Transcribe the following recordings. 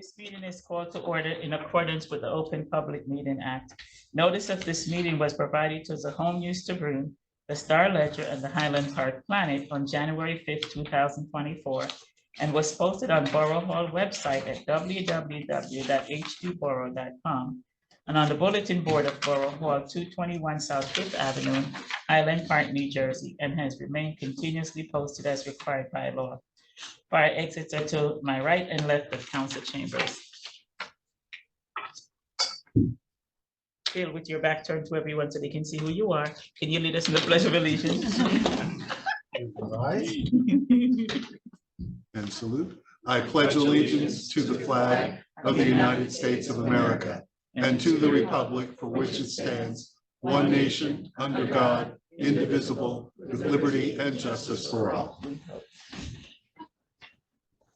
This meeting is called to order in accordance with the Open Public Meeting Act. Notice of this meeting was provided to the Home News Tribune, the Star Ledger, and the Highland Park Planet on January 5th, 2024, and was posted on Borough Hall website at www.hdborough.com and on the bulletin board of Borough Hall, 221 South Fifth Avenue, Highland Park, New Jersey, and has remained continuously posted as required by law. Fire exits are to my right and left of council chambers. Bill, with your back turned to everyone so they can see who you are, can you lead us in the Pledge of Allegiance? And salute. I pledge allegiance to the flag of the United States of America and to the republic for which it stands, one nation, under God, indivisible, with liberty and justice for all.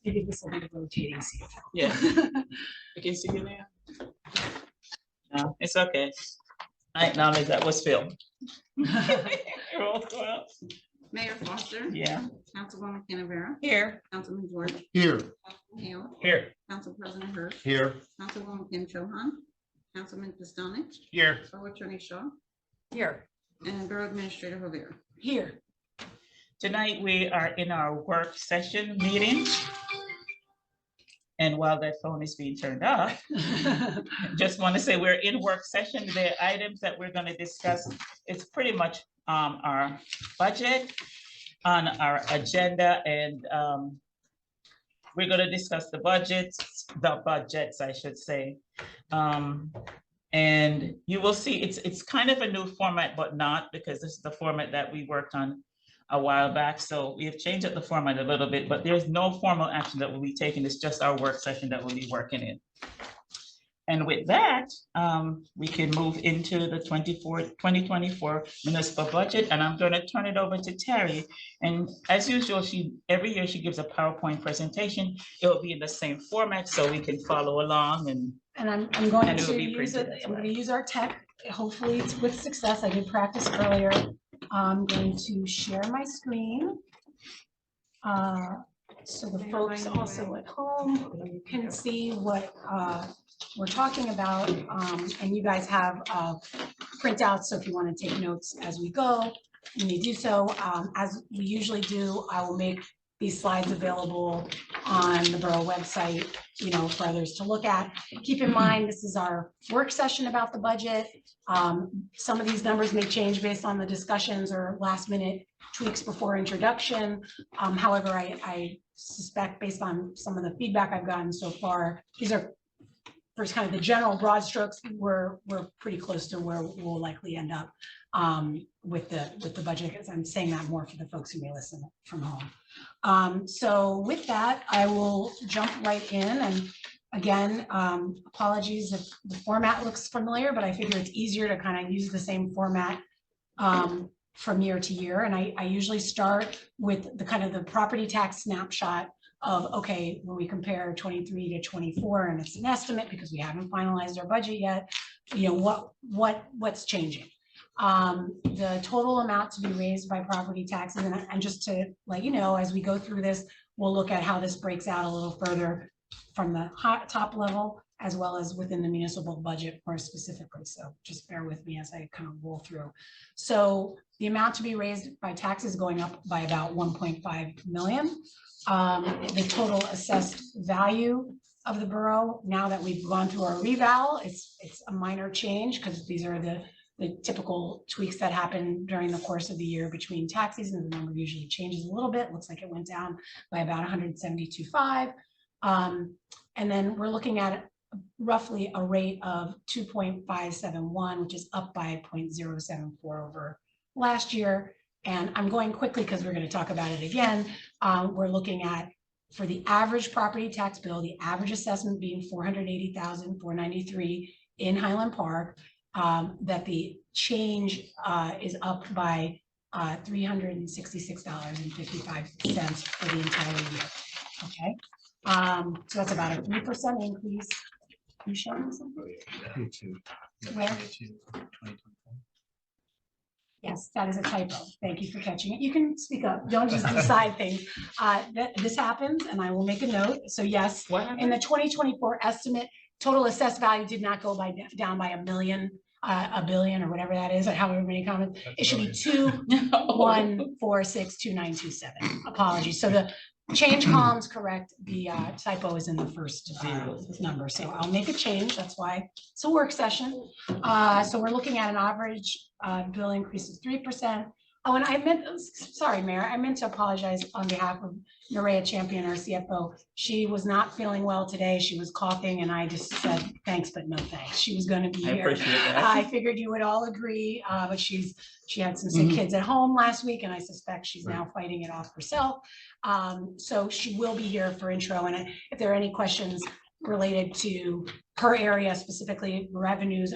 Maybe this will be the rotating seat. Yeah. I can see you there. No, it's okay. I acknowledge that was Phil. Roll call. Mayor Foster. Yeah. Councilwoman Canavera. Here. Councilman George. Here. Councilman Hale. Here. Council President Hirsch. Here. Councilwoman Kim Cho Han. Councilman Pistonik. Here. Borough Attorney Shaw. Here. And Borough Administrator Rivera. Here. Tonight we are in our work session meeting. And while that phone is being turned off, just want to say we're in work session. The items that we're going to discuss is pretty much our budget on our agenda, and we're going to discuss the budgets, I should say. And you will see it's kind of a new format, but not, because this is the format that we worked on a while back. So we have changed up the format a little bit, but there's no formal action that will be taken. It's just our work session that we'll be working in. And with that, we can move into the 2024 municipal budget. And I'm going to turn it over to Terry. And as usual, every year she gives a PowerPoint presentation. It will be in the same format so we can follow along. And I'm going And it will to be use printed it. as I'm well. going to use our tech. Hopefully it's with success. I did practice earlier. I'm going to share my screen. So the folks also at home can see what we're talking about. And you guys have printouts. So if you want to take notes as we go, you may do so. As we usually do, I will make these slides available on the borough website, for others to look at. Keep in mind, this is our work session about the budget. Some of these numbers may change based on the discussions or last minute tweaks before introduction. However, I suspect, based on some of the feedback I've gotten so far, these are first kind of the general broad strokes. We're pretty close to where we'll likely end up with the budget, because I'm saying that more for the folks who may listen from home. So with that, I will jump right in. And again, apologies if the format looks familiar, but I figure it's easier to kind of use the same format from year to year. And I usually start with the kind of the property tax snapshot of, okay, when we compare 23 to 24, and it's an estimate because we haven't finalized our budget yet, what's changing. The total amount to be raised by property taxes, and just to let you know, as we go through this, we'll look at how this breaks out a little further from the top level, as well as within the municipal budget more specifically. So just bear with me as I kind of roll through. So the amount to be raised by taxes going up by about 1.5 million. The total assessed value of the borough, now that we've gone through our reval, it's a minor change, because these are the typical tweaks that happen during the course of the year between tax seasons. The number usually changes a little bit. Looks like it went down by about 172.5. And then we're looking at roughly a rate of 2.571, which is up by 0.074 over last year. And I'm going quickly because we're going to talk about it again. We're looking at, for the average property tax bill, the average assessment being $480,493 in Highland Park, that the change is up by $366.55 for the entire year. Okay, so that's about a 3% increase. You showing me something? Where? Yes, that is a typo. Thank you for catching it. You can speak up. Don't just decide things. This happens and I will make a note. So yes, What in the 2024 estimate, total assessed value did not go down by a million, a billion or whatever that is, or however many comments. It should be 2,146,2927. Apologies. So the change column's correct. The typo is in the first number. So I'll make a change. That's why it's a work session. So we're looking at an average bill increase of 3%. Oh, and I meant, sorry, Mayor, I meant to apologize on behalf of Nerea Champion, our CFO. She was not feeling well today. She was coughing and I just said, thanks, but no thanks. She was going to be I here. appreciate that. I figured you would all agree, but she had some sick kids at home last week and I suspect she's now fighting it off herself. So she will be here for intro. And if there are any questions related to her area, specifically revenues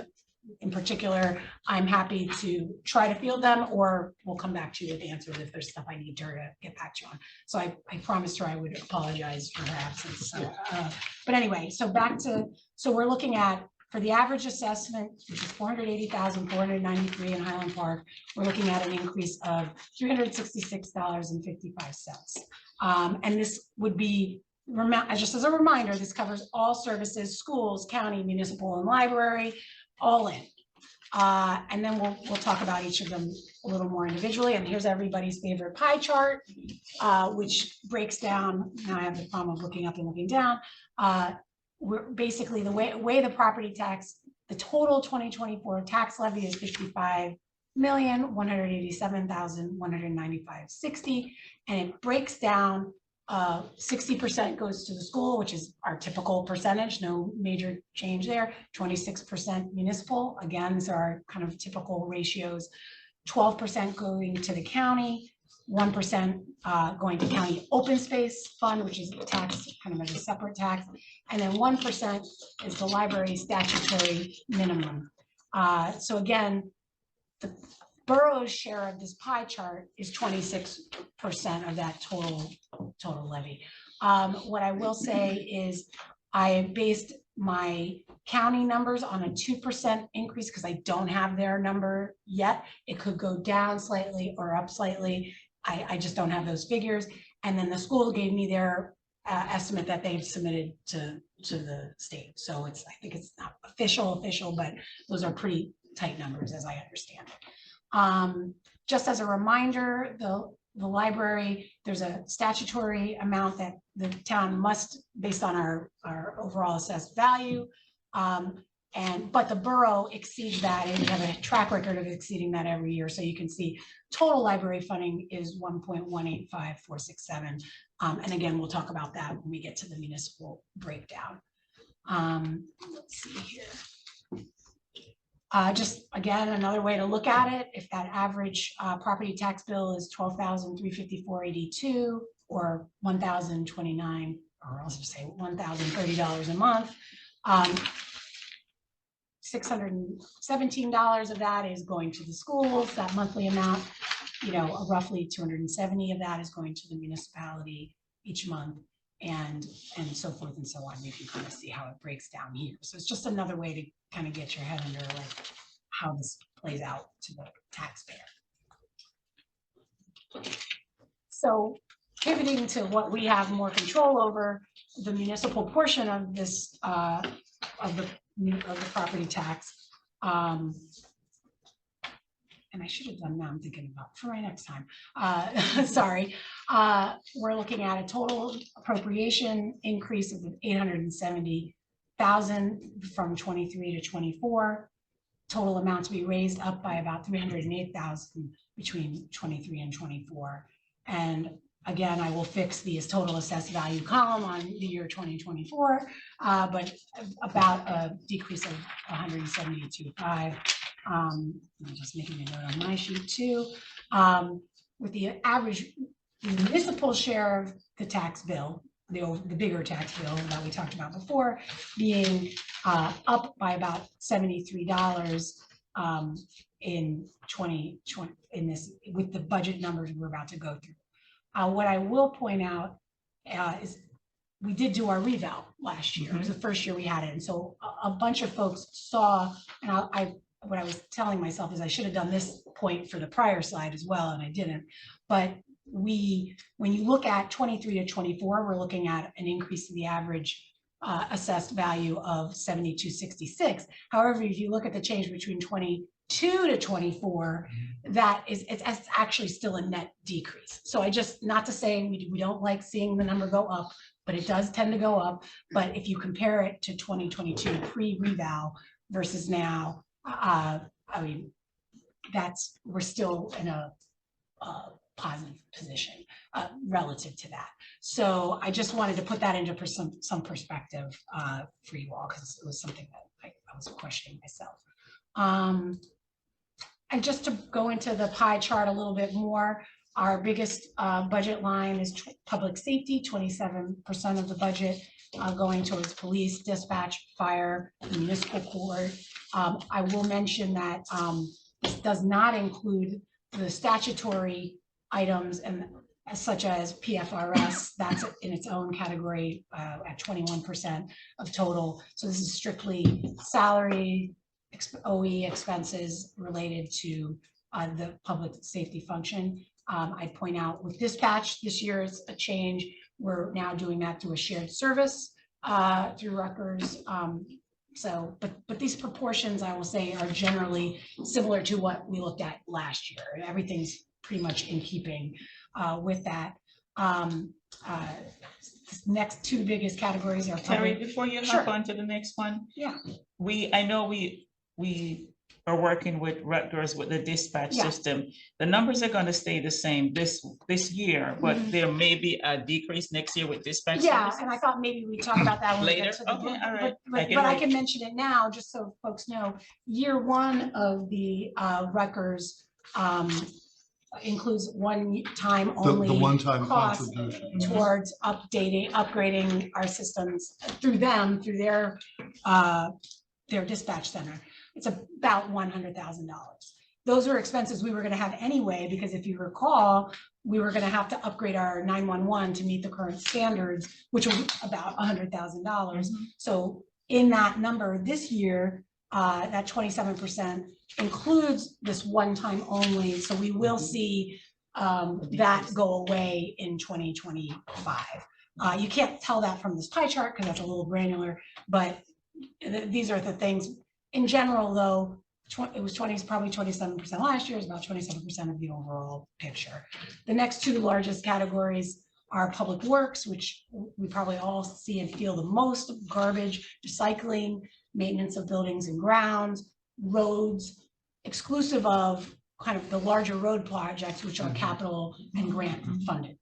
in particular, I'm happy to try to field them, or we'll come back to you with answers if there's stuff I need her to get back to you on. So I promised her I would apologize for her absence. So, but anyway, so we're looking at, for the average assessment, which is $480,493 in Highland Park, we're looking at an increase of $366.55. And this would be, just as a reminder, this covers all services, schools, county, municipal, and library, all in. And then we'll talk about each of them a little more individually. And here's everybody's favorite pie chart, which breaks down. Now I have the problem of looking up and looking down. We're basically the way the property tax, the total 2024 tax levy is $55,187,195.60, and it breaks down. 60% goes to the school, which is our typical percentage, no major change there. 26% municipal, again, these are our kind of typical ratios. 12% going to the county, 1% going to county open space fund, which is a tax, kind of as a separate tax, and then 1% is the library statutory minimum. So again, the borough's share of this pie chart is 26% of that total levy. What I will say is I based my county numbers on a 2% increase because I don't have their number yet. It could go down slightly or up slightly. I just don't have those figures. And then the school gave me their estimate that they've submitted to the state. So I think it's not official, but those are pretty tight numbers as I understand it. Just as a reminder, the library, there's a statutory amount that the town must, based on our overall assessed value. But the borough exceeds that, and we have a track record of exceeding that every year. So you can see total library funding is 1.185467. And again, we'll talk about that when we get to the municipal breakdown. Let's see here. Just again, another way to look at it, if that average property tax bill is $12,354.82 or $1,029, or I'll just say $1,030 a month, $617 of that is going to the schools, that monthly amount, roughly 270 of that is going to the municipality each month, and so forth and so on. You can kind of see how it breaks down here. So it's just another way to kind of get your head under like how this plays out to the taxpayer. So pivoting to what we have more control over, the municipal portion of this of the property tax. And I should have done that. I'm thinking about for my next time. Sorry. We're looking at a total appropriation increase of $870,000 from 23 to 24. Total amount to be raised up by about $308,000 between 23 and 24. And again, I will fix the total assessed value column on the year 2024, but about a decrease of $172,500. I'm just making a note on my sheet too. With the average municipal share of the tax bill, the bigger tax bill that we talked about before, being up by about $73 in 2020 in this, with the budget numbers we're about to go through. What I will point out is we did do our reval last year. It was the first year we had it, and so a bunch of folks saw, and I what I was telling myself is I should have done this point for the prior slide as well, and I didn't. But when you look at 23 to 24, we're looking at an increase in the average assessed value of 7266. However, if you look at the change between 22 to 24, it's actually still a net decrease. So I just, not to say we don't like seeing the number go up, but it does tend to go up. But if you compare it to 2022 pre-reval versus now, I mean, we're still in a positive position relative to that. So I just wanted to put that into some perspective for you all, because it was something that I was questioning myself. And just to go into the pie chart a little bit more, our biggest budget line is public safety, 27% of the budget going towards police, dispatch, fire, municipal court. I will mention that this does not include the statutory items and such as PFRS, that's in its own category at 21% of total. So this is strictly salary, OE expenses related to the public safety function. I'd point out with dispatch this year is a change. We're now doing that through a shared service through Rutgers. But these proportions, I will say, are generally similar to what we looked at last year. Everything's pretty much in keeping with that. Next two biggest categories are Terry, before you hop on to the next one. Yeah. I know we are working with Rutgers with the dispatch Yeah. system. The numbers are going to stay the same this year, but there may be a decrease next year with dispatch. Yeah, services. and I thought maybe we talk about that when we Later? get to the, Okay, all right. but I can mention it now, just so folks know. Year one of the Rutgers includes one-time only The one-time cost contribution. towards upgrading our systems through their dispatch center. It's about $100,000. Those are expenses we were going to have anyway, because if you recall, we were going to have to upgrade our 911 to meet the current standards, which was about $100,000. So in that number this year, that 27% includes this one-time only. So we will see that go away in 2025. You can't tell that from this pie chart because that's a little granular, but these are the things. In general, though, it was probably 27% last year, is about 27% of the overall picture. The next two largest categories are public works, which we probably all see and feel the most: garbage, recycling, maintenance of buildings and grounds, roads, exclusive of kind of the larger road projects, which are capital and grant funded.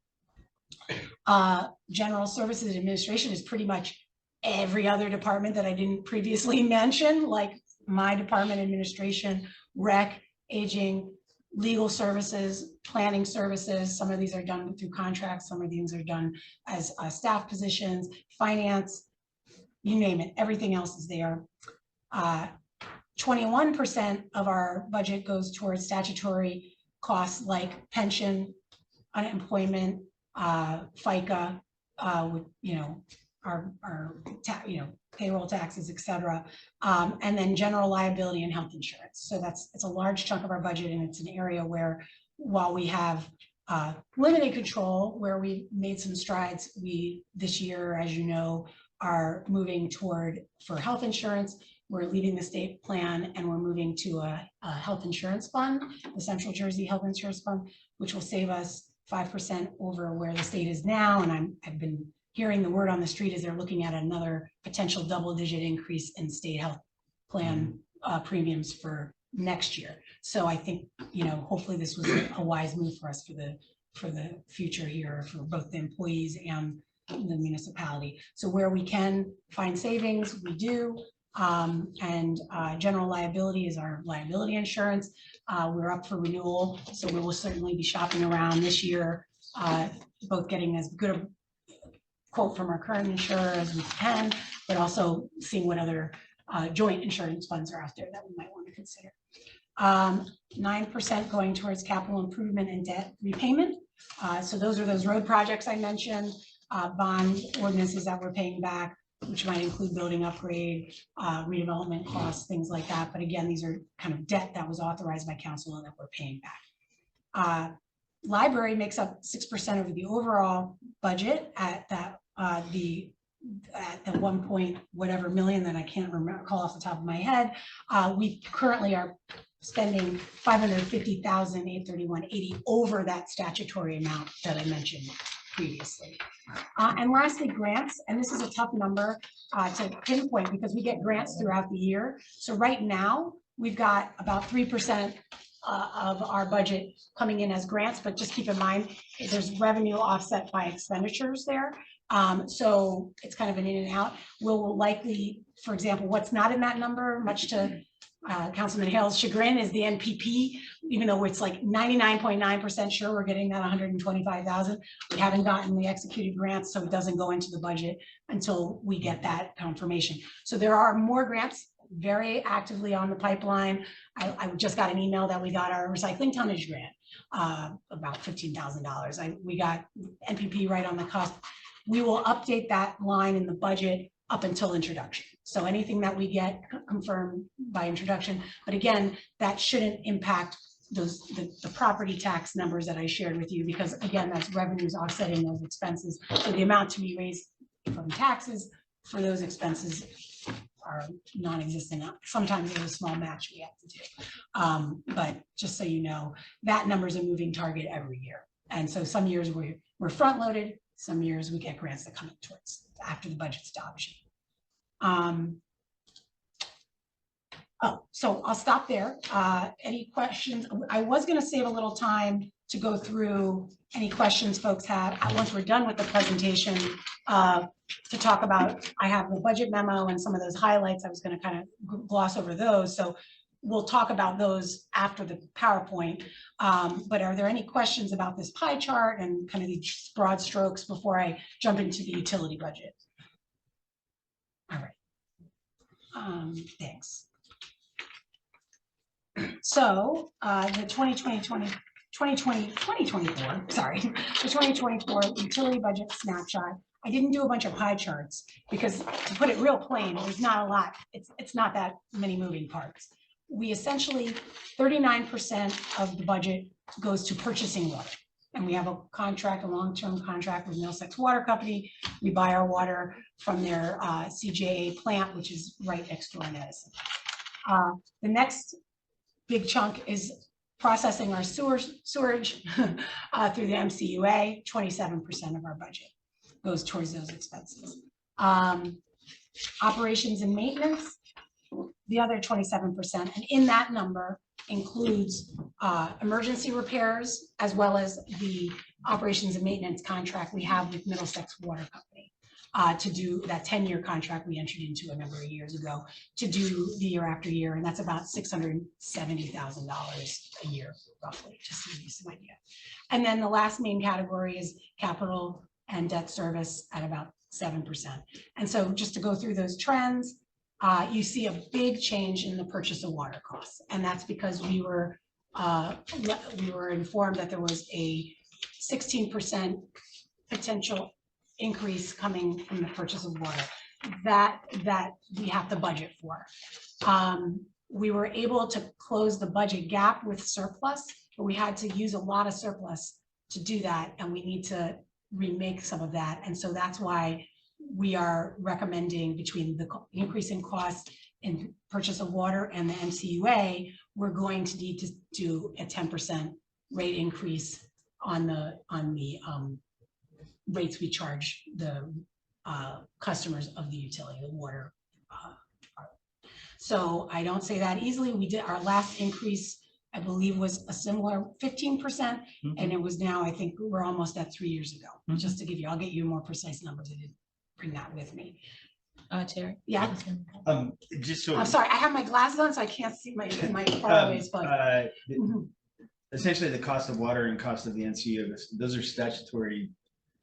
General services administration is pretty much every other department that I didn't previously mention, like my department, administration, rec, aging, legal services, planning services. Some of these are done through contracts. Some of these are done as staff positions, finance, you name it, everything else is there. 21% of our budget goes towards statutory costs like pension, unemployment, FICA, our payroll taxes, et cetera, and then general liability and health insurance. So it's a large chunk of our budget, and it's an area where, while we have limited control, where we made some strides, we this year, as you know, are moving toward, for health insurance, we're leaving the state plan and we're moving to a health insurance fund, the Central Jersey Health Insurance Fund, which will save us 5% over where the state is now. And I've been hearing the word on the street is they're looking at another potential double-digit increase in state health plan premiums for next year. So I think, hopefully this was a wise move for us for the future here, for both the employees and the municipality. So where we can find savings, we do. And general liability is our liability insurance. We're up for renewal, so we will certainly be shopping around this year, both getting as good a quote from our current insurer as we can, but also seeing what other joint insurance funds are out there that we might want to consider. 9% going towards capital improvement and debt repayment. So those are those road projects I mentioned, bond ordinances that we're paying back, which might include building upgrade, redevelopment costs, things like that. But again, these are kind of debt that was authorized by council and that we're paying back. Library makes up 6% of the overall budget at that, the 1 point whatever million that I can't recall off the top of my head. We currently are spending $550,831.80 over that statutory amount that I mentioned previously. And lastly, grants, and this is a tough number to pinpoint because we get grants throughout the year. So right now, we've got about 3% of our budget coming in as grants, but just keep in mind, there's revenue offset by expenditures there. So it's kind of an in and out. We'll likely, for example, what's not in that number, much to Councilman Hale's chagrin, is the NPP, even though it's like 99.9% sure we're getting that 125,000. We haven't gotten the executed grants, so it doesn't go into the budget until we get that confirmation. So there are more grants very actively on the pipeline. I just got an email that we got our recycling tonnage grant, about $15,000. We got NPP right on the cusp. We will update that line in the budget up until introduction. So anything that we get confirmed by introduction, but again, that shouldn't impact the property tax numbers that I shared with you, because again, that's revenues offsetting those expenses. So the amount to be raised from taxes for those expenses are non-existent. Sometimes there's a small match we have to do. But just so you know, that number is a moving target every year. And so some years we're front loaded, some years we get grants that come in towards after the budget's adoption. So I'll stop there. Any questions? I was going to save a little time to go through any questions folks have once we're done with the presentation, to talk about. I have the budget memo and some of those highlights. I was going to kind of gloss over those. So we'll talk about those after the PowerPoint. But are there any questions about this pie chart and kind of these broad strokes before I jump into the utility budget? All right. Thanks. So the 2024, sorry, the 2024 utility budget snapshot. I didn't do a bunch of pie charts because, to put it real plain, there's not a lot. It's not that many moving parts. We essentially, 39% of the budget goes to purchasing water. And we have a contract, a long-term contract with Middlesex Water Company. We buy our water from their CJA plant, which is right next door in Edison. The next big chunk is processing our sewage through the MCUA. 27% of our budget goes towards those expenses. Operations and maintenance, the other 27%, and in that number includes emergency repairs, as well as the operations and maintenance contract we have with Middlesex Water Company to do that 10-year contract we entered into a number of years ago to do the year after year, and that's about $670,000 a year, roughly, just to give you some idea. And then the last main category is capital and debt service at about 7%. And so just to go through those trends, you see a big change in the purchase of water costs, and that's because we were informed that there was a 16% potential increase coming from the purchase of water that we have to budget for. We were able to close the budget gap with surplus, but we had to use a lot of surplus to do that, and we need to remake some of that, and so that's why we are recommending, between the increase in cost in purchase of water and the MCUA, we're going to need to do a 10% rate increase on the rates we charge the customers of the utility, the water. So I don't say that easily. We did our last increase, I believe, was a similar 15%, and it was now, I think we're almost at 3 years ago. Just to give you, I'll get you more precise numbers. I didn't bring that with me. Terry? Yeah. Just so I'm sorry, I have my glasses on, so I can't see my faraway but essentially the cost of water and cost of the NCU, those are statutory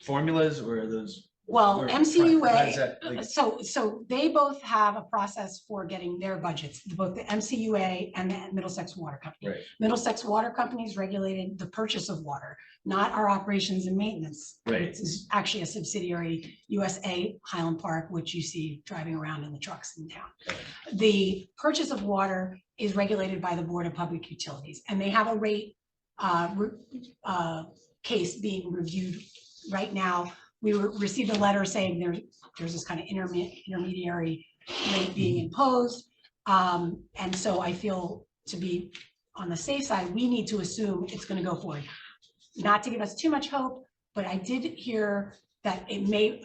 formulas, or are those Well, Or how does that, MCUA, like- so they both have a process for getting their budgets, both the MCUA and the Middlesex Water Company. Right, Middlesex Water Company is regulated the purchase of water, not our operations and maintenance. Right. It's actually a subsidiary, USA Highland Park, which you see driving around in the trucks in town. The purchase of water is regulated by the Board of Public Utilities, and they have a rate case being reviewed right now. We received a letter saying there's this kind of intermediary rate being imposed. And so I feel, to be on the safe side, we need to assume it's going to go forward. Not to give us too much hope, but I did hear that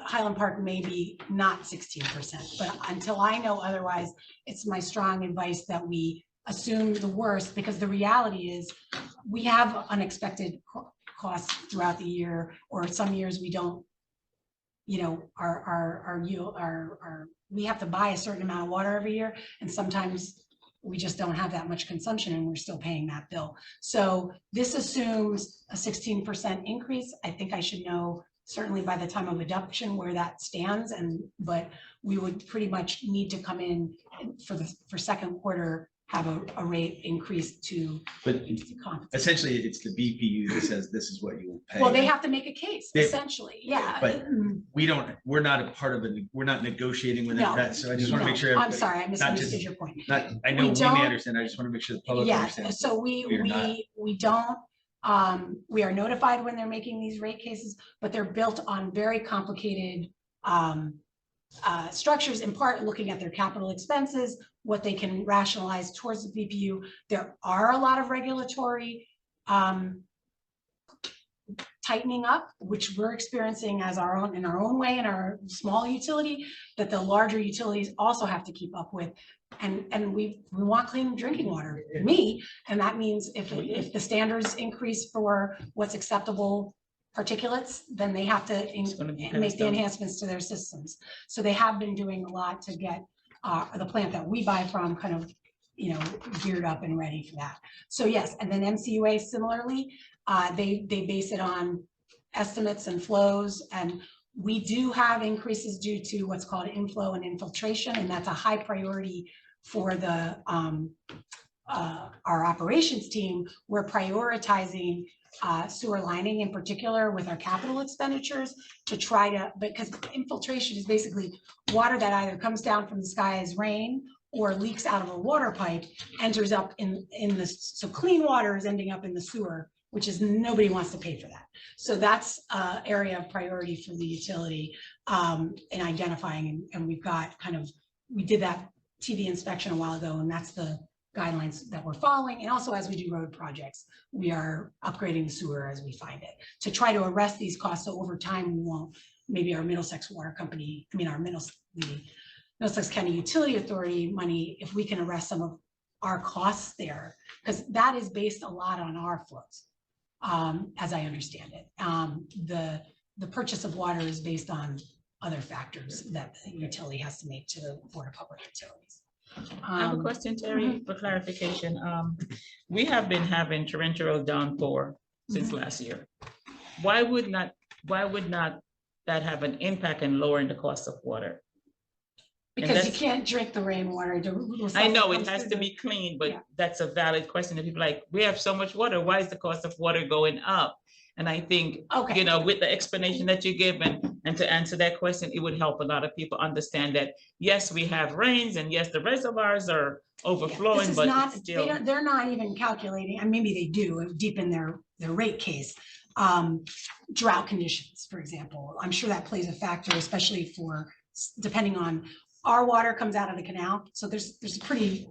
Highland Park may be not 16%, but until I know otherwise, it's my strong advice that we assume the worst, because the reality is we have unexpected costs throughout the year, or some years we don't, you know, we have to buy a certain amount of water every year, and sometimes we just don't have that much consumption and we're still paying that bill. So this assumes a 16% increase. I think I should know certainly by the time of adoption where that stands, but we would pretty much need to come in for second quarter, have a rate increase to but compensate. essentially it's the BPU that says this is what you will pay. Well, they have to make a case, They- essentially, yeah. But we're not a part of it, we're not negotiating with No. that, so I just want to make sure. I'm everybody- sorry, I not misunderstood just- your point. I know We we don't- may understand, I just want to make sure the public Yeah, understands. so we don't, we are notified when they're making these rate cases, but they're built on very complicated structures, in part looking at their capital expenses, what they can rationalize towards the BPU. There are a lot of regulatory tightening up, which we're experiencing in our own way in our small utility, that the larger utilities also have to keep up with. And we want clean drinking water, and that means if the standards increase for what's acceptable particulates, then they have to make the enhancements to their systems. So they have been doing a lot to get the plant that we buy from kind of, you know, geared up and ready for that. So yes, and then MCUA similarly, they base it on estimates and flows, and we do have increases due to what's called inflow and infiltration, and that's a high priority for the our operations team. We're prioritizing sewer lining in particular with our capital expenditures to try to, because infiltration is basically water that either comes down from the sky as rain or leaks out of a water pipe, enters up in the, so clean water is ending up in the sewer, which is, nobody wants to pay for that. So that's an area of priority for the utility in identifying, and we've got we did that TV inspection a while ago, and that's the guidelines that we're following. And also, as we do road projects, we are upgrading the sewer as we find it to try to arrest these costs. So over time, we won't, maybe our Middlesex Water Company, the Middlesex County Utility Authority money, if we can arrest some of our costs there, because that is based a lot on our flows, as I understand it. The purchase of water is based on other factors that the utility has to make to the Board of Public Utilities. I have a question, Terry, for clarification. We have been having torrential downpour since last year. Why would not that have an impact in lowering the cost of water? Because you can't drink the rainwater. I know it has to be clean, but Yeah. that's a valid question. If people are like, we have so much water, why is the cost of water going up? And I think, Okay. you know, with the explanation that you give and to answer that question, it would help a lot of people understand that, yes, we have rains and yes, the reservoirs are This overflowing, is but not, it's still. they're not even calculating, and maybe they do deep in their rate case. Drought conditions, for example, I'm sure that plays a factor, especially for, depending on, our water comes out of the canal, so there's a pretty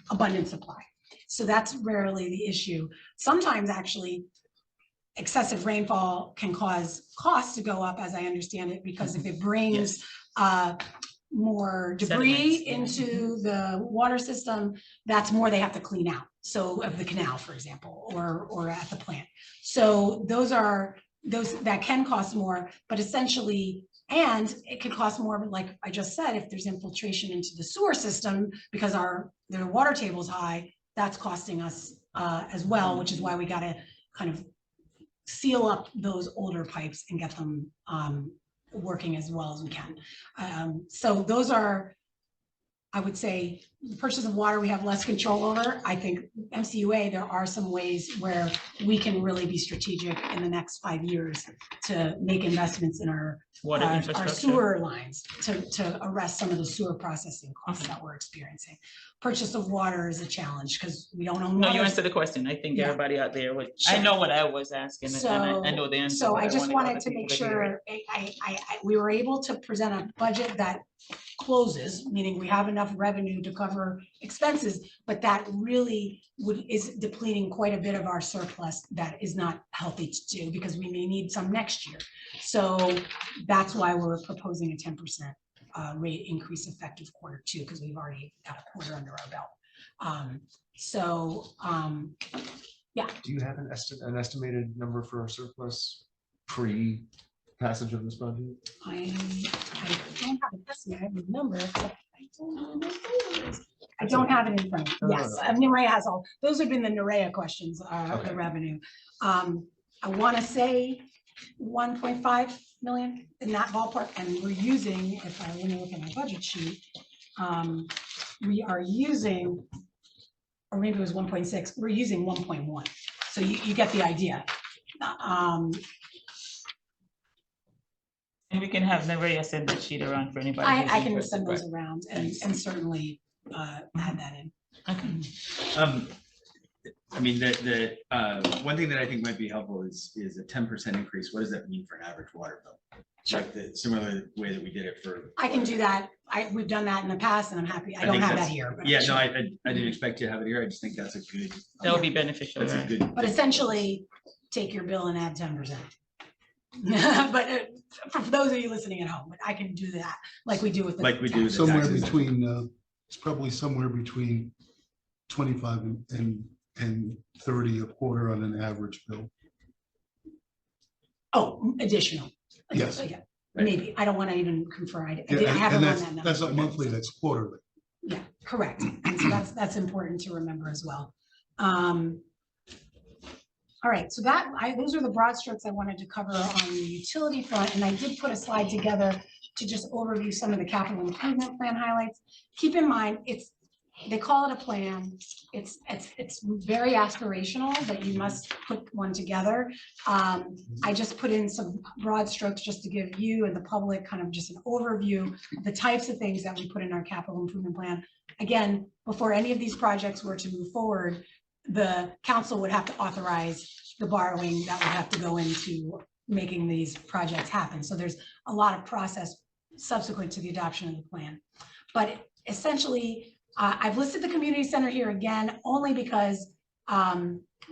abundant supply. So that's rarely the issue. Sometimes actually excessive rainfall can cause costs to go up, as I understand it, because if it brings more debris Sediments, into the water system, that's more they have to clean out. So of the canal, for example, or at the plant. So those that can cost more, but essentially, and it could cost more, like I just said, if there's infiltration into the sewer system because their water table is high, that's costing us as well, which is why we got to kind of seal up those older pipes and get them working as well as we can. So those are, I would say, the purchase of water we have less control over. I think MCUA, there are some ways where we can really be strategic in the next 5 years to make investments in our Water our infrastructure. sewer lines to arrest some of the sewer processing costs that we're experiencing. Purchase of water is a challenge because we don't own No, you water. answered the question. I think Yeah. everybody out there would, I Sure. know what I was asking and I know the answer. So but I just wanted wanted other to make people hear it. sure we were able to present a budget that closes, meaning we have enough revenue to cover expenses, but that really is depleting quite a bit of our surplus that is not healthy to do because we may need some next year. So that's why we're proposing a 10% rate increase effective Q2 because we've already got a quarter under our belt. Do you have an estimated number for our surplus pre-passage of this budget? I don't have an estimate, I have a number, except I don't have it in front of me. Yes, Nerea has all, those have been the Nerea questions, Okay. the revenue. I want to say 1.5 million in that ballpark, and we're using, if I want to look at my budget sheet, we are using, or maybe it was 1.6, we're using 1.1. So you get the idea. And we can have Nerea send that sheet around for anybody. I who's can interested, send those right? around and certainly add that in. Okay. I mean, one thing that I think might be helpful is a 10% increase. What does that mean for an average water bill? Sure. Like the similar way that we did it for. I can do that. We've done that in the past and I'm happy. I don't think have that that's- here. but Yeah, sure. no, I didn't expect to have it here. I just think that's a good. That would be beneficial. That's a right? good. But essentially, take your bill and add 10%. But for those of you listening at home, I can do that like we do with the. Like we do with the Somewhere taxes. between, it's probably somewhere between 25 and 30 a quarter on an average bill. Oh, additional. Yes. Yeah, Right. maybe. I don't want to even confer. I Yeah, haven't and run that's, that number. that's not monthly, that's quarterly. Yeah, correct. And so that's important to remember as well. All right, so those are the broad strokes I wanted to cover on the utility front, and I did put a slide together to just overview some of the capital improvement plan highlights. Keep in mind, they call it a plan. It's very aspirational, but you must put one together. I just put in some broad strokes just to give you and the public kind of just an overview of the types of things that we put in our capital improvement plan. Again, before any of these projects were to move forward, the council would have to authorize the borrowing that would have to go into making these projects happen. So there's a lot of process subsequent to the adoption of the plan. But essentially, I've listed the community center here again, only because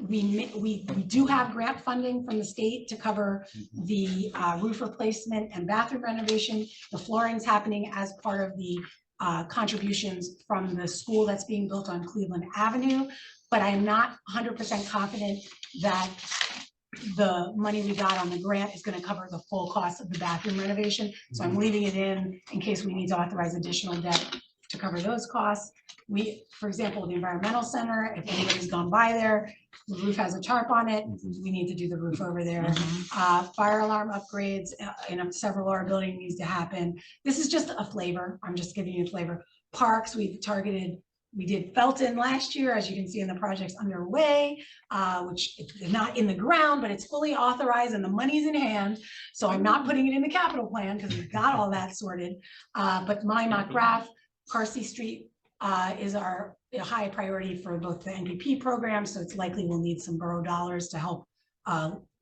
we do have grant funding from the state to cover the roof replacement and bathroom renovation. The flooring's happening as part of the contributions from the school that's being built on Cleveland Avenue. But I am not 100% confident that the money we got on the grant is going to cover the full cost of the bathroom renovation. So I'm leaving it in case we need to authorize additional debt to cover those costs. For example, the environmental center, if anybody's gone by there, the roof has a tarp on it. We need to do the roof over there. Fire alarm upgrades in several of our buildings needs to happen. This is just a flavor. I'm just giving you a flavor. Parks, we've targeted. We did Felton last year, as you can see in the projects underway, which is not in the ground, but it's fully authorized and the money's in hand. So I'm not putting it in the capital plan because we've got all that sorted. But Monument Graph, Carsey Street is our high priority for both the NPP program. So it's likely we'll need some borough dollars to help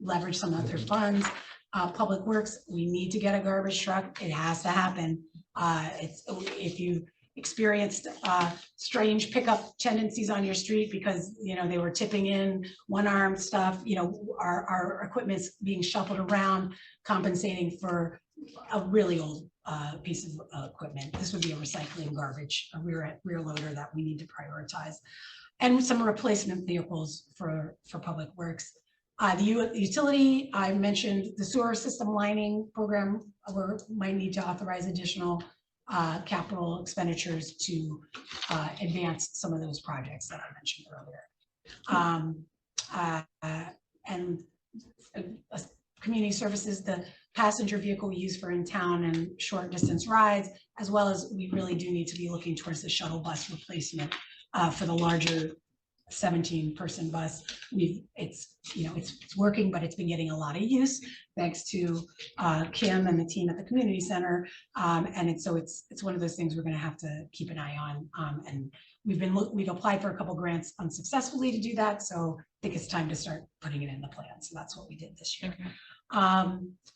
leverage some of their funds. Public Works, we need to get a garbage truck. It has to happen. If you experienced strange pickup tendencies on your street because they were tipping in one-armed stuff, our equipment's being shuffled around, compensating for a really old piece of equipment. This would be a recycling garbage, a rear loader that we need to prioritize, and some replacement vehicles for Public Works. The utility, I mentioned the sewer system lining program, we might need to authorize additional capital expenditures to advance some of those projects that I mentioned earlier. And a community services, the passenger vehicle we use for in-town and short distance rides, as well as we really do need to be looking towards the shuttle bus replacement for the larger 17-person bus. It's working, but it's been getting a lot of use thanks to Kim and the team at the community center. So it's one of those things we're going to have to keep an eye on. And we've applied for a couple grants unsuccessfully to do that. So I think it's time to start putting it in the plan. So that's what we did this year.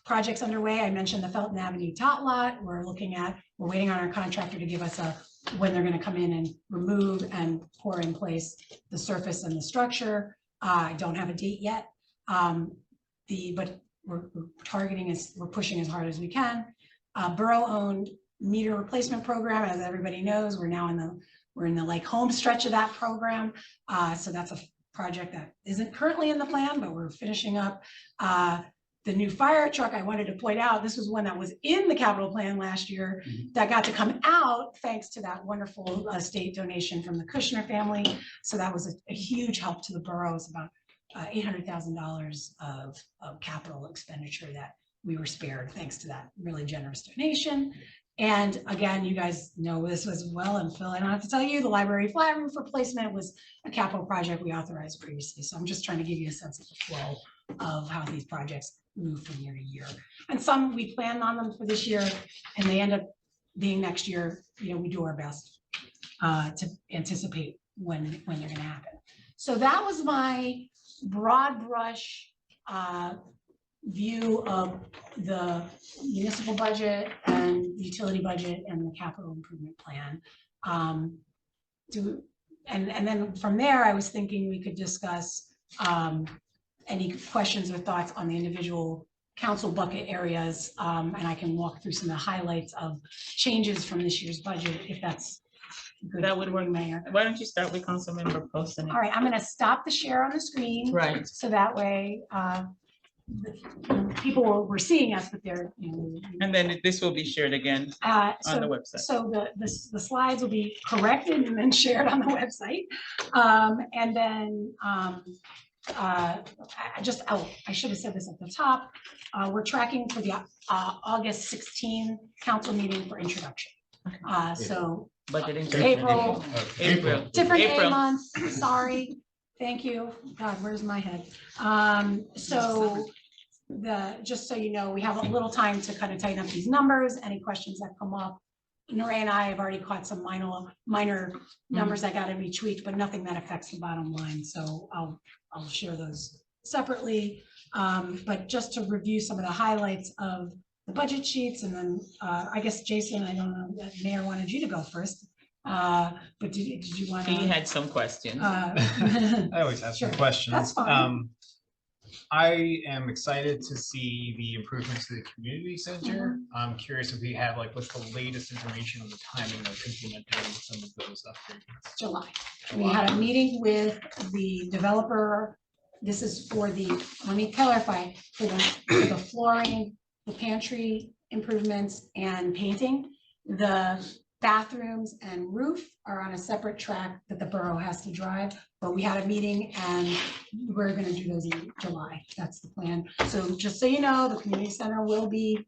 Projects underway. I mentioned the Felton Avenue tot lot. We're waiting on our contractor to give us when they're going to come in and remove and pour in place the surface and the structure. I don't have a date yet. But we're we're pushing as hard as we can. Borough-owned meter replacement program, as everybody knows, we're in the like home stretch of that program. So that's a project that isn't currently in the plan, but we're finishing up. The new fire truck, I wanted to point out, this was one that was in the capital plan last year that got to come out thanks to that wonderful state donation from the Kushner family. So that was a huge help to the borough. It's about $800,000 of capital expenditure that we were spared thanks to that really generous donation. And again, you guys know this as well, and Phil, I don't have to tell you, the library flat roof replacement was a capital project we authorized previously. So I'm just trying to give you a sense of the flow of how these projects move from year to year. And some we planned on them for this year and they end up being next year. We do our best to anticipate when they're going to happen. So that was my broad brush view of the municipal budget and the utility budget and the capital improvement plan. And then from there, I was thinking we could discuss any questions or thoughts on the individual council bucket areas. And I can walk through some of the highlights of changes from this year's budget, if that's good. That would work, Mayor. Why don't you start with Councilmember Poston? All right, I'm going to stop the share on the screen. Right. So that way people were seeing us, but they're. And then this will be shared again on the website. So the slides will be corrected and then shared on the website. And then I should have said this at the top. We're tracking for the August 16 council meeting for introduction. So budget April, different April. A month, sorry. Thank you. God, where's my head? So just so you know, we have a little time to kind of tighten up these numbers. Any questions that come up. Nora and I have already caught some minor numbers that got to be tweaked, but nothing that affects the bottom line. So I'll share those separately. But just to review some of the highlights of the budget sheets, and then I guess Jason, I don't know, that Mayor wanted you to go first. But did you want to? He had some questions. I always have some questions. That's fine. I am excited to see the improvements to the community center. I'm curious if we have what's the latest information on the timing of implementing some of those upgrades. July. We had a meeting with the developer. This is for let me clarify, for the flooring, the pantry improvements and painting. The bathrooms and roof are on a separate track that the borough has to drive, but we had a meeting and we're going to do those in July. That's the plan. So just so you know, the community center will be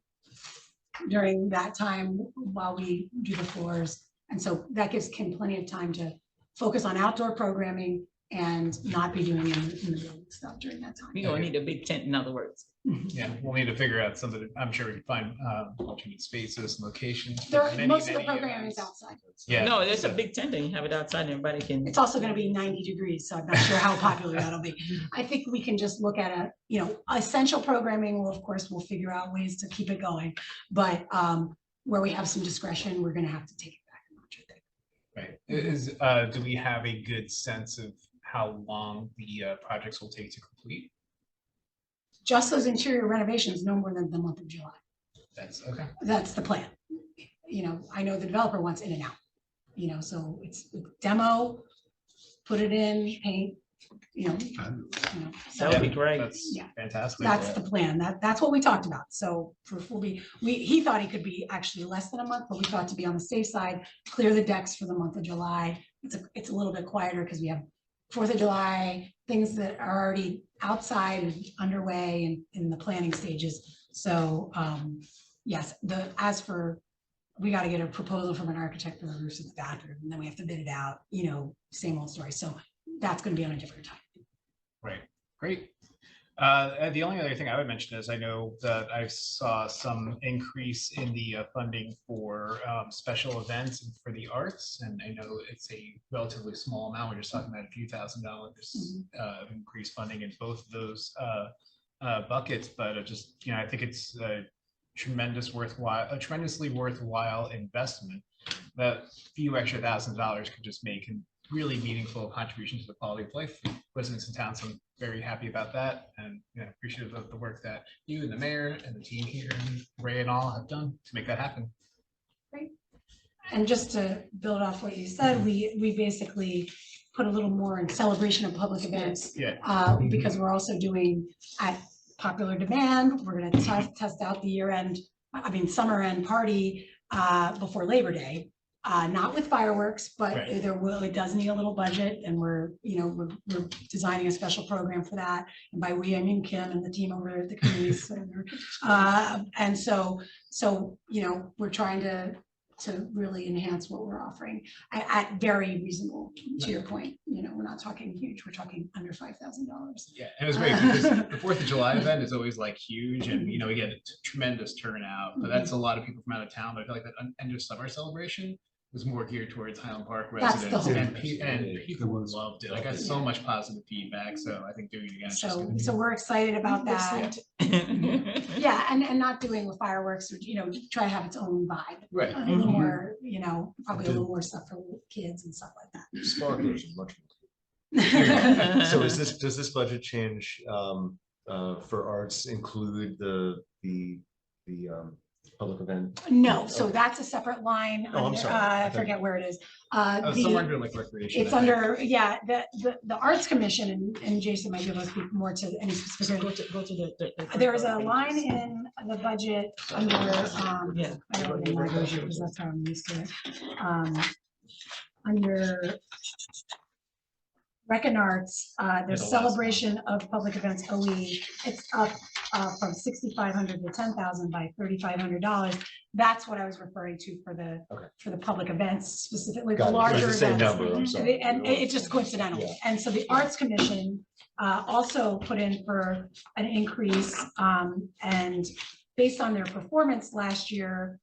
during that time while we do the floors. And so that gives Kim plenty of time to focus on outdoor programming and not be doing in the building stuff during that time. We don't need a big tent, in other words. Yeah, we'll need to figure out something. I'm sure we can find alternate spaces, locations. Most of the programming is outside. Yeah. No, there's a big tent and you have it outside and everybody can. It's also going to be 90 degrees, so I'm not sure how popular that'll be. I think we can just look at essential programming. We'll figure out ways to keep it going, but where we have some discretion, we're going to have to take it back a notch. Right. Do we have a good sense of how long the projects will take to complete? Just those interior renovations, no more than the month of July. That's okay. That's the plan. I know the developer wants in and out, so it's demo, put it in, paint, That would be great. That's fantastic. That's the plan. That's what we talked about. So he thought it could be actually less than a month, but we thought to be on the safe side, clear the decks for the month of July. It's a little bit quieter because we have 4th of July, things that are already outside and underway and in the planning stages. So, yes, we got to get a proposal from an architect for the roofs of the bathroom, and then we have to bid it out, same old story. So that's going to be on a different time. Right, great. The only other thing I would mention is I know that I saw some increase in the funding for special events and for the arts. And I know it's a relatively small amount. We're just talking about a few $1,000s increased funding in both of those buckets. But I think it's a tremendously worthwhile investment that few extra $1,000s could just make and really meaningful contribution to the quality of life of residents in town. So I'm very happy about that, and appreciative of the work that you and the mayor and the team here and Ray and all have done to make that happen. Great. And just to build off what you said, we basically put a little more in celebration of public events. Yeah. Because we're also doing at popular demand, we're going to test out the summer end party before Labor Day. Not with fireworks, but Right. it does need a little budget, and we're designing a special program for that. And by we, I mean Kim and the team over at the community center. And so, we're trying to really enhance what we're offering at very reasonable, to your point, we're not talking huge, we're talking under $5,000. Yeah, and it was great because the 4th of July event is always like huge, and we get a tremendous turnout, but that's a lot of people from out of town. But I feel like that end of summer celebration was more geared towards Highland Park That's the residents, whole and purpose. people loved it. I got so much positive feedback, so I think doing it again is just gonna be. So we're excited about that. Yeah, and not doing with fireworks, or, try to have its own vibe. Right. A little more, probably a little more stuff for kids and stuff like that. Sparklers are much more. So does this budget change for arts include the public event? No, so that's a separate line. Oh, I'm under- sorry. I forget where it is. Somewhere under like recreation. It's I think. under, the Arts Commission, and Jason might be able to speak more to any specific. There is a line in the budget under, Yeah. I don't know my version, because that's how I'm used to it. Under Rec and Arts, there's the last celebration of public events, OE, it's up from $6,500 to $10,000 by $3,500. That's what I was referring to for the public events, specifically the Got it. It was larger the same events. number, I'm sorry. And it's just coincidental. Yeah. And so the Arts Commission also put in for an increase, and based on their performance last year,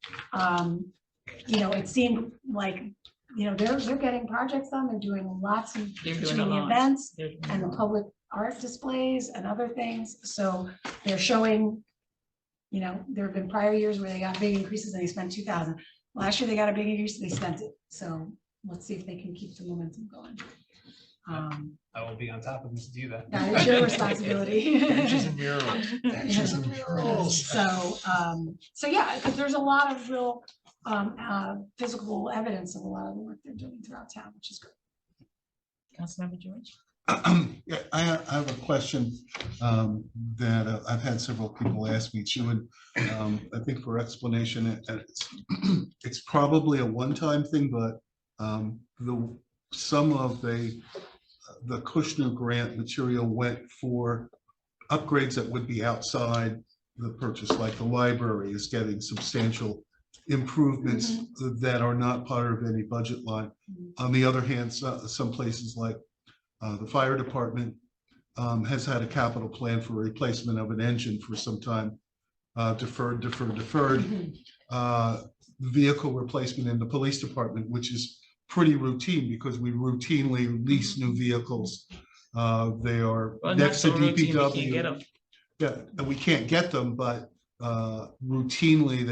it seemed like, they're getting projects done, they're doing lots of They're doing between a the lot. events and the public art displays and other things. So they're showing, there have been prior years where they got big increases and they spent 2,000. Last year they got a big increase, they spent it. So let's see if they can keep the momentum going. I will be on top of this to do that. That is your responsibility. Benches and murals. Benches and murals. So yeah, because there's a lot of real physical evidence of a lot of the work they're doing throughout town, which is great. Councilmember George? Yeah, I have a question that I've had several people ask me too, and I think for explanation, it's probably a one-time thing, but some of the Kushner grant material went for upgrades that would be outside the purchase, like the library is getting substantial improvements that are not part of any budget line. On the other hand, some places like the fire department has had a capital plan for replacement of an engine for some time, deferred. Vehicle replacement in the police department, which is pretty routine because we routinely lease new vehicles. They are Well, not next to so routine, we can't get DPW. 'em. Yeah, and we can't get them, but routinely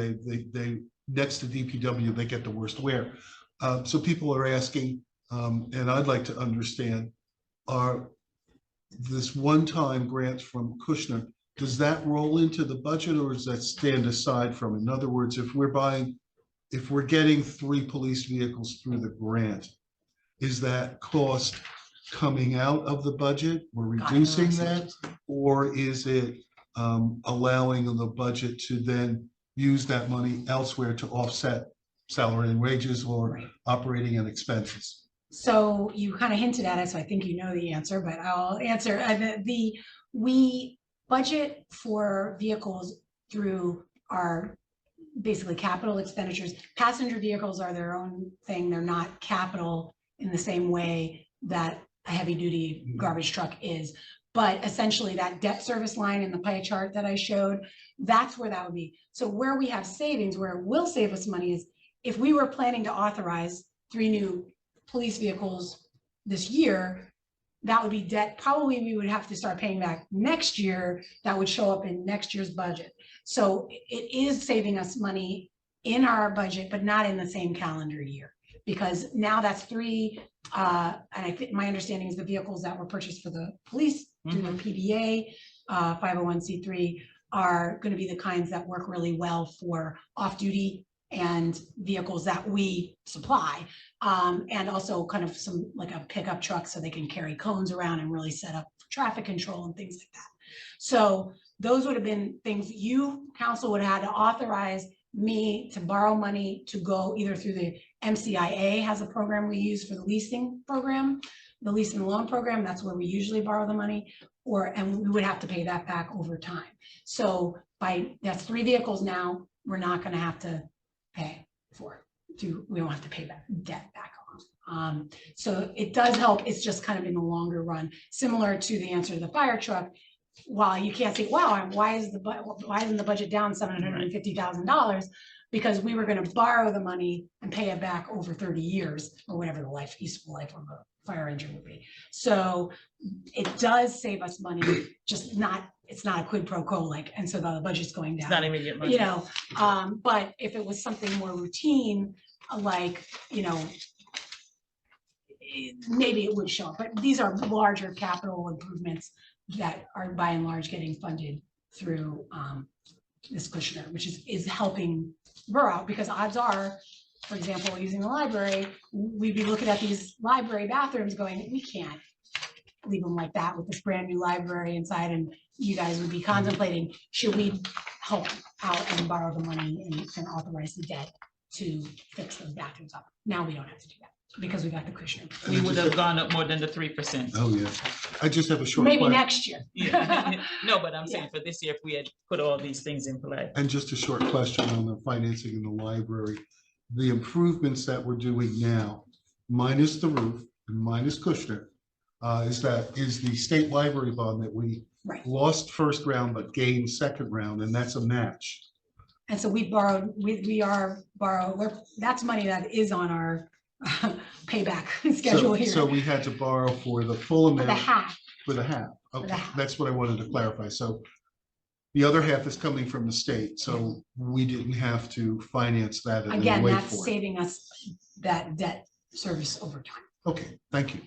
they next to DPW, they get the worst wear. So people are asking, and I'd like to understand, are this one-time grants from Kushner, does that roll into the budget or does that stand aside from it? In other words, if we're getting 3 police vehicles through the grant, is that cost coming out of the budget? We're reducing that? Or is it allowing the budget to then use that money elsewhere to offset salary and wages or operating and expenses? So you kind of hinted at it, so I think you know the answer, but I'll answer. We budget for vehicles through our basically capital expenditures. Passenger vehicles are their own thing. They're not capital in the same way that a heavy duty garbage truck is. But essentially that debt service line in the pie chart that I showed, that's where that would be. So where we have savings, where it will save us money is if we were planning to authorize 3 new police vehicles this year, that would be debt. Probably we would have to start paying back next year. That would show up in next year's budget. So it is saving us money in our budget, but not in the same calendar year. Because now that's 3, and I think my understanding is the vehicles that were purchased for the police through the PBA, 501c3 are going to be the kinds that work really well for off-duty and vehicles that we supply. And also kind of some like a pickup truck so they can carry cones around and really set up for traffic control and things like that. So those would have been things you, council, would have had to authorize me to borrow money to go either through the MCIA has a program we use for the leasing program, the lease and loan program, that's where we usually borrow the money, and we would have to pay that back over time. So that's 3 vehicles now, we're not gonna have to pay for it. We don't have to pay that debt back on. So it does help, it's just kind of in the longer run, similar to the answer to the fire truck. While you can't say, wow, why isn't the budget down $750,000? Because we were going to borrow the money and pay it back over 30 years or whatever the useful life of a fire engine would be. So it does save us money, just it's not a quid pro quo and so the budget's going down. It's not immediate money. You know, but if it was something more routine, maybe it would show up. But these are larger capital improvements that are by and large getting funded through this Kushner, which is helping borough, because odds are, for example, using the library, we'd be looking at these library bathrooms going, we can't leave them like that with this brand new library inside, and you guys would be contemplating, should we help out and borrow the money and authorize the debt to fix those bathrooms up? Now we don't have to do that because we got the Kushner. We would have gone up more than the 3%. Oh, yeah. I just have a short Maybe question. next year. Yeah. No, but I'm saying for this year, if we had put all these things in play. And just a short question on the financing in the library. The improvements that we're doing now, minus the roof and minus Kushner, is the state library bond that we lost first round but gained second round, and that's a match. And so we borrowed, that's money that is on our payback schedule here. So we had to borrow for the full amount. The half. For the half. Okay, half. that's what I wanted to clarify. So the other half is coming from the state, so we didn't have to finance that and then Again, wait that's for it. saving us that debt service over time. Okay, thank you.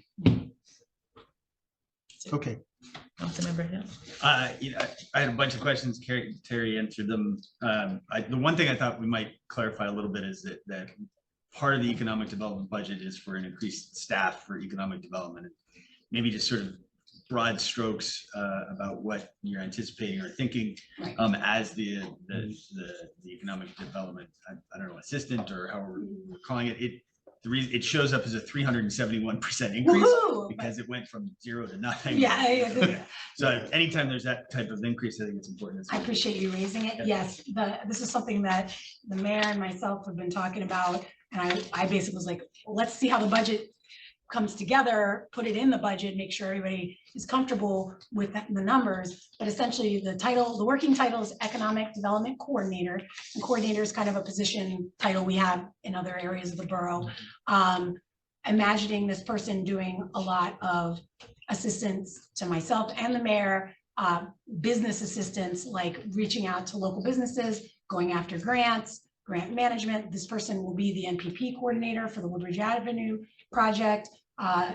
Okay. Councilmember Hill. I had a bunch of questions. Terry answered them. The one thing I thought we might clarify a little bit is that part of the economic development budget is for an increased staff for economic development. Maybe just sort of broad strokes about what you're anticipating or thinking as the economic development, I don't know, assistant or how we're calling it. It shows up as a 371% increase because it went from 0 to nothing. Yeah. So anytime there's that type of increase, I think it's important. I appreciate you raising it. Yes, this is something that the mayor and myself have been talking about. And I basically was like, let's see how the budget comes together, put it in the budget, make sure everybody is comfortable with the numbers. But essentially the working title is Economic Development Coordinator. And coordinator is kind of a position title we have in other areas of the borough. Imagining this person doing a lot of assistance to myself and the mayor, business assistance, like reaching out to local businesses, going after grants, grant management. This person will be the NPP coordinator for the Woodbridge Avenue project.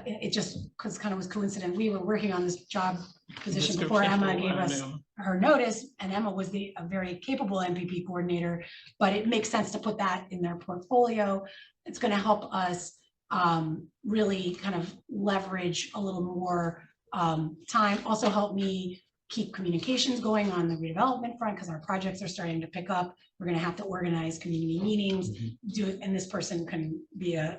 It just was coincident. We were working on this job position before Emma gave us her notice, and Emma was a very capable NPP coordinator, but it makes sense to put that in their portfolio. It's going to help us really kind of leverage a little more time, also help me keep communications going on the redevelopment front because our projects are starting to pick up. We're going to have to organize community meetings, do it, and this person can be a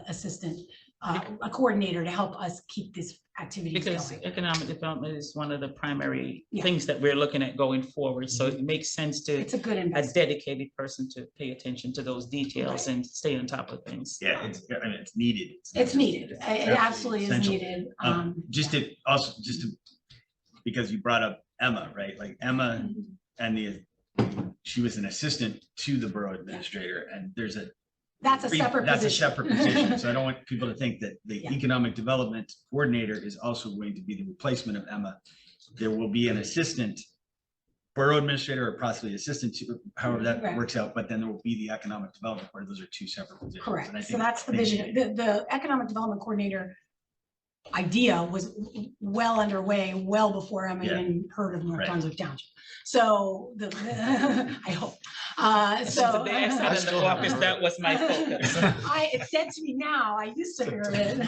assistant a coordinator to help us keep this activity Because going. economic development is one of the primary Yeah. things that we're looking at going forward, so it makes sense to It's a good a investment. dedicated person to pay attention to those details and stay on top of things. Yeah, I mean, it's needed. It's needed. It absolutely is essential. needed. Just to, also, just to, because you brought up Emma, right? Like Emma and she was an assistant to the borough administrator, and there's a That's a separate That's a position. separate position, so I don't want people to think that the Yeah. economic development coordinator is also going to be the replacement of Emma. There will be an assistant borough administrator or possibly assistant to, however that Right. works out, but then there will be the economic development part. Those are two separate positions. Correct. And I So think- that's the I think- vision. The economic development coordinator idea was well underway, well before I Yeah. even heard of North Right. Brunswick Township. So I hope. Since So. the day I sat in the still haven't office, heard that it. was my focus. It's dead to me now. I used to hear it.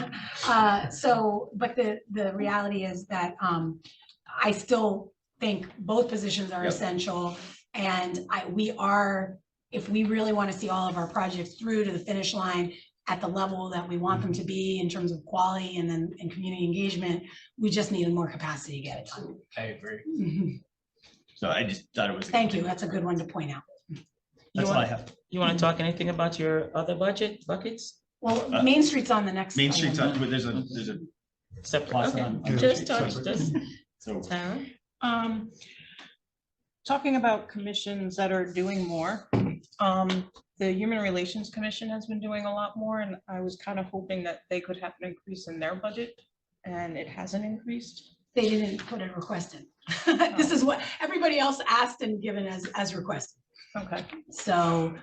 But the reality is that I still think both positions are Yep. essential. And if we really want to see all of our projects through to the finish line at the level that we want them to be in terms of quality and community engagement, we just need more capacity to get it done. I agree. Mhm. So I just thought it was. Thank you. That's a good one to point out. That's all I have. You want to talk anything about your other buckets? Well, Main Street's on the next. Main Street's on, item. but there's a Separate, plus okay. on. Yeah. Just touch, just, So Tara? Talking about commissions that are doing more, the Human Relations Commission has been doing a lot more, and I was kind of hoping that they could have an increase in their budget, and it hasn't increased. They didn't put a request in. This is what everybody else asked and given as requested. Okay, So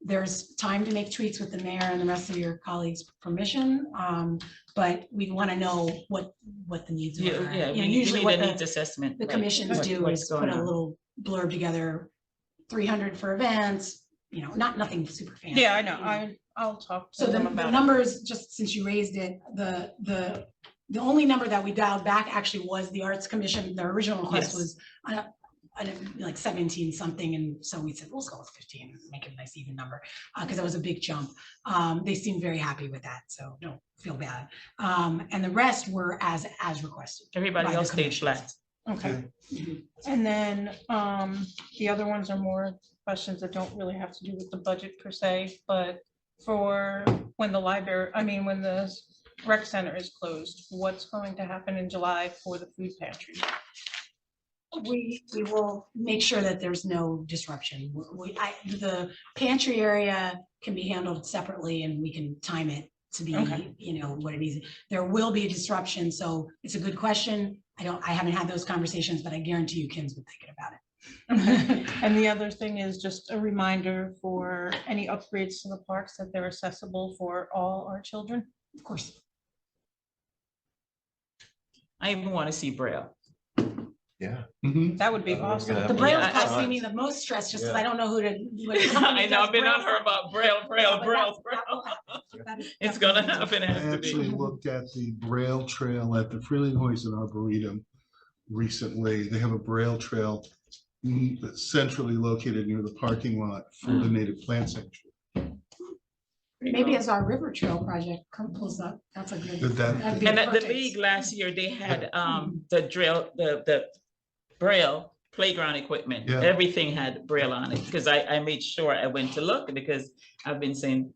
there's time to make tweaks with the mayor and the rest of your colleagues' permission. But we want to know what the needs Yeah, are. yeah, You know, we usually need what a needs the assessment. like, commissions do what's is going put a on. little blurb together, 300 for events, nothing super fancy. yeah, I know, I'll talk So to the them about it. numbers, just since you raised it, the only number that we dialed back actually was the Arts Commission. Their original request Yes. was like 17 something. And so we said, let's go with 15, and make it a nice even number, because that was a big jump. They seemed very happy with that, so don't feel bad. And the rest were as requested. Everybody by the else stayed commissions. flat. Okay, and then, the other ones are more questions that don't really have to do with the budget per se, but for when the when the rec center is closed, what's going to happen in July for the food pantry? We will make sure that there's no disruption. The pantry area can be handled separately, and we can time it to be, Okay. what it is. There will be a disruption, so it's a good question. I haven't had those conversations, but I guarantee you Kim's been thinking about it. And the other thing is just a reminder for any upgrades to the parks that they're accessible for all our children. Of course. I even want to see Braille. Yeah. Mhm. That would be I was awesome. gonna The have- Braille Yeah, I- causing me the most stress, just because Yeah. I don't know who to. I know, I've been on her about Braille. But that will Braille. happen. That is It's gonna definitely- happen, it I has to actually be. looked at the Braille Trail at the Frelinghuysen Arboretum recently. They have a Braille Trail that's centrally located near the parking lot for the native plant sanctuary. Maybe as our River Trail project pulls up, that's a good. Did that- that'd be a And at the perfect- league last year, they had the Braille playground equipment. Yeah. Everything had Braille on it, because I made sure I went to look, because I've been saying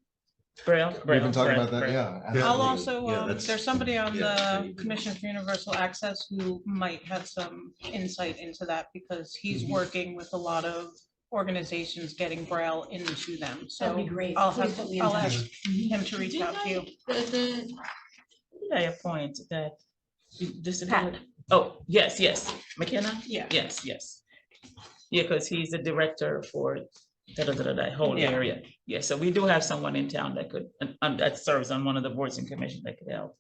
Braille. We've Braille, been talking Braille, about that, Braille. yeah. I'll absolutely. also, Yeah, that's- there's somebody on yeah, the yeah. Commission for Universal Access who might have some insight into that, because he's working with a lot of organizations getting Braille into them, That'd so be great. I'll Please have, put me in I'll touch. ask him to reach out to you. Who did I appoint that disability? Oh, yes, McKenna? Yeah. Yes. Yeah, because he's the director for that whole Yeah. area. Yeah, so we do have someone in town that could, that serves on one of the boards and commissions that could help.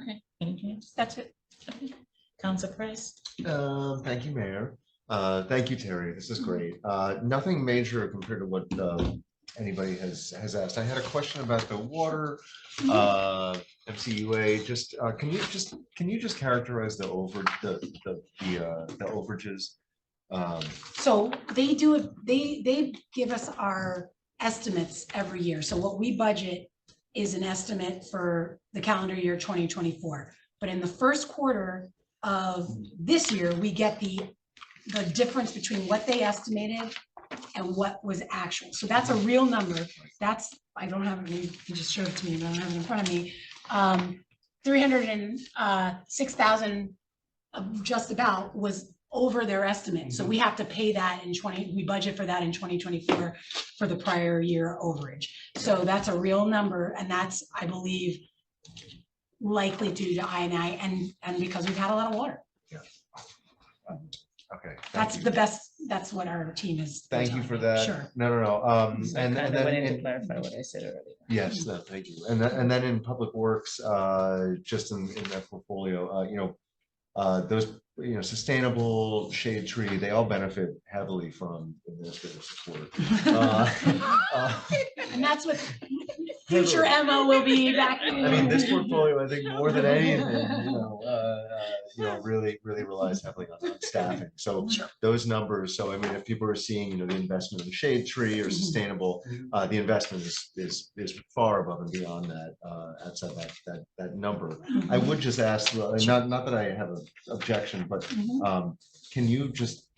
Okay, anything else? That's it. Okay. Council Price? Thank you, Mayor. Thank you, Terry. This is great. Nothing major compared to what anybody has asked. I had a question about the water MCUA. Just can you just characterize the overages? So they do, they give us our estimates every year. So what we budget is an estimate for the calendar year 2024. But in the first quarter of this year, we get the difference between what they estimated and what was actual. So that's a real number. That's, I don't have it, you just showed it to me, but I don't have it in front of me. 306,000 just about was over their estimate. So we have to pay that in we budget for that in 2024 for the prior year overage. So that's a real number, and that's, I believe, likely due to INI and because we've had a lot of water. Okay. thank That's you. the best, that's what our team is. Thank you for that. Sure. No. And Kind of then, went in to in- clarify what I said earlier. yes, no, thank you. And then in Public Works, just in that portfolio, those, sustainable shade tree, they all benefit heavily from administrative support. And that's what future Emma will be back. I mean, this portfolio, I think more than anything, really relies heavily on staffing. So those numbers, so I mean, if people are seeing, the investment in the shade tree or sustainable, the investment is far above and beyond that, outside that number. I would just ask, not that I have an objection, but can you just,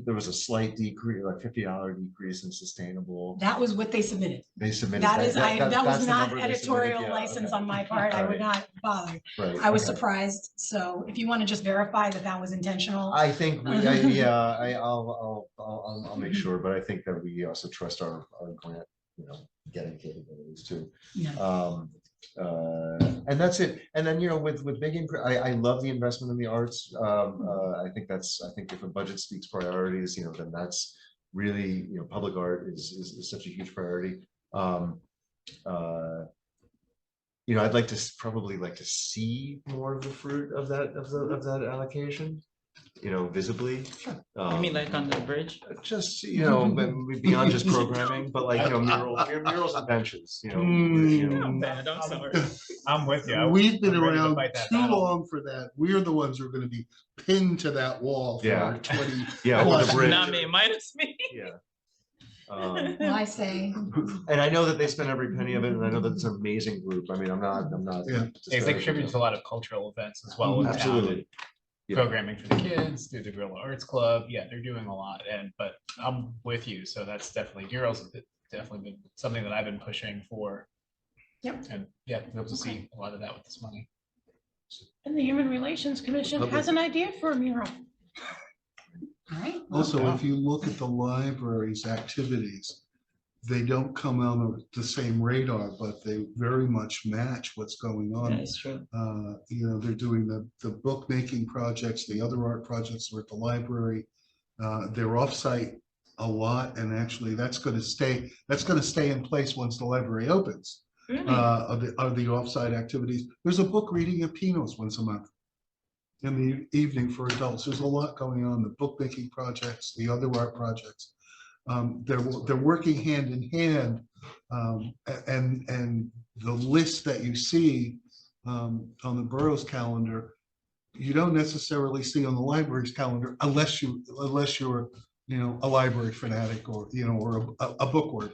there was a slight decrease, like $50 decrease in sustainable. That was what they submitted. They submitted. That is, that's that was the not number they submitted? editorial Yeah, license okay. on my part. I would not bother. Right, I was okay. surprised. So if you want to just verify that that was intentional. I think, I'll make sure, but I think that we also trust our grant, getting capabilities too. Yeah. And that's it. And then, with big, I love the investment in the arts. I think if a budget speaks priorities, then that's really, public art is such a huge priority. I'd probably like to see more of the fruit of that allocation, visibly. You mean like on the bridge? Just, beyond just programming, but like, murals and benches, Not bad, I'm sorry. I'm with you. We've been I'm ready to around fight that too battle. long for that. We're the ones who are gonna be pinned to that wall Yeah. for 20. Yeah, or the plus bridge. Not me, minus me. Yeah. Well, I say, And I know that they spend every penny of it, and I know that it's an amazing group. I mean, I'm not. Yeah. They contribute to a lot of cultural events as well. in town, Absolutely. and Yeah. Programming for the kids, through the Guerrilla Arts Club. Yeah, they're doing a lot, but I'm with you. So that's definitely, murals have definitely been something that I've been pushing for. Yep. And yeah, we'll be able to see a lot of that with this money. And the Human Relations Commission has an idea for a mural. all right. Also, if you look at the library's activities, they don't come on the same radar, but they very much match what's going on. That is true. They're doing the bookmaking projects, the other art projects are at the library. They're offsite a lot, and actually that's going to stay in place once the library opens. Really? Are the offsite activities. There's a book reading at Pino's once a month in the evening for adults. There's a lot going on, the bookmaking projects, the other art projects. They're working hand in hand, and the list that you see on the borough's calendar, you don't necessarily see on the library's calendar unless you're a library fanatic or a bookworm.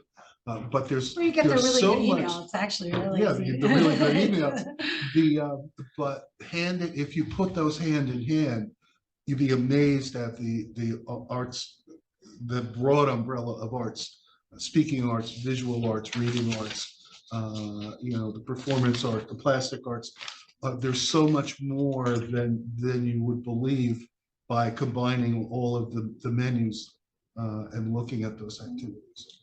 But there's Well, you get the there's really so good much- email. It's actually really Yeah, easy. the really good emails. But if you put those hand in hand, you'd be amazed at the arts, the broad umbrella of arts, speaking arts, visual arts, reading arts, the performance art, the plastic arts. There's so much more than you would believe by combining all of the menus and looking at those activities.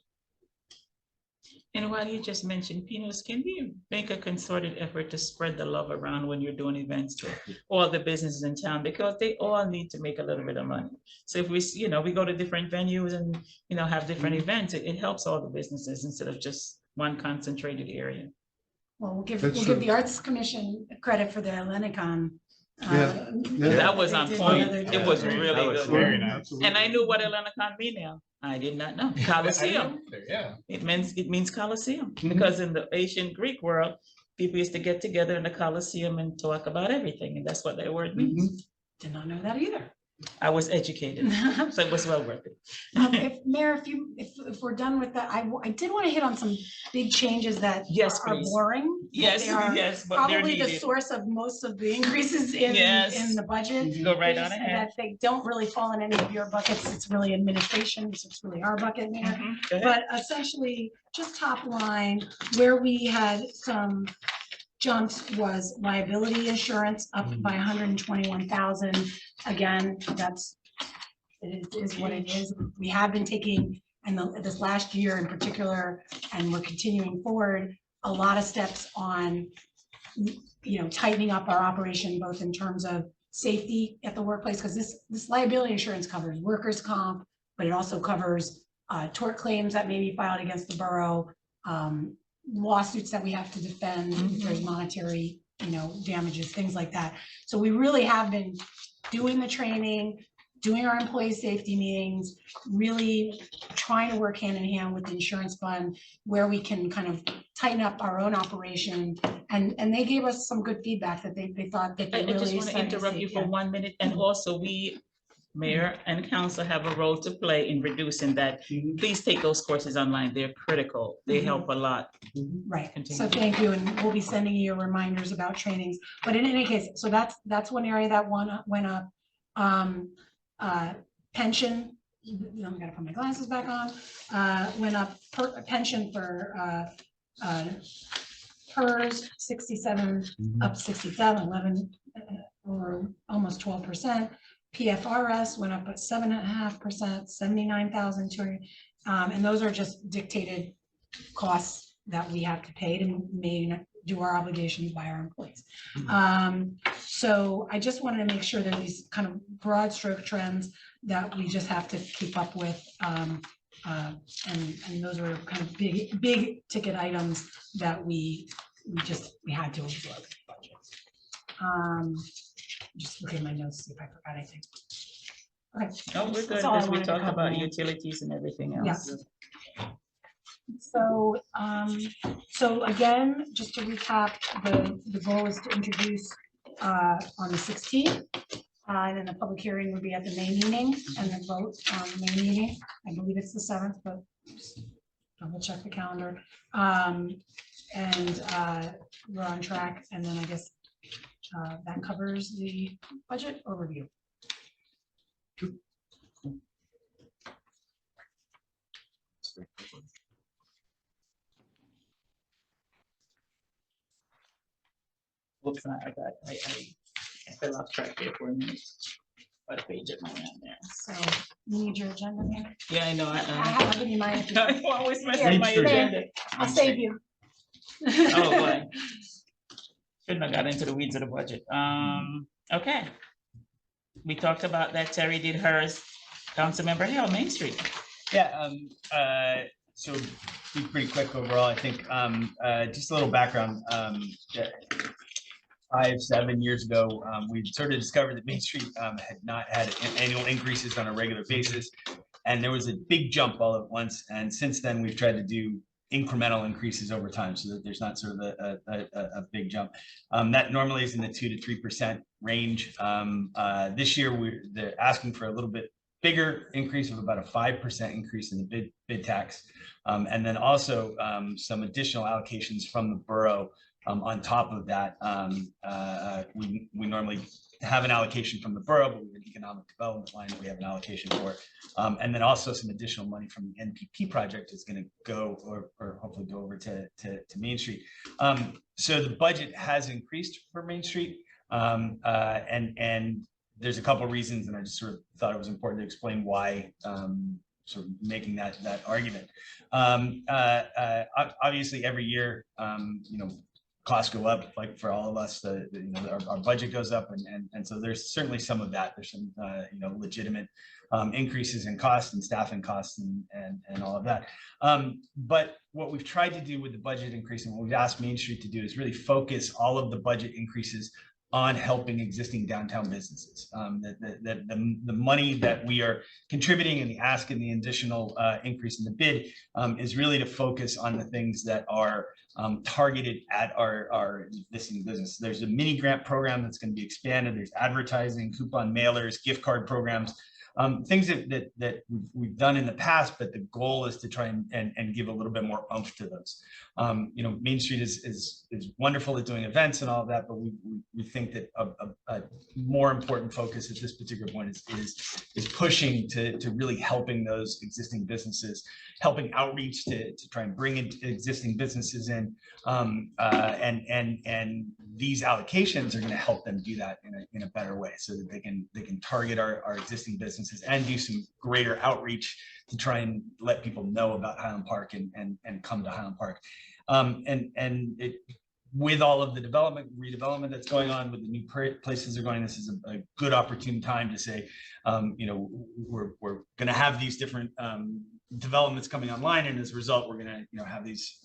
And while you just mentioned Pino's, can we make a concerted effort to spread the love around when you're doing events to all the businesses in town, because they all need to make a little bit of money. So if we go to different venues and, have different events, it helps all the businesses instead of just one concentrated area. Well, we'll give That's true. the Arts Commission credit for their Lenacon. Yeah. That was they on did point. the other It day. was That really was good. very nice. Absolutely. And I knew what Elenicon mean now. I did not know. Coliseum. Yeah. It means Coliseum, Mhm. because in the ancient Greek world, people used to get together in the Coliseum and talk about everything, and that's what that word means. Did not know that either. I was educated, so it was well worth it. Mayor, if we're done with that, I did want to hit on some big changes that Yes, are please. boring. Yes, They are yes, but they're probably the needed. source of most of the increases in Yes. the budget. Go right on Things ahead. That they don't really fall in any of your buckets. It's really administration, so it's really our bucket, Mayor. Mhm, go ahead. But essentially, just top line, where we had some jumps was liability insurance up by 121,000. Again, it is what it is. We have been taking, and this last year in particular, and we're continuing forward, a lot of steps on, tightening up our operation, both in terms of safety at the workplace, because this liability insurance covers workers' comp, but it also covers tort claims that may be filed against the borough, lawsuits that we have to defend, if there's monetary, damages, things like that. So we really have been doing the training, doing our employee safety meetings, really trying to work hand in hand with the insurance fund where we can kind of tighten up our own operation. And they gave us some good feedback that they thought that I they just really. want to started interrupt see- you for yeah. 1 minute, and also mayor and council have a role to play in reducing that. Please take those courses online. They're critical. They help a lot. Right, Continue. so thank you, and we'll be sending you reminders about trainings, but in any case, so that's one area that went up. Pension, I'm gonna put my glasses back on, went up, pension for PERS 67, up 67, 11, or almost 12%. PFRS went up at 7.5%, 79,200, and those are just dictated costs that we have to pay to do our obligations by our employees. So I just wanted to make sure that these kind of broad stroke trends that we just have to keep up with. And those are kind of big ticket items that we had to absorb. in the budget. Just looking at my notes, see if I forgot anything. Okay. No, we're good, That's all I because we wanted to talked cover, about Mayor. utilities and everything Yes. else. So again, just to recap, the goal is to introduce on the 16th. And then the public hearing would be at the May meeting and the vote on the May meeting. I believe it's the 7th, but just double check the calendar. And we're on track. And then I guess that covers the budget overview. Whoops, I fell off track there for a minute. What page am I on there? So you need your agenda, Mayor? Yeah, I know. I have it in mind. I always mess Here, with my Mayor, agenda. I'll save you. Oh, boy. Shouldn't have got into the weeds of the budget. Okay. We talked about that. Terry did hers. Councilmember Hill, Main Street. Yeah, so be pretty quick overall, I think, just a little background. 5-7 years ago, we sort of discovered that Main Street had not had annual increases on a regular basis. And there was a big jump all at once. And since then, we've tried to do incremental increases over time so that there's not sort of a big jump. That normally is in the 2 to 3% range. This year, they're asking for a little bit bigger increase of about a 5% increase in the bid tax. And then also some additional allocations from the borough. On top of that, we normally have an allocation from the borough, but we have an economic development line that we have an allocation for. And then also some additional money from the NPP project is going to go or hopefully go over to Main Street. So the budget has increased for Main Street. And there's a couple of reasons, and I just sort of thought it was important to explain why, sort of making that argument. Obviously, every year, costs go up, like for all of us, our budget goes up, and so there's certainly some of that. There's some legitimate increases in costs and staffing costs and all of that. But what we've tried to do with the budget increase and what we've asked Main Street to do is really focus all of the budget increases on helping existing downtown businesses. The money that we are contributing and the ask and the additional increase in the bid is really to focus on the things that are targeted at our existing business. There's a mini grant program that's going to be expanded. There's advertising, coupon mailers, gift card programs, things that we've done in the past, but the goal is to try and give a little bit more oomph to those. You know, Main Street is wonderful at doing events and all of that, but we think that a more important focus at this particular point is pushing to really helping those existing businesses, helping outreach to try and bring in existing businesses in, and these allocations are going to help them do that in a better way, so that they can target our existing businesses and do some greater outreach to try and let people know about Highland Park and come to Highland Park. With all of the redevelopment that's going on, with the new places are going, this is a good opportune time to say, you know, we're going to have these different developments coming online, and as a result, we're going to, you know, have these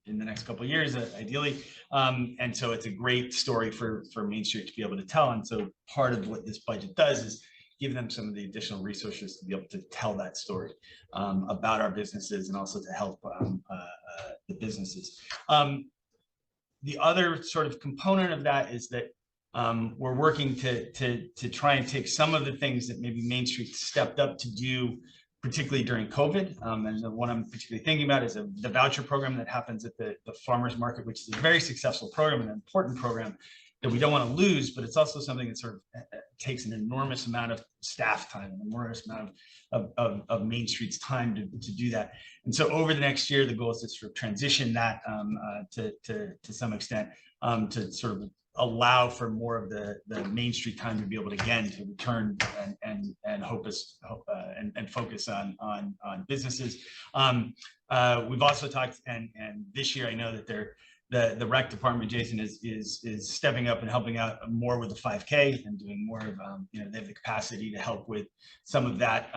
in the next couple of years, ideally. And so it's a great story for Main Street to be able to tell. And so part of what this budget does is give them some of the additional resources to be able to tell that story about our businesses, and also to help the businesses. The other sort of component of that is that we're working to try and take some of the things that maybe Main Street stepped up to do, particularly during COVID. And the one I'm particularly thinking about is the voucher program that happens at the farmers market, which is a very successful program, an important program that we don't want to lose, but it's also something that sort of takes an enormous amount of staff time, an enormous amount of Main Street's time to do that. And so over the next year, the goal is to sort of transition that to some extent, to sort of allow for more of the Main Street time to be able to, again, to return and focus on businesses. We've also talked, and this year I know that the rec department, Jason, is stepping up and helping out more with the 5K and doing more of, you know, they have the capacity to help with some of that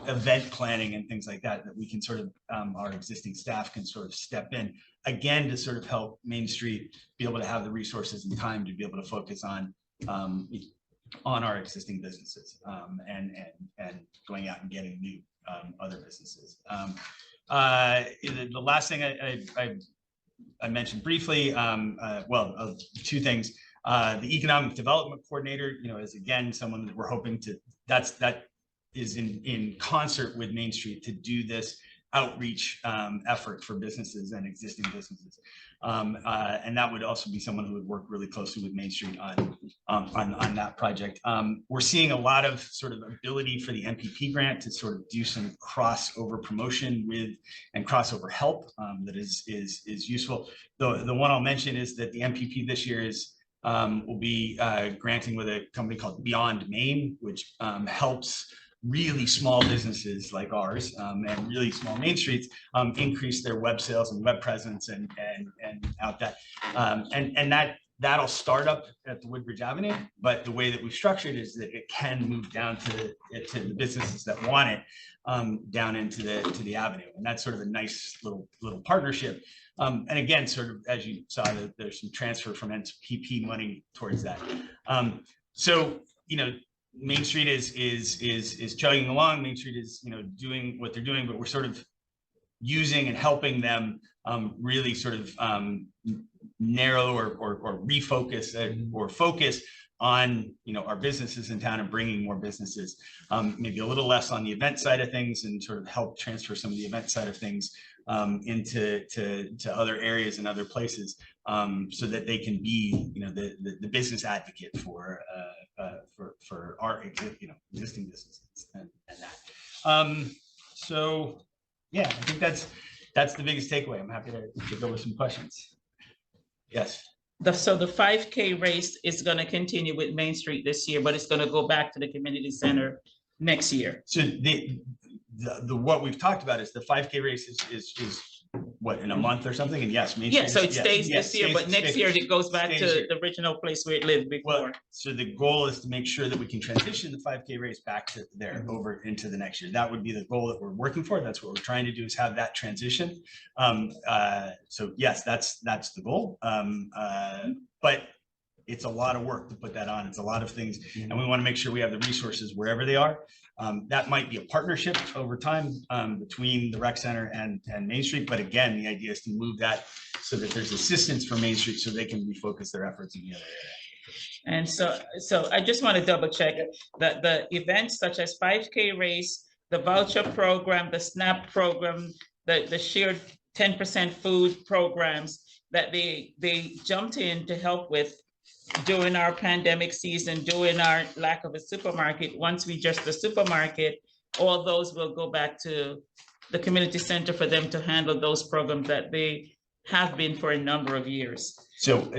event planning and things like that we can sort of, our existing staff can sort of step in, again, to sort of help Main Street be able to have the resources and time to be able to focus on our existing businesses, and going out and getting new other businesses. The last thing I mentioned briefly, well, two things. The economic development coordinator, you know, is again someone that we're hoping to, that is in concert with Main Street to do this outreach effort for businesses and existing businesses. And that would also be someone who would work really closely with Main Street on that project. We're seeing a lot of sort of ability for the MPP grant to sort of do some crossover promotion with and crossover help that is useful. The one I'll mention is that the MPP this year will be granting with a company called Beyond Main, which helps really small businesses like ours and really small Main Streets increase their web sales and web presence and out that. And that'll start up at the Woodbridge Avenue, but the way that we've structured is that it can move down to the businesses that want it down into the avenue. And that's sort of a nice little partnership. And again, sort of, as you saw, there's some transfer from NPP money towards that. So, you know, Main Street is chugging along. Main Street is, you know, doing what they're doing, but we're sort of using and helping them really sort of narrow or refocus or focus on, you know, our businesses in town and bringing more businesses, maybe a little less on the event side of things, and sort of help transfer some of the event side of things into other areas and other places, so that they can be, you know, the business advocate for our, you know, existing businesses and that. So yeah, I think that's the biggest takeaway. I'm happy to go with some questions. Yes. So the 5K race is going to continue with Main Street this year, but it's going to go back to the community center next year. So the what we've talked about is the 5K race is what, in a month or something? And yes, Main Yeah, Street so it stays this year, but next year it goes back to here. the original place where it lived before. Well, so the goal is to make sure that we can transition the 5K race back to there over into the next year. That would be the goal that we're working for. That's what we're trying to do, is have that transition. So yes, that's the goal. But it's a lot of work to put that on. It's a lot of things. And we want to make sure we have the resources wherever they are. That might be a partnership over time between the rec center and Main Street. But again, the idea is to move that so that there's assistance for Main Street so they can refocus their efforts in the other area. And so I just want to double check that the events such as 5K race, the voucher program, the SNAP program, the shared 10% food programs that they jumped in to help with during our pandemic season, during our lack of a supermarket. Once we just the supermarket, all those will go back to the community center for them to handle those programs that they have been for a number of years. So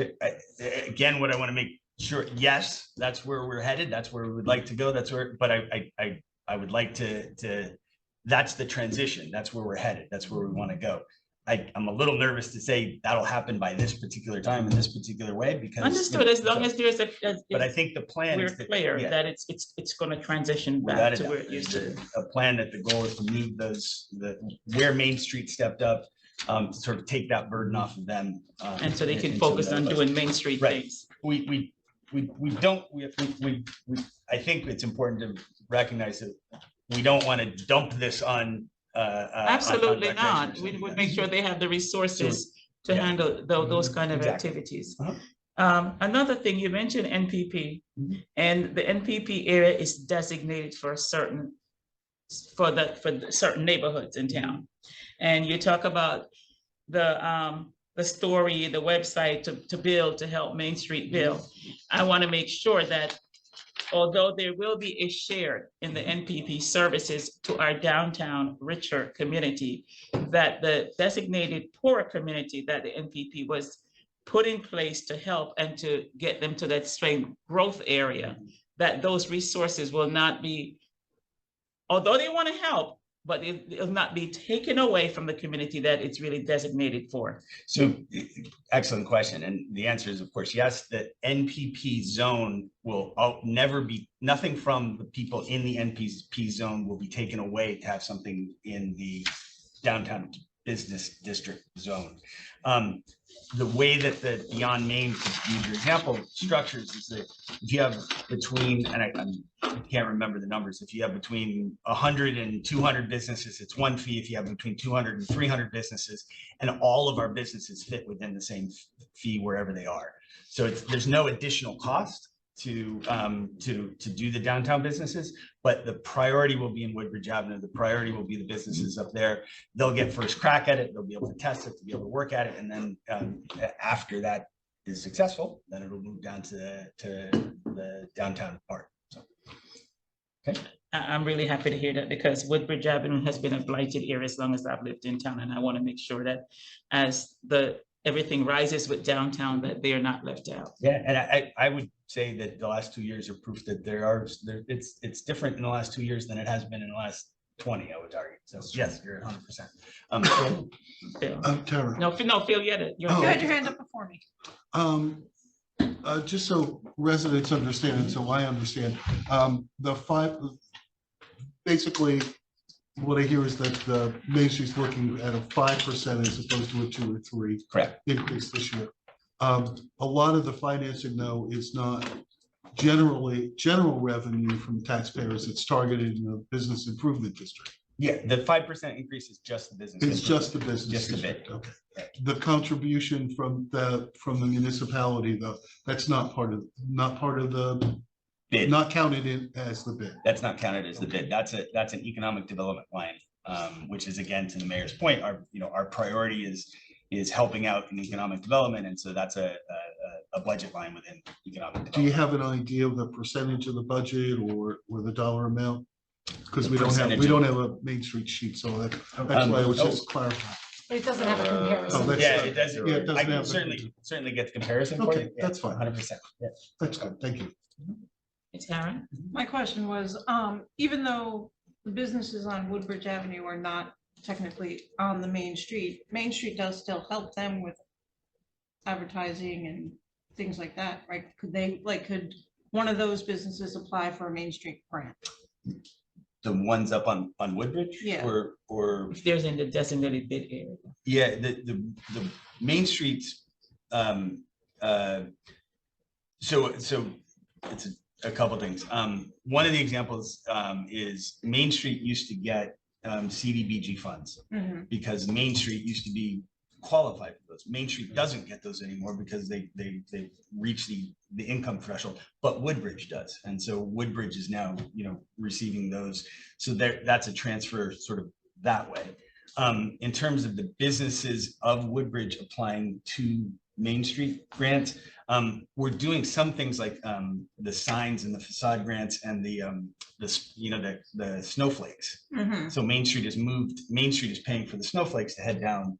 again, what I want to make sure, yes, that's where we're headed. That's where we would like to go. That's where, but I would like to, that's the transition. That's where we're headed. That's where we want to go. I'm a little nervous to say that'll happen by this particular time in this particular way because. Understood, as long as there's But I think the plan we're is that, clear yeah, that it's going to transition without back a to doubt, where it used to. there's a plan that the goal is to move where Main Street stepped up, to sort of take that burden off of them. And so they can into focus another on place. doing Main Street Right. things. I think it's important to recognize that we don't want to dump this on. Absolutely on not. recreation We centers. would make sure they have the resources to yeah. handle those kind of Exactly. activities. Uh-huh. Another thing, you mentioned NPP, Mhm. and the NPP area is designated for certain certain neighborhoods in town. And you talk about the story, the website to build, to help Main Street build. I want to make sure that although there will be a share in the NPP services to our downtown richer community, that the designated poorer community that the NPP was put in place to help and to get them to that same growth area, that those resources will not be, although they want to help, but it'll not be taken away from the community that it's really designated for. So excellent question. And the answer is, of course, yes, the NPP zone will never be, nothing from the people in the NPP zone will be taken away to have something in the downtown business district zone. The way that the Beyond Main, to use your example, structures is that if you have between, and I can't remember the numbers, if you have between 100 and 200 businesses, it's one fee. If you have between 200 and 300 businesses, and all of our businesses fit within the same fee wherever they are. So there's no additional cost to do the downtown businesses, but the priority will be in Woodbridge Avenue. The priority will be the businesses up there. They'll get first crack at it. They'll be able to test it, to be able to work at it. And then after that is successful, then it'll move down to the downtown part. So, okay. I'm really happy to hear that because Woodbridge Avenue has been a blighted area as long as I've lived in town. And I want to make sure that as everything rises with downtown, that they are not left out. Yeah, and I would say that the last 2 years are proof that it's different in the last 2 years than it has been in the last 20, I would argue. So yes, you're 100%. Phil. Tara. No, Phil, you had it. You Oh. had your hand up before me. Just so residents understand, and so I understand, basically, what I hear is that the Main Street's looking at a 5% as opposed to a 2 or 3 Correct. increase this year. A lot of the financing, though, is not general revenue from taxpayers. It's targeted in the business improvement district. Yeah, the 5% increase is just the business. It's just the business Just a district. bit. Okay. The contribution from the municipality, though, that's not part of the, Bid. not counted in as the bid. That's not counted as the bid. That's an economic development line, which is, again, to the mayor's point, our priority is helping out in economic development. And so that's a budget line within economic Do you development. have an idea of the percentage of the budget or the dollar amount? Because The we percentage don't have a Main Street sheet, so that's why I was just clarifying. But it doesn't have a Oh, comparison. that's- Yeah, it does. Yeah, it doesn't I can have the- certainly get the comparison for Okay, you. Yeah, that's fine. 100%. Yeah. That's good, thank you. Tara? My question was, even though the businesses on Woodbridge Avenue are not technically on the Main Street does still help them with advertising and things like that, right? Could one of those businesses apply for a Main Street grant? The ones up on Woodbridge? Yeah. Or If there's in the designated bid area. yeah, the Main Streets, So it's a couple things. One of the examples is Main Street used to get CDBG funds Mhm. because Main Street used to be qualified for those. Main Street doesn't get those anymore because they've reached the income threshold, but Woodbridge does. And so Woodbridge is now, receiving those. So that's a transfer sort of that way. In terms of the businesses of Woodbridge applying to Main Street grants, we're doing some things like the signs and the facade grants and the snowflakes. Mhm. So Main Street is paying for the snowflakes to head down.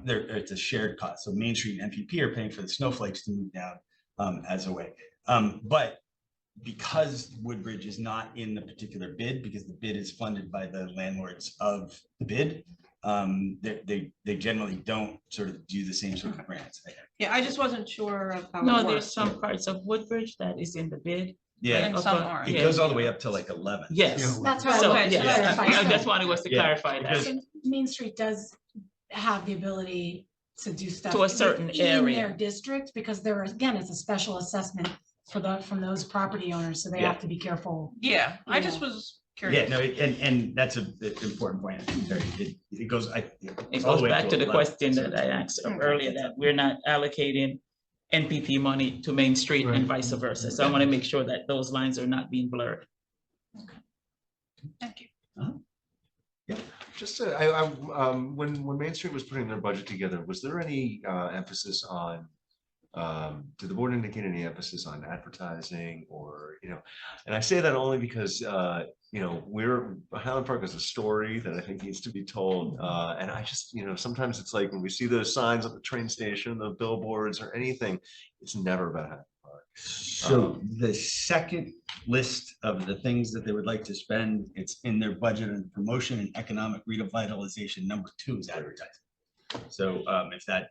It's a shared cost. So Main Street and MPP are paying for the snowflakes to move down as a way. But because Woodbridge is not in the particular bid, because the bid is funded by the landlords of the bid, they generally don't sort of do the same sort of grants. Yeah, I just wasn't sure of how No, it there's works. some parts of Woodbridge that is in the bid. Yeah, And some Okay. aren't. it Yeah. goes all the way up to like 11. Yes. That's right. So, Okay, so yeah, that's I fine. just wanted us to Yeah, clarify that. because- So Main Street does have the ability to do stuff. To a certain within area. their district, because there, again, it's a special assessment from those property owners, so they Yeah. have to be careful. Yeah, I just Yeah. was Yeah, curious. no, and that's an important point. It goes, It goes back to the question that I asked earlier, that we're not allocating NPP money to Main Street and vice versa. So I want to make sure that those lines are not being blurred. Thank you. Just, when Main Street was putting their budget together, was there any emphasis on, did the board indicate any emphasis on advertising or, and I say that only because, Highland Park is a story that I think needs to be told. And I just, sometimes it's like when we see those signs at the train station, the billboards or anything, it's never about Highland Park. So the second list of the things that they would like to spend, it's in their budget and promotion and economic revitalization. Number 2 is advertising. So if that,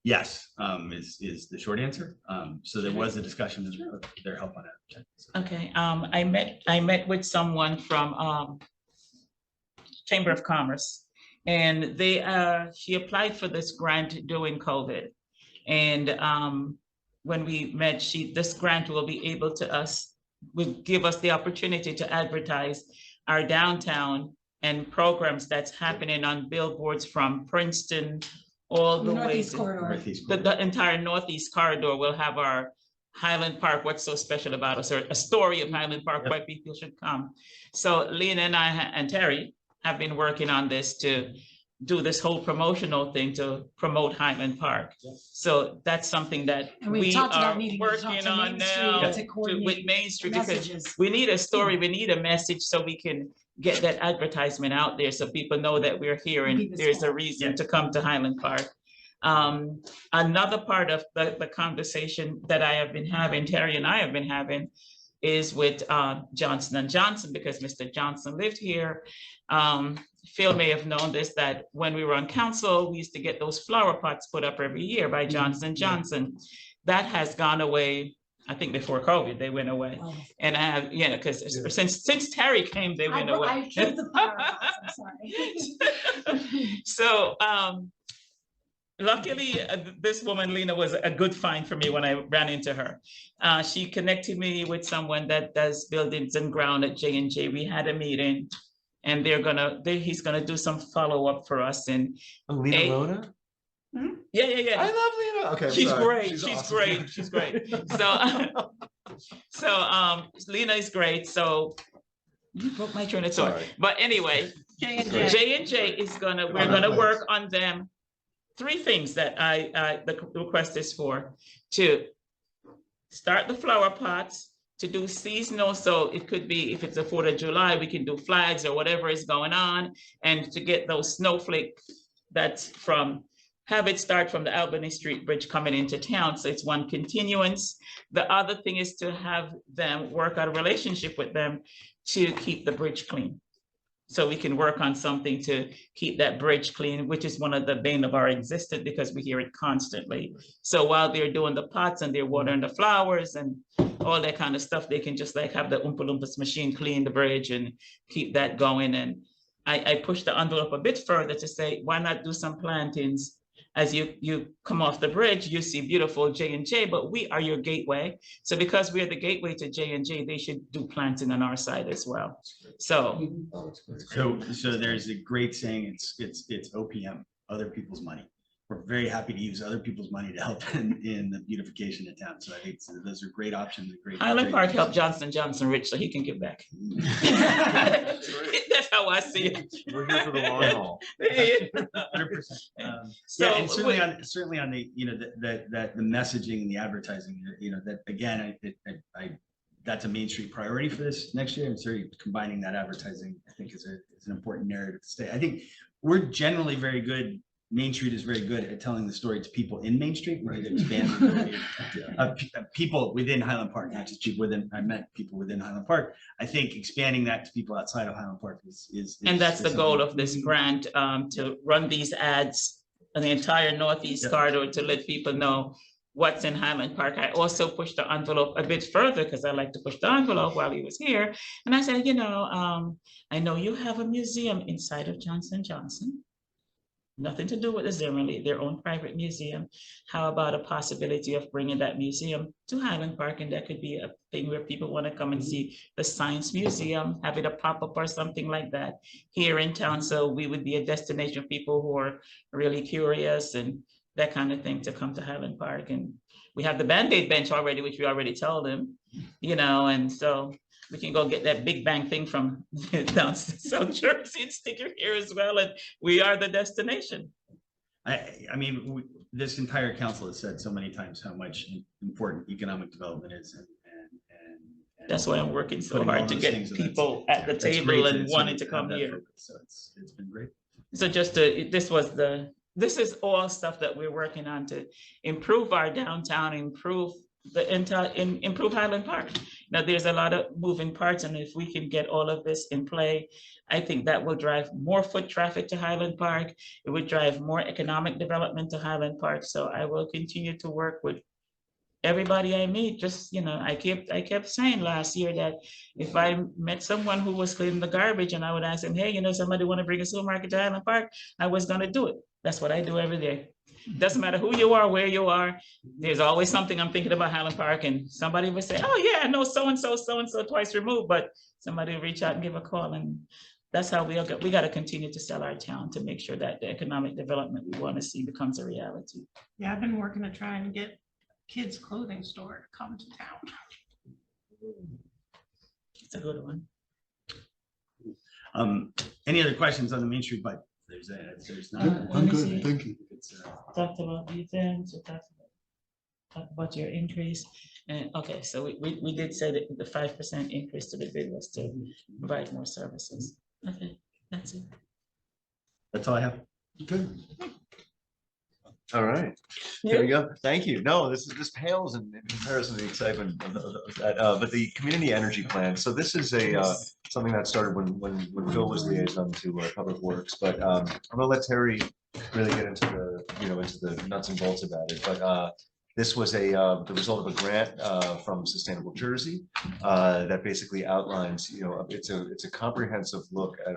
yes, is the short answer. So there was a discussion of their help on that. Okay, I met with someone from Chamber of Commerce, and she applied for this grant during COVID. And when we met, this grant will give us the opportunity to advertise our downtown and programs that's happening on billboards from Princeton all the way Northeast to corridor. Northeast the entire Northeast corridor. Will have our Highland Park, what's so special about us, or a story of Highland Park, why people should come. So Lena and I and Terry have been working on this to do this whole promotional thing to promote Highland Park. So that's something that And we've we talked about are needing to talk working to on Main now Street to with coordinate Main Street, because messages. we need a story, we need a message so we can get that advertisement out there so people know that we're here Be and this there's a fall. reason to come to Highland Park. Another part of the conversation that I have been having, Terry and I have been having, is with Johnson & Johnson, because Mr. Johnson lived here. Phil may have known this, that when we were on council, we used to get those flower pots put up every year by Johnson & Johnson. That has gone away. I think before COVID, they went away. Oh. And I have, because since Terry came, they went away. I killed the power house, I'm sorry. So luckily, this woman, Lena, was a good find for me when I ran into her. She connected me with someone that does buildings and ground at J&J. We had a meeting, and he's gonna do some follow-up for us. And Lena Hey. Lona? yeah. I love Lena. Okay. She's sorry. great. She's awesome. great. She's great. So Lena is great. So you broke my train of thought. Sorry. But anyway, J&J. J&J is we're gonna work on them. 3 things that the request is for: to start the flower pots, to do seasonal. So it could be, if it's the 4th of July, we can do flags or whatever is going on, and to get those snowflake have it start from the Albany Street Bridge coming into town. So it's one continuance. The other thing is to have them work out a relationship with them to keep the bridge clean. So we can work on something to keep that bridge clean, which is one of the bane of our existence, because we hear it constantly. So while they're doing the pots and they're watering the flowers and all that kind of stuff, they can just like have the Oompa Loompas machine clean the bridge and keep that going. And I pushed the envelope a bit further to say, why not do some plantings As you come off the bridge, you see beautiful J&J, but we are your gateway. So because we are the gateway to J&J, they should do planting on our side as well. So So there's a great saying, it's OPM, other people's money. We're very happy to use other people's money to help in the beautification of town. So I think those are great options. Highland Park helped Johnson Johnson rich so he can give back. That's how I see it. We're here for the long haul. 100%. So Yeah, and certainly on the, you know, that the messaging and the advertising, you know, that again, I that's a Main Street priority for this next year. And certainly combining that advertising, I think is an important narrative to stay. I think we're generally very good. Main Street is very good at telling the story to people in Main Street, right? Expanding people within Highland Park, not just people within, I meant people within Highland Park. I think expanding that to people outside of Highland Park is. And that's the goal of this grant, to run these ads on the entire Northeast corridor to let people know what's in Highland Park. I also pushed the envelope a bit further because I like to push the envelope while he was here. And I said, you know, I know you have a museum inside of Johnson Johnson. Nothing to do with the Zimmerly, their own private museum. How about a possibility of bringing that museum to Highland Park? And that could be a thing where people want to come and see the Science Museum, have it a pop-up or something like that here in town. So we would be a destination for people who are really curious and that kind of thing to come to Highland Park. And we have the Band-Aid bench already, which we already told them, you know, and so we can go get that Big Bang thing from down South Jersey and stick it here as well. And we are the destination. I mean, this entire council has said so many times how much important economic development is. And that's why I'm working so putting all hard to those get things, so people that's- at the that's table great and to wanting to have come that here. focus. So it's been great. So just this is all stuff that we're working on to improve our downtown, improve improve Highland Park. Now, there's a lot of moving parts, and if we can get all of this in play, I think that will drive more foot traffic to Highland Park. It would drive more economic development to Highland Park. So I will continue to work with everybody I meet. Just, you know, I kept saying last year that if I met someone who was cleaning the garbage and I would ask them, hey, you know, somebody want to bring a supermarket to Highland Park, I was going to do it. That's what I do every day. Doesn't matter who you are, where you are. There's always something I'm thinking about Highland Park, and somebody would say, oh yeah, I know so-and-so twice removed, but somebody would reach out and give a call. And that's how we got to continue to sell our town to make sure that the economic development we want to see becomes a reality. Yeah, I've been working to try and get kids' clothing store to come to town. It's a good one. Any other questions on the Main Street budget? There's not. I'm good, thank you. Talked about the events, we talked about your increase. And okay, so we did say that the 5% increase to the bid was to provide more services. Okay, that's it. That's all I have. Okay. All right, there we go. Thank you. No, this pales in comparison to the excitement of that, but the community energy plan. So this is something that started when Phil was liaison to Public Works, but I'm gonna let Terry really get into the nuts and bolts about it. But this was the result of a grant from Sustainable Jersey that basically outlines, it's a comprehensive look at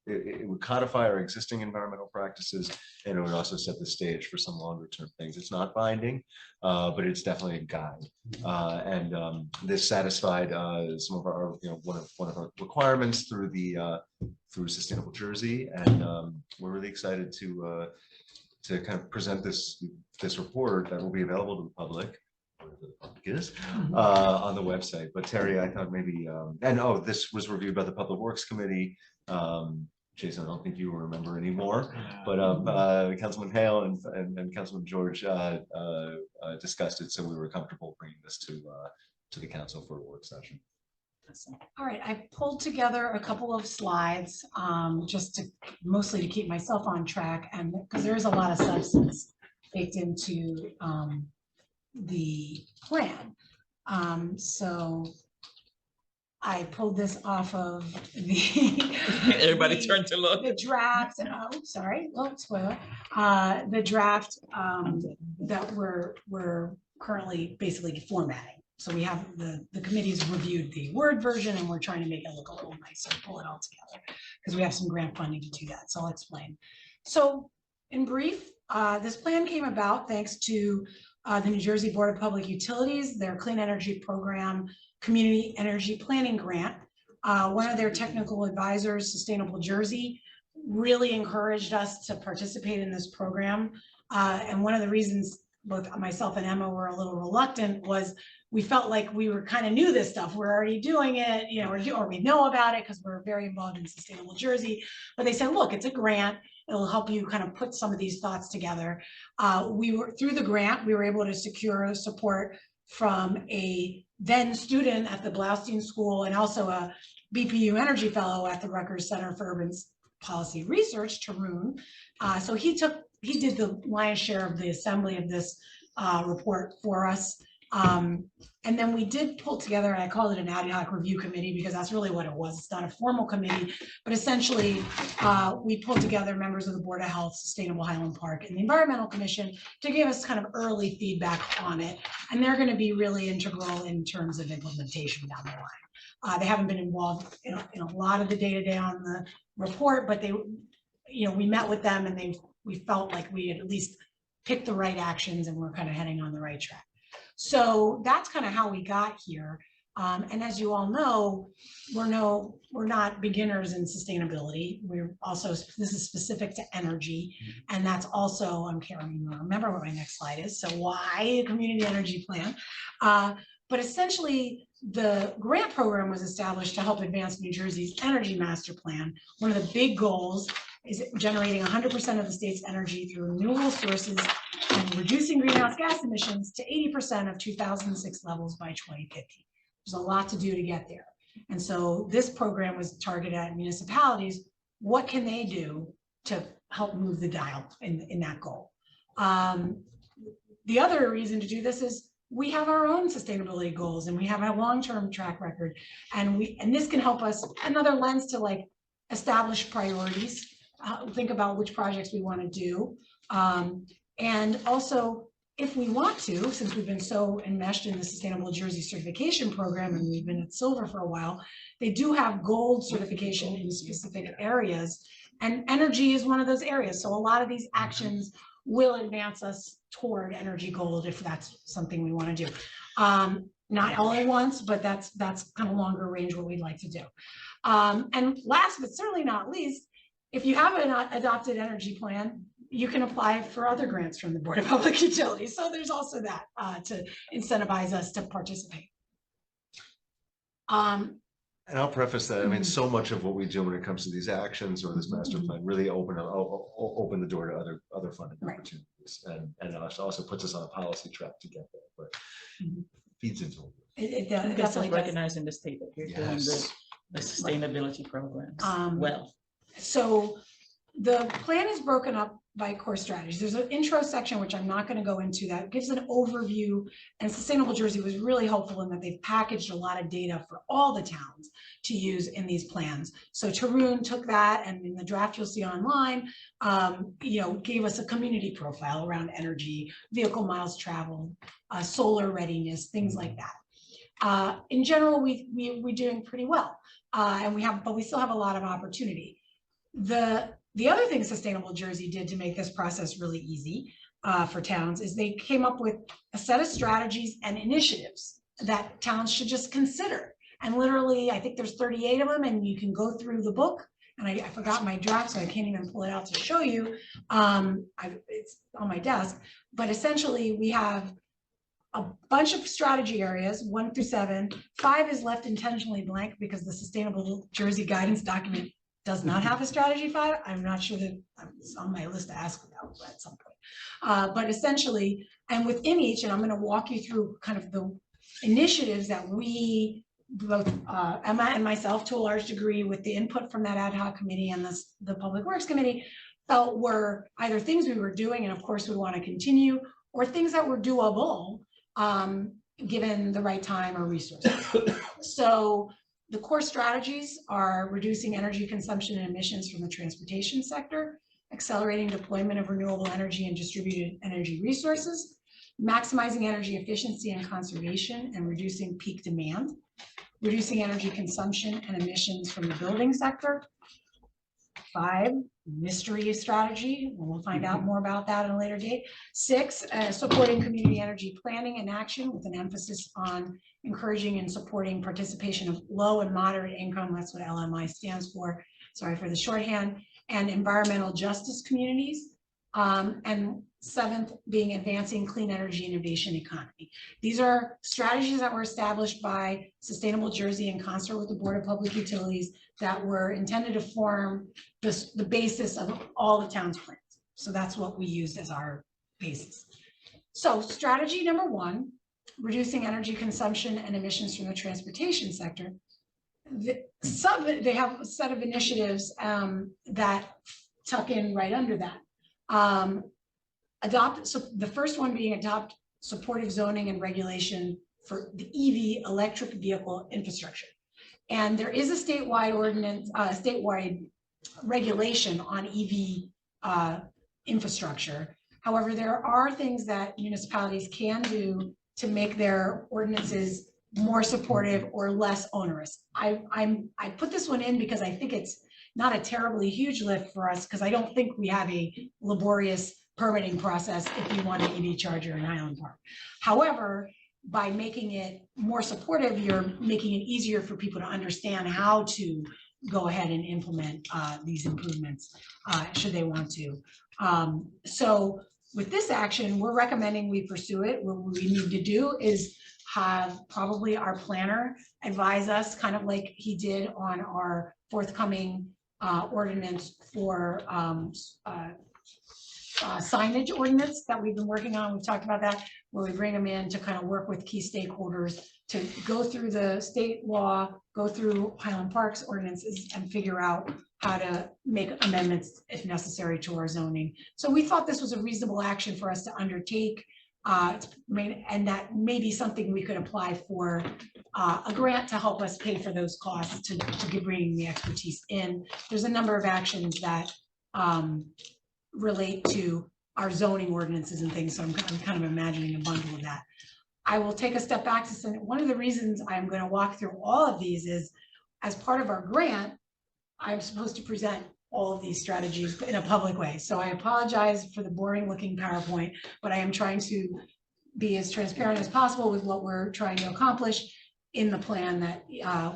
it would codify our existing environmental practices, and it would also set the stage for some longer term things. It's not binding, but it's definitely a guide. And this satisfied some of our, one of our requirements through Sustainable Jersey, and we're really excited to kind of present this report that will be available to the public, whatever the public is, on the website. But Terry, I thought maybe, this was reviewed by the Public Works Committee. Jason, I don't think you remember anymore, but Councilman Hale and Councilman George discussed it, so we were comfortable bringing this to the council for a work session. All right, I pulled together a couple of slides, just mostly to keep myself on track, and because there is a lot of substance baked into the plan. So I pulled this off of the Everybody turn to look. the draft. Spoiler. The draft that we're currently basically formatting. So we have the committee's reviewed the Word version, and we're trying to make it look a little nicer, pull it all together, because we have some grant funding to do that. So I'll explain. So in brief, this plan came about thanks to the New Jersey Board of Public Utilities, their Clean Energy Program Community Energy Planning Grant. One of their technical advisors, Sustainable Jersey, really encouraged us to participate in this program. And one of the reasons both myself and Emma were a little reluctant was we felt like we were kind of knew this stuff. We're already doing it, you know, or we know about it because we're very involved in Sustainable Jersey. But they said, look, it's a grant. It'll help you kind of put some of these thoughts together. We were through the grant, we were able to secure support from a then student at the Blaustein School and also a BPU Energy Fellow at the Rutgers Center for Urban Policy Research, Tarun. So he did the lion's share of the assembly of this report for us. And then we did pull together, and I called it an ad hoc review committee because that's really what it was. It's not a formal committee, but essentially we pulled together members of the Board of Health, Sustainable Highland Park, and the Environmental Commission to give us kind of early feedback on it. And they're going to be really integral in terms of implementation down the line. They haven't been involved in a lot of the day-to-day on the report, but they, you know, we met with them and we felt like we had at least picked the right actions and we're kind of heading on the right track. So that's kind of how we got here. And as you all know, we're not beginners in sustainability. We're also, this is specific to energy. And that's also, I can't remember what my next slide is. So why a community energy plan? But essentially the grant program was established to help advance New Jersey's energy master plan. One of the big goals is generating 100% of the state's energy through renewable sources and reducing greenhouse gas emissions to 80% of 2006 levels by 2050. There's a lot to do to get there. And so this program was targeted at municipalities. What can they do to help move the dial in that goal? The other reason to do this is we have our own sustainability goals and we have a long-term track record, and this can help us, another lens to like establish priorities, think about which projects we want to do. And also, if we want to, since we've been so enmeshed in the Sustainable Jersey certification program and we've been at silver for a while, they do have gold certification in specific areas, and energy is one of those areas. So a lot of these actions will advance us toward energy gold if that's something we want to do. Not all at once, but that's kind of longer range what we'd like to do. And last but certainly not least, if you have an adopted energy plan, you can apply for other grants from the Board of Public Utilities. So there's also that to incentivize us to participate. And I'll preface that, I mean, so much of what we do when it comes to these actions or this master plan really open the door to other funding opportunities, and it also puts us on a policy track to get there, but feeds into it. It Definitely definitely does. recognizing the state that you're doing the sustainability programs well. So the plan is broken up by core strategies. There's an intro section, which I'm not going to go into, that gives an overview, and Sustainable Jersey was really helpful in that they've packaged a lot of data for all the towns to use in these plans. So Tarun took that, and in the draft you'll see online, gave us a community profile around energy, vehicle miles traveled, solar readiness, things like that. In general, we're doing pretty well, but we still have a lot of opportunity. The other thing Sustainable Jersey did to make this process really easy for towns is they came up with a set of strategies and initiatives that towns should just consider. And literally, I think there's 38 of them, and you can go through the book. And I forgot my draft, so I can't even pull it out to show you. It's on my desk. But essentially, we have a bunch of strategy areas, 1 through 7. 5 is left intentionally blank because the Sustainable Jersey guidance document does not have a strategy 5. I'm not sure that it's on my list to ask about at some point. But essentially, and within each, and I'm going to walk you through kind of the initiatives that we, both Emma and myself, to a large degree, with the input from that ad hoc committee and the Public Works Committee, felt were either things we were doing, and of course we want to continue, or things that were doable, given the right time or resources. So the core strategies are reducing energy consumption and emissions from the transportation sector, accelerating deployment of renewable energy and distributed energy resources, maximizing energy efficiency and conservation and reducing peak demand, reducing energy consumption and emissions from the building sector, 5, mystery strategy. We'll find out more about that at a later date. 6, supporting community energy planning and action with an emphasis on encouraging and supporting participation of low and moderate income. That's what LMI stands for. Sorry for the shorthand. And environmental justice communities. And 7th being advancing clean energy innovation economy. These are strategies that were established by Sustainable Jersey in concert with the Board of Public Utilities that were intended to form the basis of all the town's plans. So that's what we used as our basis. So strategy number 1, reducing energy consumption and emissions from the transportation sector. They have a set of initiatives that tuck in right under that. So the first one being adopt supportive zoning and regulation for the EV electric vehicle infrastructure. And there is a statewide ordinance, statewide regulation on EV infrastructure. However, there are things that municipalities can do to make their ordinances more supportive or less onerous. I put this one in because I think it's not a terribly huge lift for us, because I don't think we have a laborious permitting process if you want an EV charger in Highland Park. However, by making it more supportive, you're making it easier for people to understand how to go ahead and implement these improvements should they want to. So with this action, we're recommending we pursue it. What we need to do is have probably our planner advise us, kind of like he did on our forthcoming ordinance for signage ordinance that we've been working on. We've talked about that, where we bring them in to kind of work with key stakeholders to go through the state law, go through Highland Park's ordinances and figure out how to make amendments if necessary to our zoning. So we thought this was a reasonable action for us to undertake. And that may be something we could apply for a grant to help us pay for those costs to be bringing the expertise in. There's a number of actions that relate to our zoning ordinances and things. So I'm kind of imagining a bundle of that. I will take a step back to say one of the reasons I'm going to walk through all of these is, as part of our grant, I'm supposed to present all of these strategies in a public way. So I apologize for the boring looking PowerPoint, but I am trying to be as transparent as possible with what we're trying to accomplish in the plan that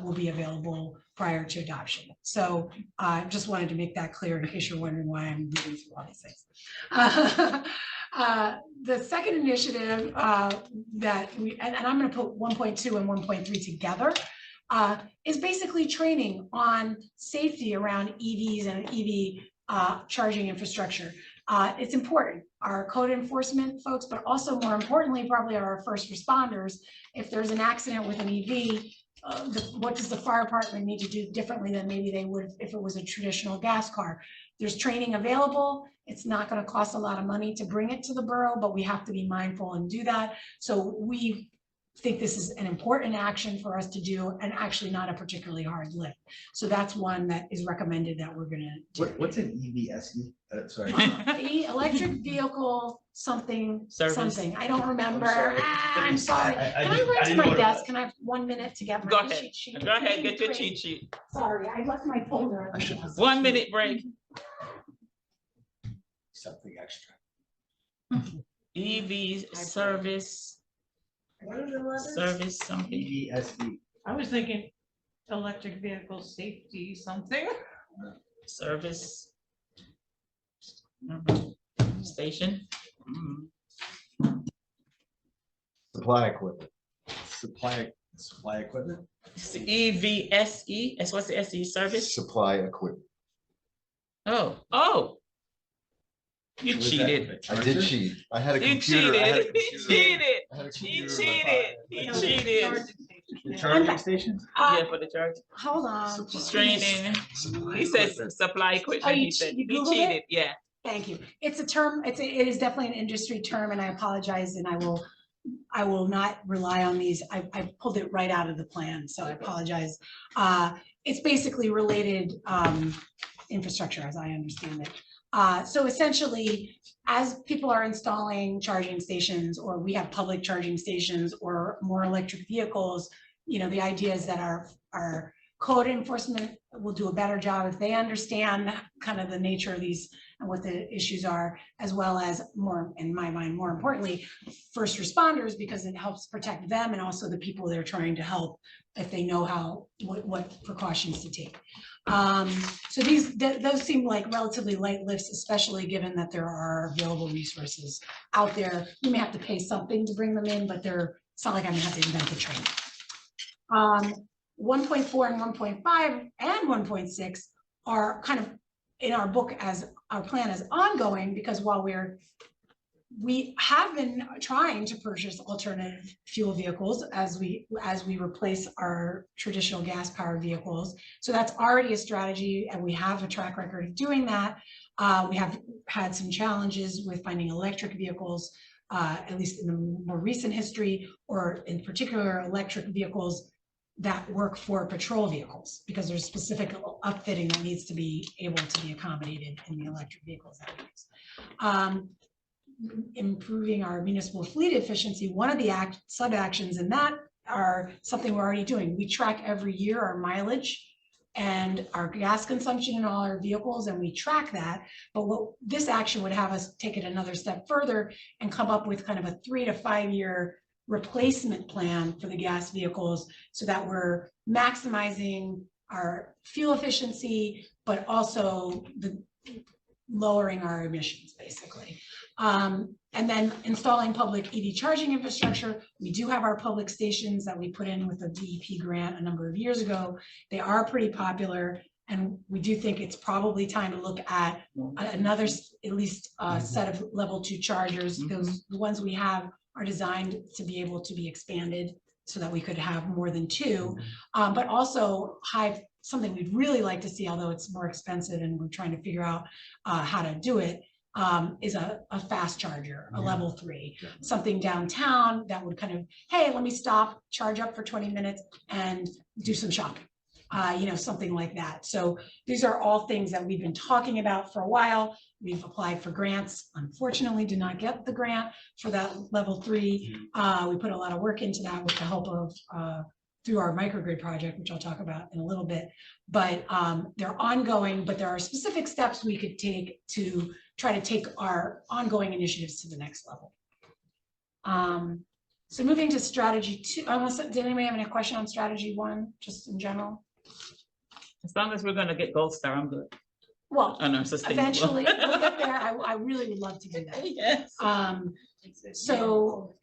will be available prior to adoption. So I just wanted to make that clear in case you're wondering why I'm moving through all these things. The second initiative that we, and I'm going to put 1.2 and 1.3 together, is basically training on safety around EVs and EV charging infrastructure. It's important, our code enforcement folks, but also more importantly, probably our first responders. If there's an accident with an EV, what does the fire department need to do differently than maybe they would if it was a traditional gas car? There's training available. It's not going to cost a lot of money to bring it to the borough, but we have to be mindful and do that. So we think this is an important action for us to do, and actually not a particularly hard lift. So that's one that is recommended that we're going to do. What's an EVSE? Sorry. The electric vehicle something, Service. something. I don't remember. sorry. I'm sorry. Can I run to didn't my know what it desk? was. Can I have 1 minute to get my Go ahead. cheat sheet? Go ahead, get your cheat sheet. Sorry, I left my folder. I should have 1 minute break. something extra. EV service, service something. EVSE. I was thinking electric vehicle safety something. Service. Station. Supply equipment. Supply equipment. EVSE, that's what's the SE service? Supply equipment. Oh. You Was that cheated. the I did charger? cheat. I had a You computer. I had a cheated. He computer- cheated. I had a He computer in my cheated. pocket. He cheated. The charging stations? Yeah, for the charge. Hold on. Training. Supply He said equipment. supply Oh, equipment. you He said, you he Googled it? cheated, yeah. Thank you. It's a term, it is definitely an industry term, and I apologize, and I will not rely on these. I pulled it right out of the plan, so I apologize. It's basically related infrastructure, as I understand it. So essentially, as people are installing charging stations, or we have public charging stations or more electric vehicles, the idea is that our code enforcement will do a better job if they understand kind of the nature of these and what the issues are, as well as more, in my mind, more importantly, first responders, because it helps protect them and also the people they're trying to help if they know how, what precautions to take. So those seem like relatively light lifts, especially given that there are available resources out there. You may have to pay something to bring them in, but it's not like I'm gonna have to invent the train. 1.4 and 1.5 and 1.6 are kind of in our book as our plan is ongoing, because while we have been trying to purchase alternative fuel vehicles as we replace our traditional gas powered vehicles. So that's already a strategy, and we have a track record of doing that. We have had some challenges with finding electric vehicles, at least in the more recent history, or in particular electric vehicles that work for patrol vehicles, because there's specific upfitting that needs to be able to be accommodated in the electric vehicles that we use. Improving our municipal fleet efficiency, one of the sub actions in that are something we're already doing. We track every year our mileage and our gas consumption in all our vehicles, and we track that. But what this action would have us take it another step further and come up with kind of a 3 to 5 year replacement plan for the gas vehicles, so that we're maximizing our fuel efficiency, but also lowering our emissions, basically. And then installing public EV charging infrastructure. We do have our public stations that we put in with a DEP grant a number of years ago. They are pretty popular, and we do think it's probably time to look at another, at least set of level 2 chargers. Those, the ones we have, are designed to be able to be expanded so that we could have more than 2, but also something we'd really like to see, although it's more expensive and we're trying to figure out how to do it, is a fast charger, a level 3, something downtown that would kind of, hey, let me stop, charge up for 20 minutes and do some shopping. Something like that. So these are all things that we've been talking about for a while. We've applied for grants. Unfortunately, did not get the grant for that level 3. We put a lot of work into that with the help of through our microgrid project, which I'll talk about in a little bit. But they're ongoing, but there are specific steps we could take to try to take our ongoing initiatives to the next level. So moving to strategy 2, did anybody have any question on strategy 1, just in general? As long as we're gonna get gold star, I'm good. Well, On our sustainable. eventually, we'll get there. I really would love to do that. Yes. So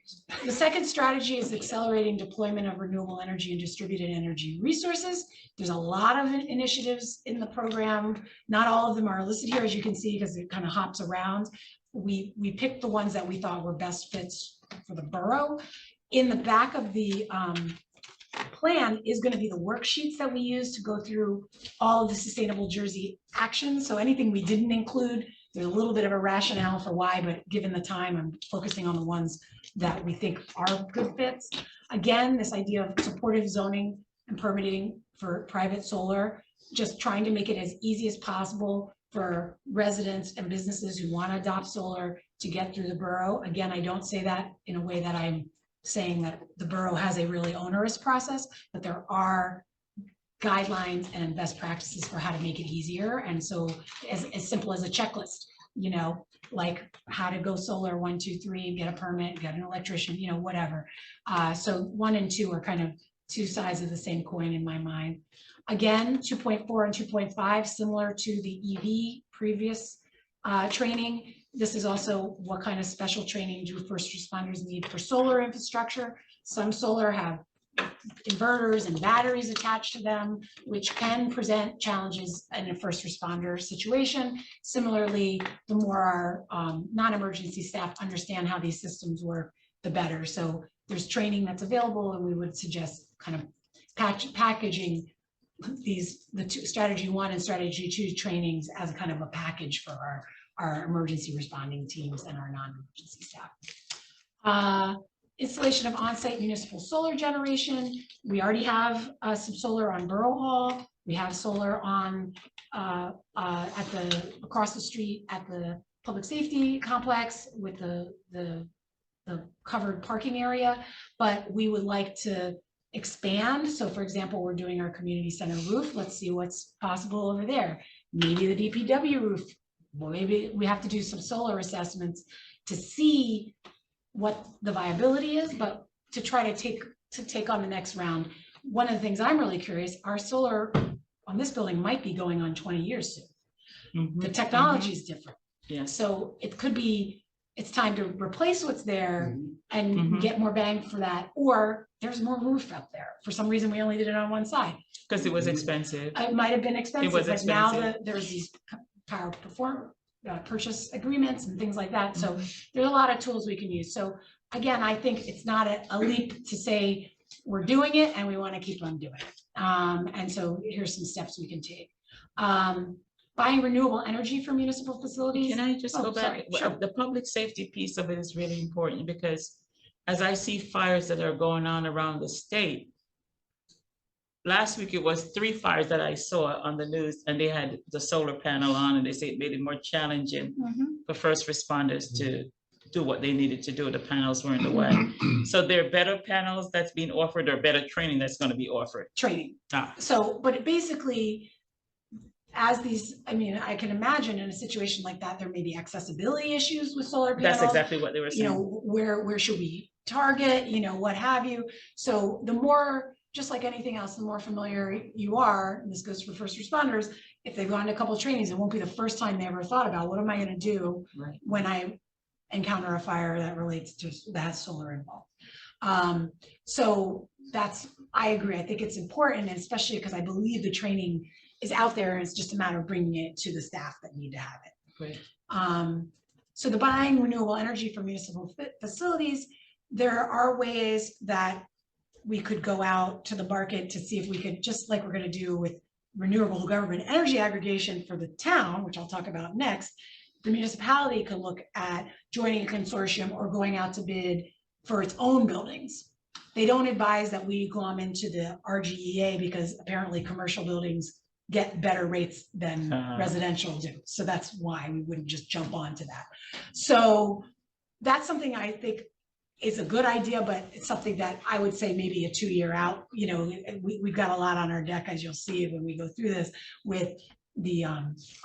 the second strategy is accelerating deployment of renewable energy and distributed energy resources. There's a lot of initiatives in the program. Not all of them are listed here, as you can see, because it kind of hops around. We picked the ones that we thought were best fits for the borough. In the back of the plan is going to be the worksheets that we use to go through all of the Sustainable Jersey actions. So anything we didn't include, there's a little bit of a rationale for why, but given the time, I'm focusing on the ones that we think are good fits. Again, this idea of supportive zoning and permitting for private solar, just trying to make it as easy as possible for residents and businesses who want to adopt solar to get through the borough. Again, I don't say that in a way that I'm saying that the borough has a really onerous process, but there are guidelines and best practices for how to make it easier. And so as simple as a checklist, like how to go solar 1, 2, 3, get a permit, get an electrician, whatever. So 1 and 2 are kind of 2 sides of the same coin in my mind. Again, 2.4 and 2.5, similar to the EV previous training. This is also what kind of special training do first responders need for solar infrastructure. Some solar have inverters and batteries attached to them, which can present challenges in a first responder situation. Similarly, the more our non-emergency staff understand how these systems work, the better. So there's training that's available, and we would suggest kind of packaging the strategy 1 and strategy 2 trainings as a kind of a package for our emergency responding teams and our non-emergency staff. Installation of on-site municipal solar generation. We already have some solar on Borough Hall. We have solar on across the street at the public safety complex with the covered parking area, but we would like to expand. So for example, we're doing our community center roof. Let's see what's possible over there. Maybe the DPW roof. Well, maybe we have to do some solar assessments to see what the viability is, but to try to take on the next round. One of the things I'm really curious, our solar on this building might be going on 20 years soon. The technology is different. Yes. So it could be, it's time to replace what's there and get more bang for that. Or there's more roof out there. For some reason, we only did it on one side. Because it was expensive. It might have been expensive, was but now expensive. there's these power purchase agreements and things like that. So there's a lot of tools we can use. So again, I think it's not a leap to say we're doing it and we want to keep on doing it. And so here's some steps we can take. Buying renewable energy for municipal facilities. Can I just Oh, go back? sorry, sure. The public safety piece of it is really important because as I see fires that are going on around the state, last week it was 3 fires that I saw on the news and they had the solar panel on and they say it made it more challenging for first responders to do what they needed to do. The panels were in the way. So there are better panels that's being offered or better training that's going to be offered. Training. Ah. So, but it basically, as these, I mean, I can imagine in a situation like that, there may be accessibility issues with solar panels. That's exactly what they were You saying. know, where should we target, you know, what have you. So the more, just like anything else, the more familiar you are, and this goes for first responders, if they've gone to a couple of trainings, it won't be the first time they ever thought about, what am I gonna do Right. when I encounter a fire that relates to, that has solar involved. So that's, I agree, I think it's important, and especially because I believe the training is out there, and it's just a matter of bringing it to the staff that need to have it. Great. So the buying renewable energy for municipal facilities, there are ways that we could go out to the market to see if we could, just like we're gonna do with renewable government energy aggregation for the town, which I'll talk about next, the municipality could look at joining a consortium or going out to bid for its own buildings. They don't advise that we glom into the RGEA because apparently commercial buildings get better rates than residential do. So that's why we wouldn't just jump onto that. So that's something I think is a good idea, but it's something that I would say maybe a 2-year out. You know, we've got a lot on our deck, as you'll see when we go through this, with the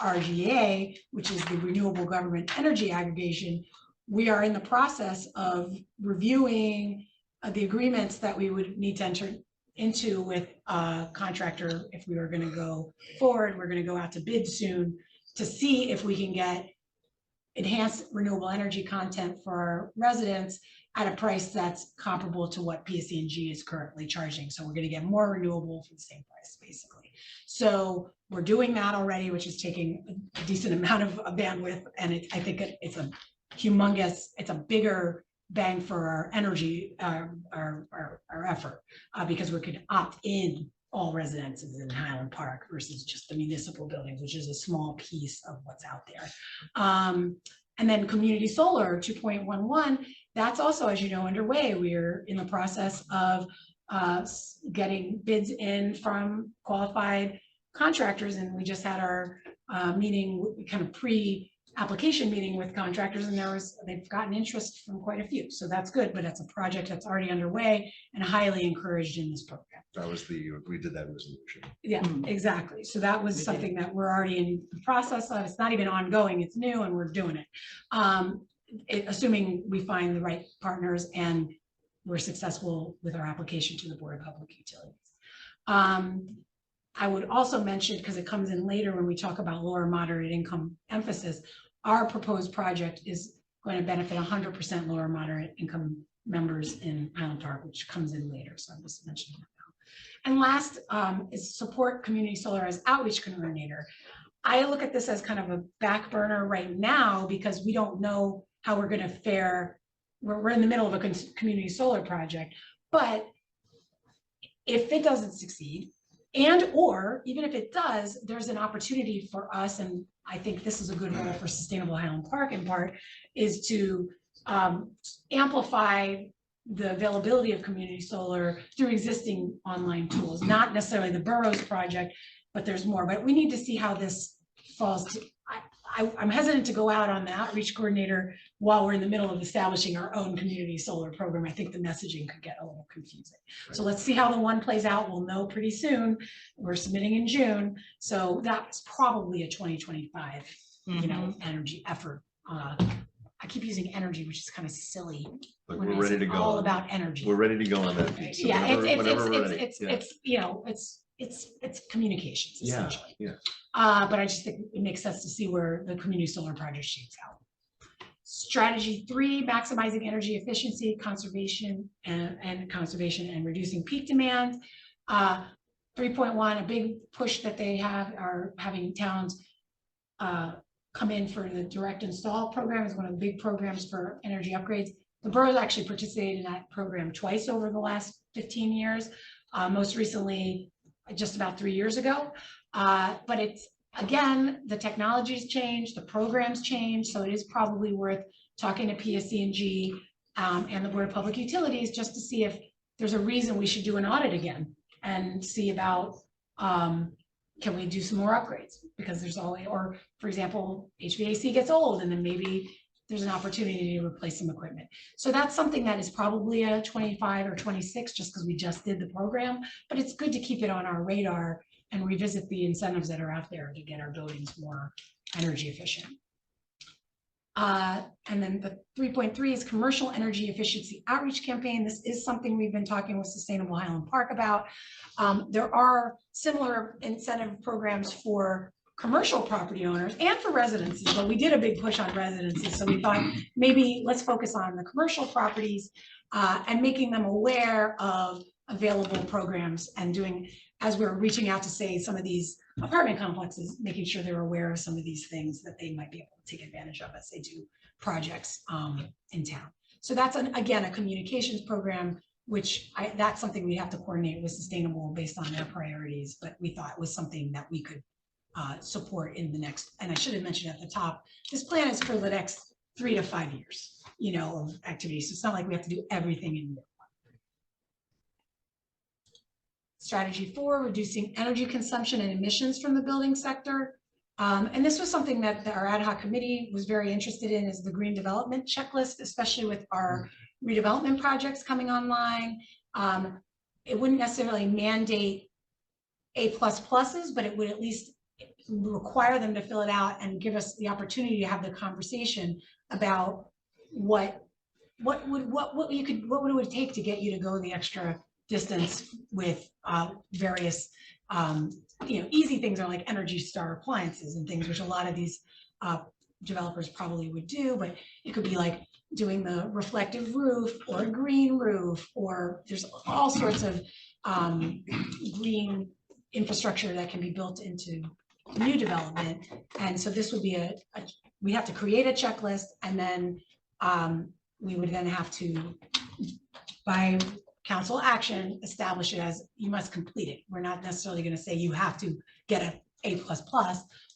RGA, which is the Renewable Government Energy Aggregation. We are in the process of reviewing the agreements that we would need to enter into with a contractor if we were going to go forward. We're going to go out to bid soon to see if we can get enhanced renewable energy content for our residents at a price that's comparable to what PSE&G is currently charging. So we're going to get more renewable for the same price, basically. So we're doing that already, which is taking a decent amount of bandwidth. And I think it's a humongous, it's a bigger bang for our energy, our effort, because we could opt in all residences in Highland Park versus just the municipal buildings, which is a small piece of what's out there. And then community solar 2.11, that's also, as you know, underway. We're in the process of getting bids in from qualified contractors, and we just had our meeting, kind of pre-application meeting with contractors, and they've gotten interest from quite a few. So that's good, but it's a project that's already underway and highly encouraged in this program. That was we did that resolution. Yeah, exactly. So that was something that we're already in the process of. It's not even ongoing, it's new, and we're doing it. Assuming we find the right partners and we're successful with our application to the Board of Public Utilities. I would also mention, because it comes in later when we talk about lower moderate income emphasis, our proposed project is going to benefit 100% lower moderate income members in Highland Park, which comes in later. So I'm just mentioning that now. And last is support community solar as outreach coordinator. I look at this as kind of a back burner right now because we don't know how we're going to fare. We're in the middle of a community solar project, but if it doesn't succeed, and or even if it does, there's an opportunity for us, and I think this is a good role for Sustainable Highland Park in part, is to amplify the availability of community solar through existing online tools, not necessarily the Burroughs project, but there's more. But we need to see how this falls to, I'm hesitant to go out on the outreach coordinator while we're in the middle of establishing our own community solar program. I think the messaging could get a little confusing. So let's see how the one plays out. We'll know pretty soon. We're submitting in June. So that's probably a 2025, energy effort. I keep using energy, which is kind of silly. But when we're I ready say to go. all on- about energy. We're ready to go on that piece. So Yeah, whenever we're ready. Yeah. it's communications Yeah, essentially. yeah. But I just think it makes sense to see where the community solar project shapes out. Strategy 3, maximizing energy efficiency, conservation and reducing peak demand. 3.1, a big push that they have are having towns come in for the direct install program is one of the big programs for energy upgrades. The borough's actually participated in that program twice over the last 15 years. Most recently, just about 3 years ago. But it's, again, the technology's changed, the program's changed, so it is probably worth talking to PSC&G and the Board of Public Utilities just to see if there's a reason we should do an audit again and see about, can we do some more upgrades? Because there's always, or for example, HVAC gets old and then maybe there's an opportunity to replace some equipment. So that's something that is probably a 25 or 26, just because we just did the program, but it's good to keep it on our radar and revisit the incentives that are out there to get our buildings more energy efficient. And then the 3.3 is commercial energy efficiency outreach campaign. This is something we've been talking with Sustainable Highland Park about. There are similar incentive programs for commercial property owners and for residences, but we did a big push on residences. So we thought maybe let's focus on the commercial properties and making them aware of available programs and doing, as we're reaching out to say some of these apartment complexes, making sure they're aware of some of these things that they might be able to take advantage of as they do projects in town. So that's, again, a communications program, which that's something we have to coordinate with Sustainable based on their priorities, but we thought it was something that we could support in the next, and I should have mentioned at the top, this plan is for the next 3 to 5 years, of activities. So it's not like we have to do everything in year one. Strategy 4, reducing energy consumption and emissions from the building sector. And this was something that our ad hoc committee was very interested in, is the green development checklist, especially with our redevelopment projects coming online. It wouldn't necessarily mandate A++s, but it would at least require them to fill it out and give us the opportunity to have the conversation about what would it would take to get you to go the extra distance with various easy things are like Energy Star appliances and things, which a lot of these developers probably would do, but it could be like doing the reflective roof or a green roof, or there's all sorts of green infrastructure that can be built into new development. And so this would be we have to create a checklist, and then we would then have to, by council action, establish it as you must complete it. We're not necessarily going to say you have to get an A++,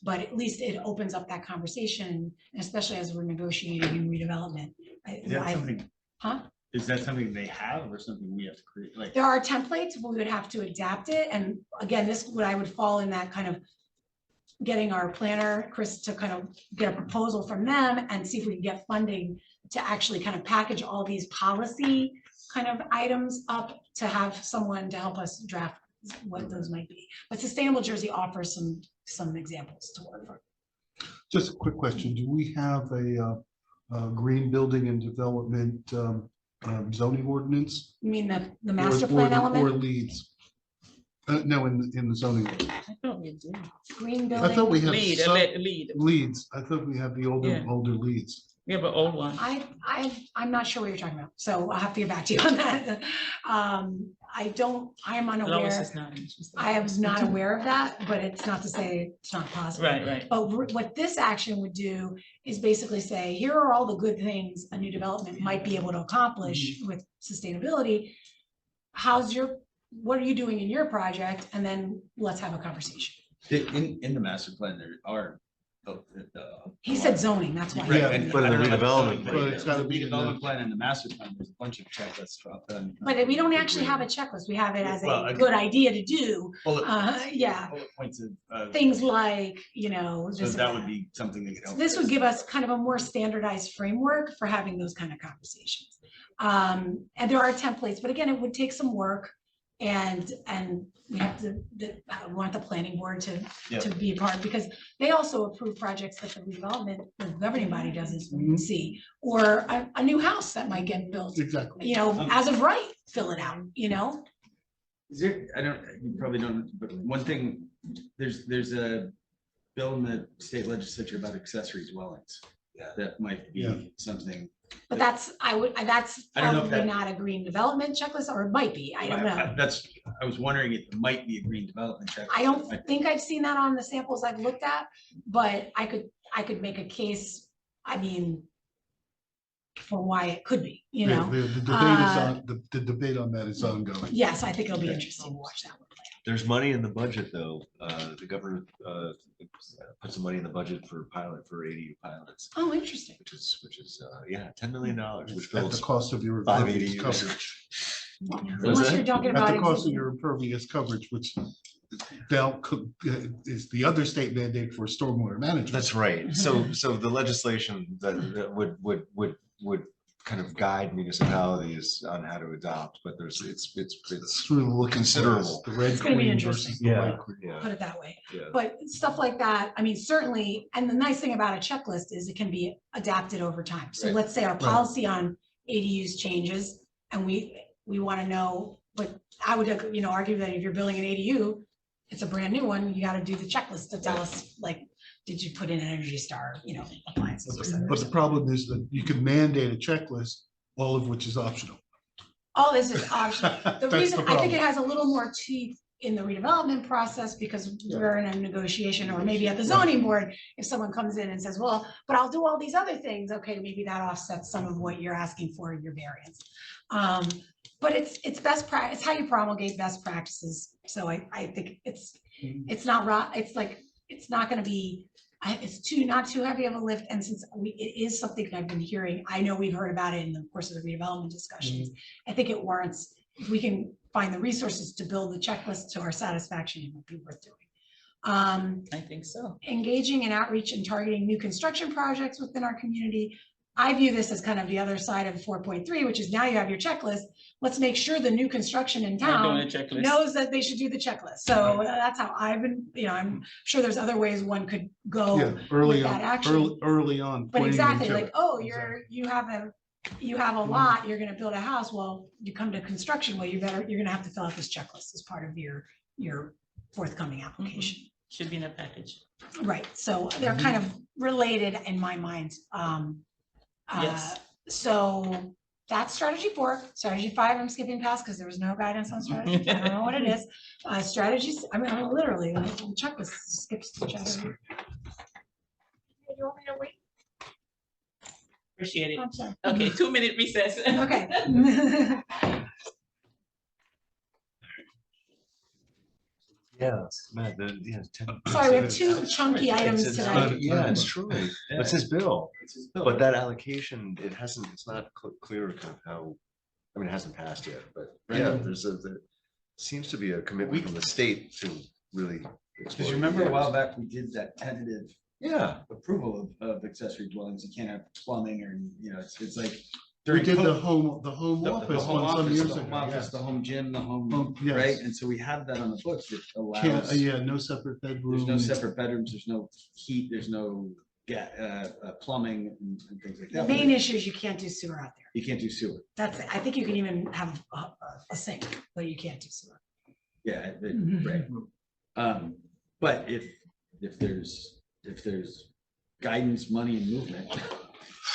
but at least it opens up that conversation, especially as we're negotiating redevelopment. Is that something they have or something we have to create? Like, there are templates, but we would have to adapt it. And again, I would fall in that kind of getting our planner, Chris, to kind of get a proposal from them and see if we can get funding to actually kind of package all these policy kind of items up to have someone to help us draft what those might be. But Sustainable Jersey offers some examples to work from. Just a quick question. Do we have a green building and development zoning ordinance? You mean the master Or plan element? Or leads? No, in the zoning. I thought we did. Green I thought we building. have some Lead. leads. I thought we have the Yeah. older leads. We have an old one. I'm not sure what you're talking about, so I'll have to get back to you on that. I am Lois unaware. is not interested. I was not aware of that, but it's not to say it's not possible. Right. But what this action would do is basically say, here are all the good things a new development might be able to accomplish with sustainability. What are you doing in your project? And then let's have a conversation. in the master plan, there are He said zoning, that's why. Yeah, and but in the I don't know, redevelopment But it's gotta the be in the- redevelopment plan and the master plan, there's a bunch of checklists dropped on. But we don't actually have a checklist. We have it as Well, a good idea to do. Bullet Yeah, bullet points of. things like, you know, So just. that would be something that could help. This would us. give us kind of a more standardized framework for having those kind of conversations. And there are templates, but again, it would take some work. And we have to, I want the planning board to Yeah. be a part, because they also approve projects that the redevelopment, the governing body doesn't see. Or a new house that might get built, Exactly. you know, as of right, fill it out, you know? Is there, I don't, you probably don't, but one thing, there's a bill in the state legislature about accessory dwellings. Yeah. That might Yeah. be something. But that's that's I don't know if probably that- not a green development checklist, or it might be, I don't know. I was wondering if it might be a green development check. I don't think I've seen that on the samples I've looked at, but I could make a case, I mean, for why it could be, you know? The debate is on, the debate on that is ongoing. Yes, I think it'll be interesting to watch that one. There's money in the budget, though. The governor put some money in the budget for ADU pilots, Oh, interesting. which is yeah, $10 million, which At the fills cost of your 5 impervious ADUs. coverage. Unless you're talking At about. the cost of existing- your impervious coverage, which is the other state mandate for stormwater management. That's right. So the legislation that would kind of guide municipalities on how to adopt, but it's It's really looking considerable. The red It's gonna be queen interesting. versus the white queen. yeah, Put it that way. yeah. But stuff like that, I mean, certainly, and the nice thing about a checklist is it can be adapted over time. So Right. let's say our policy on ADUs changes and we want to know, but I would, argue that if you're building an ADU, it's a brand new one, you got to do the checklist to tell us, like, did you put in an Energy Star, appliances? et cetera. But the problem is that you can mandate a checklist, all of which is optional. All this is optional. The That's reason, the I think it problem. has a little more teeth in the redevelopment process because we're in a negotiation, or maybe at the zoning board, if someone comes in and says, well, but I'll do all these other things, okay, maybe that offsets some of what you're asking for in your variance. But it's best practice, it's how you promulgate best practices. So I think it's not it's not gonna be, it's not too heavy of a lift. And since it is something that I've been hearing, I know we've heard about it in the course of the redevelopment discussions. I think it warrants, if we can find the resources to build the checklist to our satisfaction, it would be worth doing. I think so. Engaging in outreach and targeting new construction projects within our community. I view this as kind of the other side of 4.3, which is now you have your checklist. Let's make sure the new construction in We're doing town a checklist. knows that they should do the checklist. So that's how I've been, I'm sure there's other ways one could go. Yeah, early that on, action. early on. But pointing them exactly, to like, it. oh, Exactly. you have a lot, you're gonna build a house. Well, you come to construction, well, you're gonna have to fill out this checklist as part of your forthcoming application. Should be in a package. Right, so they're kind of related in my mind. Yes. So that's strategy 4. Strategy 5, I'm skipping past because there was no guidance on strategy. I don't know what it is. Strategies, I mean, literally, the checklist skips to strategy. You want me to wait? Appreciate it. I'm sorry. Okay, 2-minute recess. Okay. Yeah, man, Sorry, we have 2 chunky items It's tonight. Yeah, it's true. It's his bill, but that allocation, it's not clear kind of how, I mean, it hasn't passed yet, but yeah, there seems to be a commitment from the state to really. Because you remember a while back, we did that tentative Yeah, approval of accessory dwellings. You can't have plumbing or, it's like. We during did the COVID, home the office home one some office, years the ago. home office, yes. the home gym, the home, Yes. right? And so we have that on the books that Can't, allows, yeah, no separate bedroom. there's no separate bedrooms, there's no heat, there's no plumbing and things like The that. main issue is you can't do sewer out there. You can't do sewer. That's it. I think you can even have a sink, but you can't do sewer. Yeah, Mhm. right. But if there's guidance, money and movement,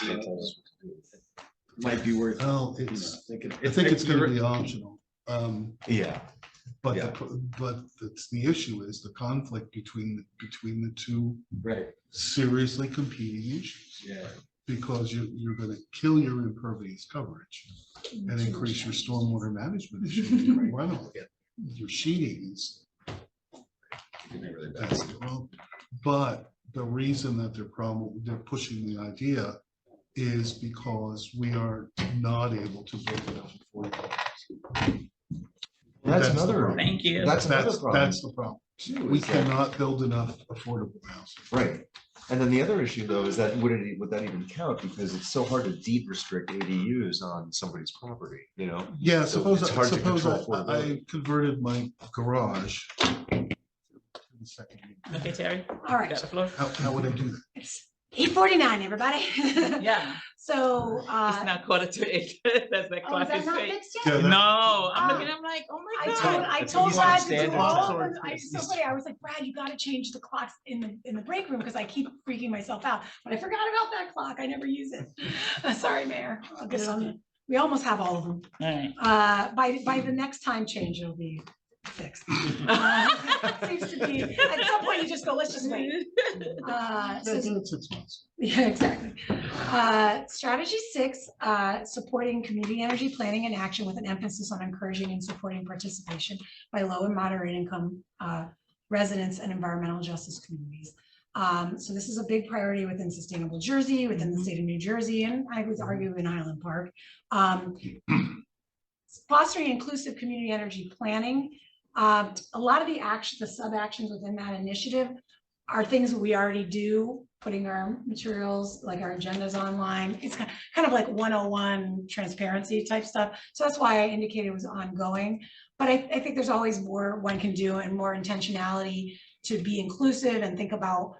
it might be worth. Well, you know, it's, thinking. I think it's gonna be optional. yeah, But, Yeah. but the issue is the conflict between the two Right, seriously competing issues. yeah. Because you're gonna kill your impervious coverage and increase your stormwater management issue. Your runoff. Your sheeting is, it can be really bad. that's, well, but the reason that they're pushing the idea is because we are not able to build enough affordable housing. That's the another, problem. Thank you. that's another That's problem. the problem. too, We is that- cannot build enough affordable housing. Right. And then the other issue though, is that would that even count? Because it's so hard to deed restrict ADUs on somebody's property, you know? Yeah, So suppose, it's hard to suppose control I affordability. converted my garage. to the second unit. Okay, Terry, All you right, got the floor? How would I do that? it's 8:49, everybody. Yeah, So, it's not 7:45. That's the oh, clock is that is not straight. fixed Yeah, yet? that- No, I'm Ah. looking, I'm like, oh my I God. told That's Brad Eastern to do Standard all Time. of them. It's so funny. I was like, Brad, you gotta change the clocks in the break room because I keep freaking myself out. But I forgot about that clock. I never use it. Sorry, Mayor. I'll get it on the, we almost have all of them. All right. By the next time change, it'll be fixed. Seems to be, at some point you just go, let's just wait. Yeah, So give it 6 months. yeah, exactly. Strategy 6, supporting community energy planning and action with an emphasis on encouraging and supporting participation by low and moderate income residents and environmental justice communities. So this is a big priority within Sustainable Jersey, within the state of New Jersey, and I would argue in Highland Park. Fostering inclusive community energy planning. A lot of the action, the sub-actions within that initiative are things that we already do, putting our materials, like our agendas online. It's kind of like 101 transparency type stuff. So that's why I indicated it was ongoing. But I think there's always more one can do and more intentionality to be inclusive and think about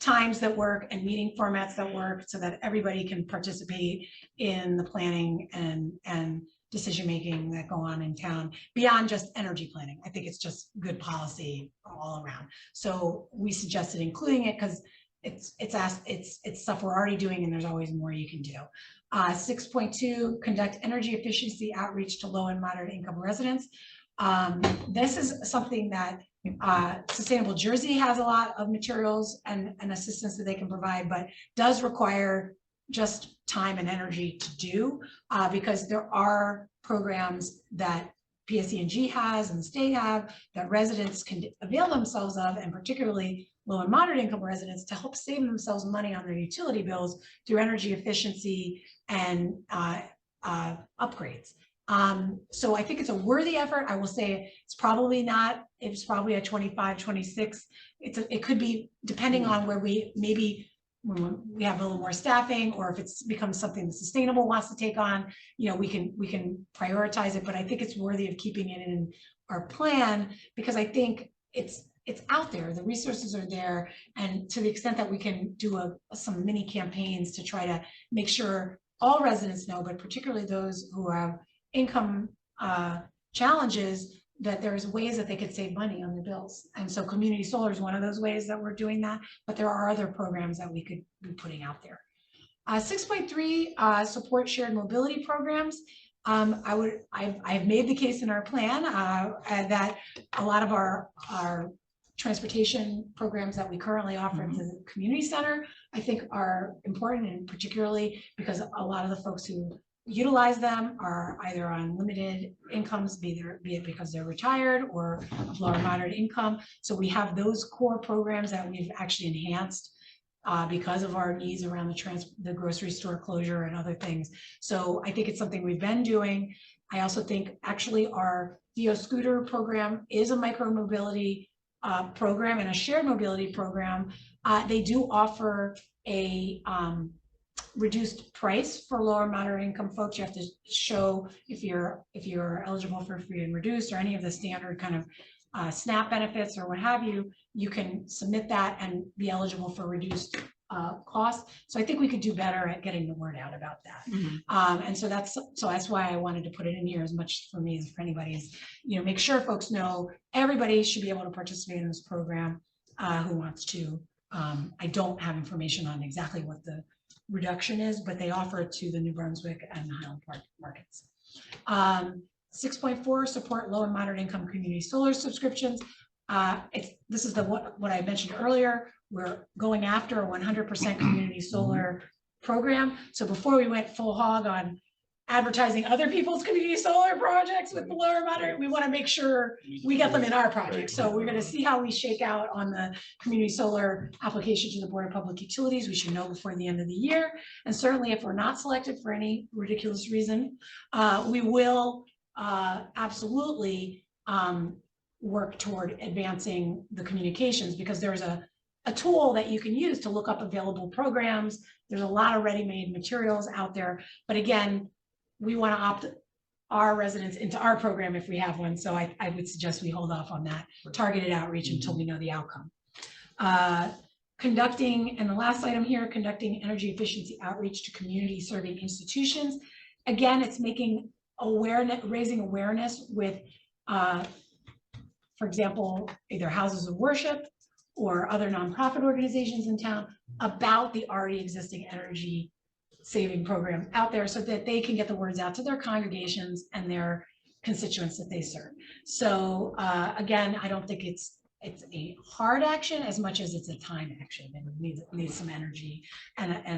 times that work and meeting formats that work so that everybody can participate in the planning and decision-making that go on in town beyond just energy planning. I think it's just good policy all around. So we suggested including it because it's stuff we're already doing and there's always more you can do. 6.2, conduct energy efficiency outreach to low and moderate income residents. This is something that Sustainable Jersey has a lot of materials and assistance that they can provide, but does require just time and energy to do because there are programs that PSE&G has and the state have that residents can avail themselves of, and particularly low and moderate income residents, to help save themselves money on their utility bills through energy efficiency and upgrades. So I think it's a worthy effort. I will say it's probably not, it's probably a 25, 26. It could be depending on where we maybe when we have a little more staffing, or if it's becomes something that Sustainable wants to take on, you know, we can prioritize it, but I think it's worthy of keeping it in our plan because I think it's out there, the resources are there, and to the extent that we can do some mini campaigns to try to make sure all residents know, but particularly those who have income challenges, that there's ways that they could save money on their bills. And so community solar is one of those ways that we're doing that, but there are other programs that we could be putting out there. 6.3, support shared mobility programs. I've made the case in our plan that a lot of our transportation programs that we currently offer at the community center, I think are important, and particularly because a lot of the folks who utilize them are either on limited incomes, be it because they're retired or of low or moderate income. So we have those core programs that we've actually enhanced because of our needs around the grocery store closure and other things. So I think it's something we've been doing. I also think actually our VO Scooter program is a micro mobility program and a shared mobility program. They do offer a reduced price for lower moderate income folks. You have to show if you're eligible for free and reduced or any of the standard kind of SNAP benefits or what have you, you can submit that and be eligible for reduced costs. So I think we could do better at getting the word out about that. And so that's why I wanted to put it in here as much for me as for anybody is, you know, make sure folks know everybody should be able to participate in this program who wants to. I don't have information on exactly what the reduction is, but they offer it to the New Brunswick and the Highland Park markets. 6.4, support low and moderate income community solar subscriptions. This is what I mentioned earlier. We're going after a 100% community solar program. So before we went full hog on advertising other people's community solar projects with the lower moderate. We want to make sure we get them in our project. So we're gonna see how we shake out on the community solar application to the Board of Public Utilities. We should know before the end of the year. And certainly if we're not selected for any ridiculous reason, we will absolutely work toward advancing the communications, because there's a tool that you can use to look up available programs. There's a lot of ready-made materials out there, but again, we want to opt our residents into our program if we have one. So I would suggest we hold off on that targeted outreach until we know the outcome. Conducting, and the last item here, conducting energy efficiency outreach to community serving institutions. Again, it's making awareness, raising awareness with, for example, either houses of worship or other nonprofit organizations in town about the already existing energy saving program out there, so that they can get the words out to their congregations and their constituents that they serve. So again, I don't think it's a hard action as much as it's a time action, and it needs some energy and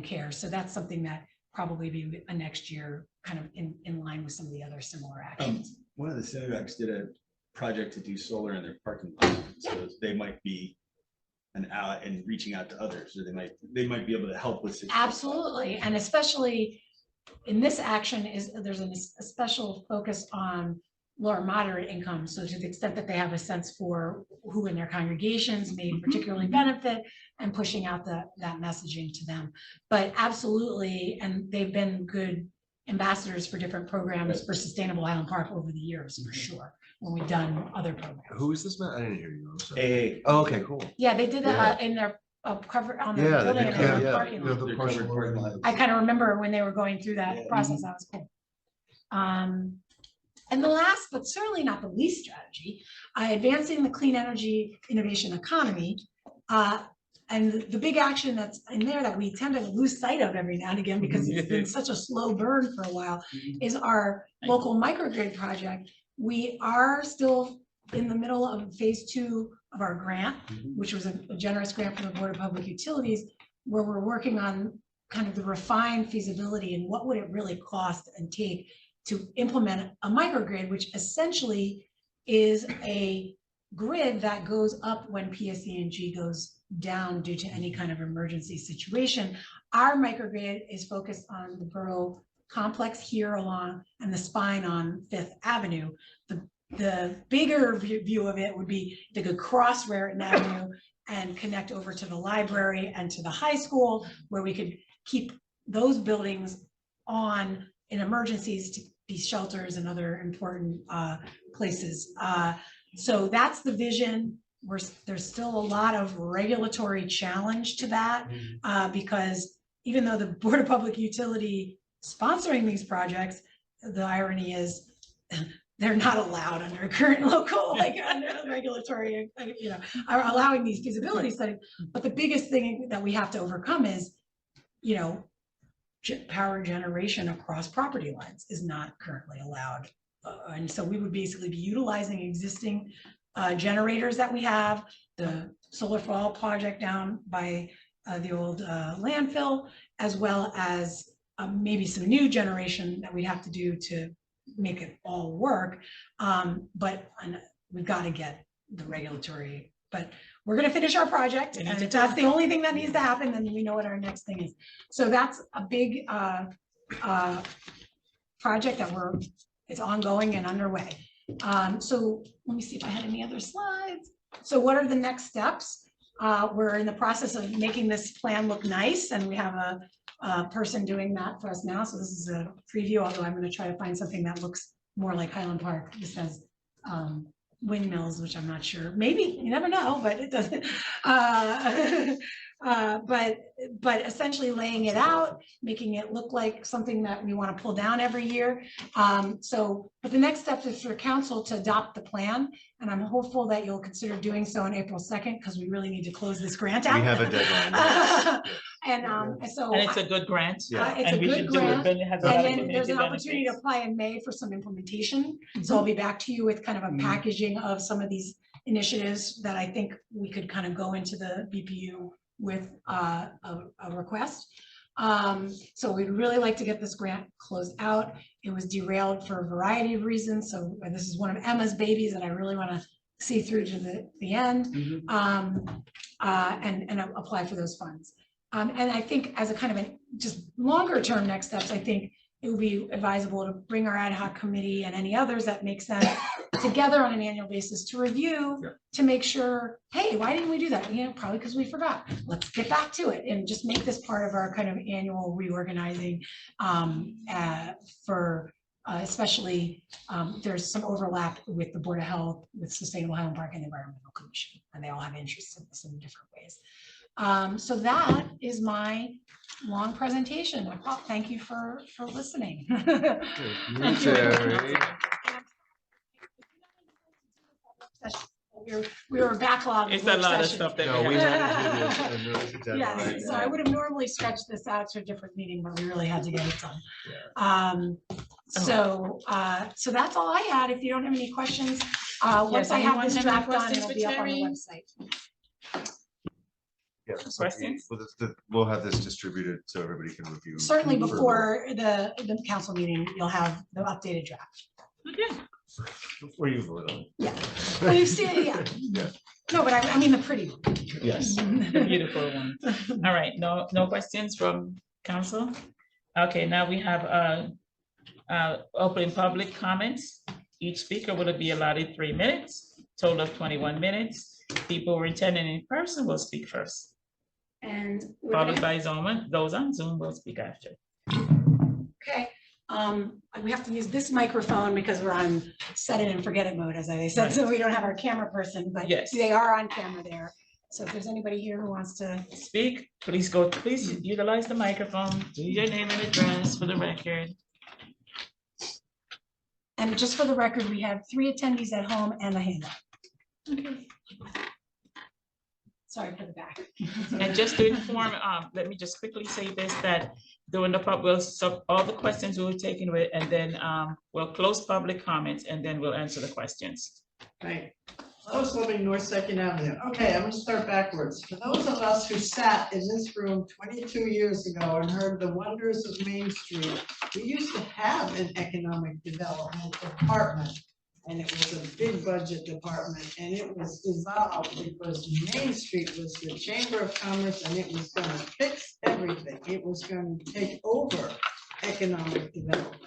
care. So that's something that probably be a next year, kind of in line with some of the other similar actions. One of the synagogues did a project to do solar in their parking lot, so they might be an out and reaching out to others, or they might be able to help with. Absolutely, and especially in this action there's a special focus on lower moderate income. So to the extent that they have a sense for who in their congregations may particularly benefit, and pushing out that messaging to them. But absolutely, and they've been good ambassadors for different programs for Sustainable Highland Park over the years, for sure, when we've done other programs. Who is this man? I didn't hear you. I'm sorry. Hey, Oh, okay, cool. Yeah, they did that in their cover on the Yeah, building and yeah, in the yeah. parking lot. The partial parking lot. I kind of remember when they were going through that process, that was cool. And the last, but certainly not the least strategy, advancing the clean energy innovation economy. And the big action that's in there that we tend to lose sight of every now and again, because it's been such a slow burn for a while, is our local microgrid project. We are still in the middle of phase 2 of our grant, which was a generous grant from the Board of Public Utilities, where we're working on kind of the refined feasibility and what would it really cost and take to implement a microgrid, which essentially is a grid that goes up when PSE&G goes down due to any kind of emergency situation. Our microgrid is focused on the borough complex here along and the spine on 5th Avenue. The bigger view of it would be they could cross Raritan Avenue and connect over to the library and to the high school, where we could keep those buildings on in emergencies to be shelters and other important places. So that's the vision. There's still a lot of regulatory challenge to that, because even though the Board of Public Utility sponsoring these projects, the irony is they're not allowed under current local, like under regulatory, are allowing these feasibility studies. But the biggest thing that we have to overcome is, power generation across property lines is not currently allowed. And so we would basically be utilizing existing generators that we have, the Solar for All project down by the old landfill, as well as maybe some new generation that we'd have to do to make it all work. But we've got to get the regulatory, but we're going to finish our project, and if that's the only thing that needs to happen, then we know what our next thing is. So that's a big project that it's ongoing and underway. So let me see if I had any other slides. So what are the next steps? We're in the process of making this plan look nice, and we have a person doing that for us now. So this is a preview, although I'm going to try to find something that looks more like Highland Park. This has windmills, which I'm not sure. Maybe, you never know, but it doesn't. But essentially laying it out, making it look like something that we want to pull down every year. But the next step is for council to adopt the plan, and I'm hopeful that you'll consider doing so on April 2nd, because we really need to close this grant out. We have a deadline. And so. And it's a good grant. Yeah. It's a And we good should do it. grant. Then it has a And lot of then there's an community opportunity to benefits. apply in May for some implementation. So I'll be back to you with kind of a packaging of some of these initiatives that I think we could kind of go into the BPU with a request. So we'd really like to get this grant closed out. It was derailed for a variety of reasons. So this is one of Emma's babies that I really want to see through to the end. And apply for those funds. And I think as a kind of a just longer term next steps, I think it would be advisable to bring our ad hoc committee and any others that make sense together on an annual basis to review, to make sure, hey, why didn't we do that? You know, probably because we forgot. Let's get back to it and just make this part of our kind of annual reorganizing for especially there's some overlap with the Board of Health, with Sustainable Highland Park and the Environmental Commission, and they all have interests in this in different ways. So that is my long presentation. Thank you for listening. Thank you. Terry. We were backlogged. It's a lot of stuff that No, we we have. had to do this, and there was a deadline. Yes, so I would have normally stretched this out to a different meeting, but we really had to get it done. So that's all I had. If you don't have any questions, once I have this anyone have any draft done, questions it'll for be up on the Terry? website. Yeah, so Questions? we'll have this distributed so everybody can review. Certainly further. before the council meeting, you'll have the updated draft. Okay. Before you vote on it. Yeah. Well, you see it, yeah. Yeah. No, but I mean the pretty one. Yes. The beautiful one. All right, no questions from council? Okay, now we have open public comments. Each speaker will be allotted 3 minutes, total of 21 minutes. People who are attending in person will speak first, And we're followed gonna- by Zoom. Those on Zoom will speak after. okay, we have to use this microphone because we're on set it and forget it mode, as I said, so we don't have our camera person, but Yes. they are on camera there. So if there's anybody here who wants to, Speak, please utilize the microphone, do your name and address for the record. and just for the record, we have 3 attendees at home and a handout. Sorry for the back. And just to inform, let me just quickly say this, that during the all the questions will be taken with, and then we'll close public comments, and then we'll answer the questions. Right. I was living North Second Avenue. Okay, I'm gonna start backwards. For those of us who sat in this room 22 years ago and heard the wonders of Main Street, we used to have an economic development department. And it was a big budget department, and it was dissolved because Main Street was the Chamber of Commerce, and it was gonna fix everything. It was going to take over economic development.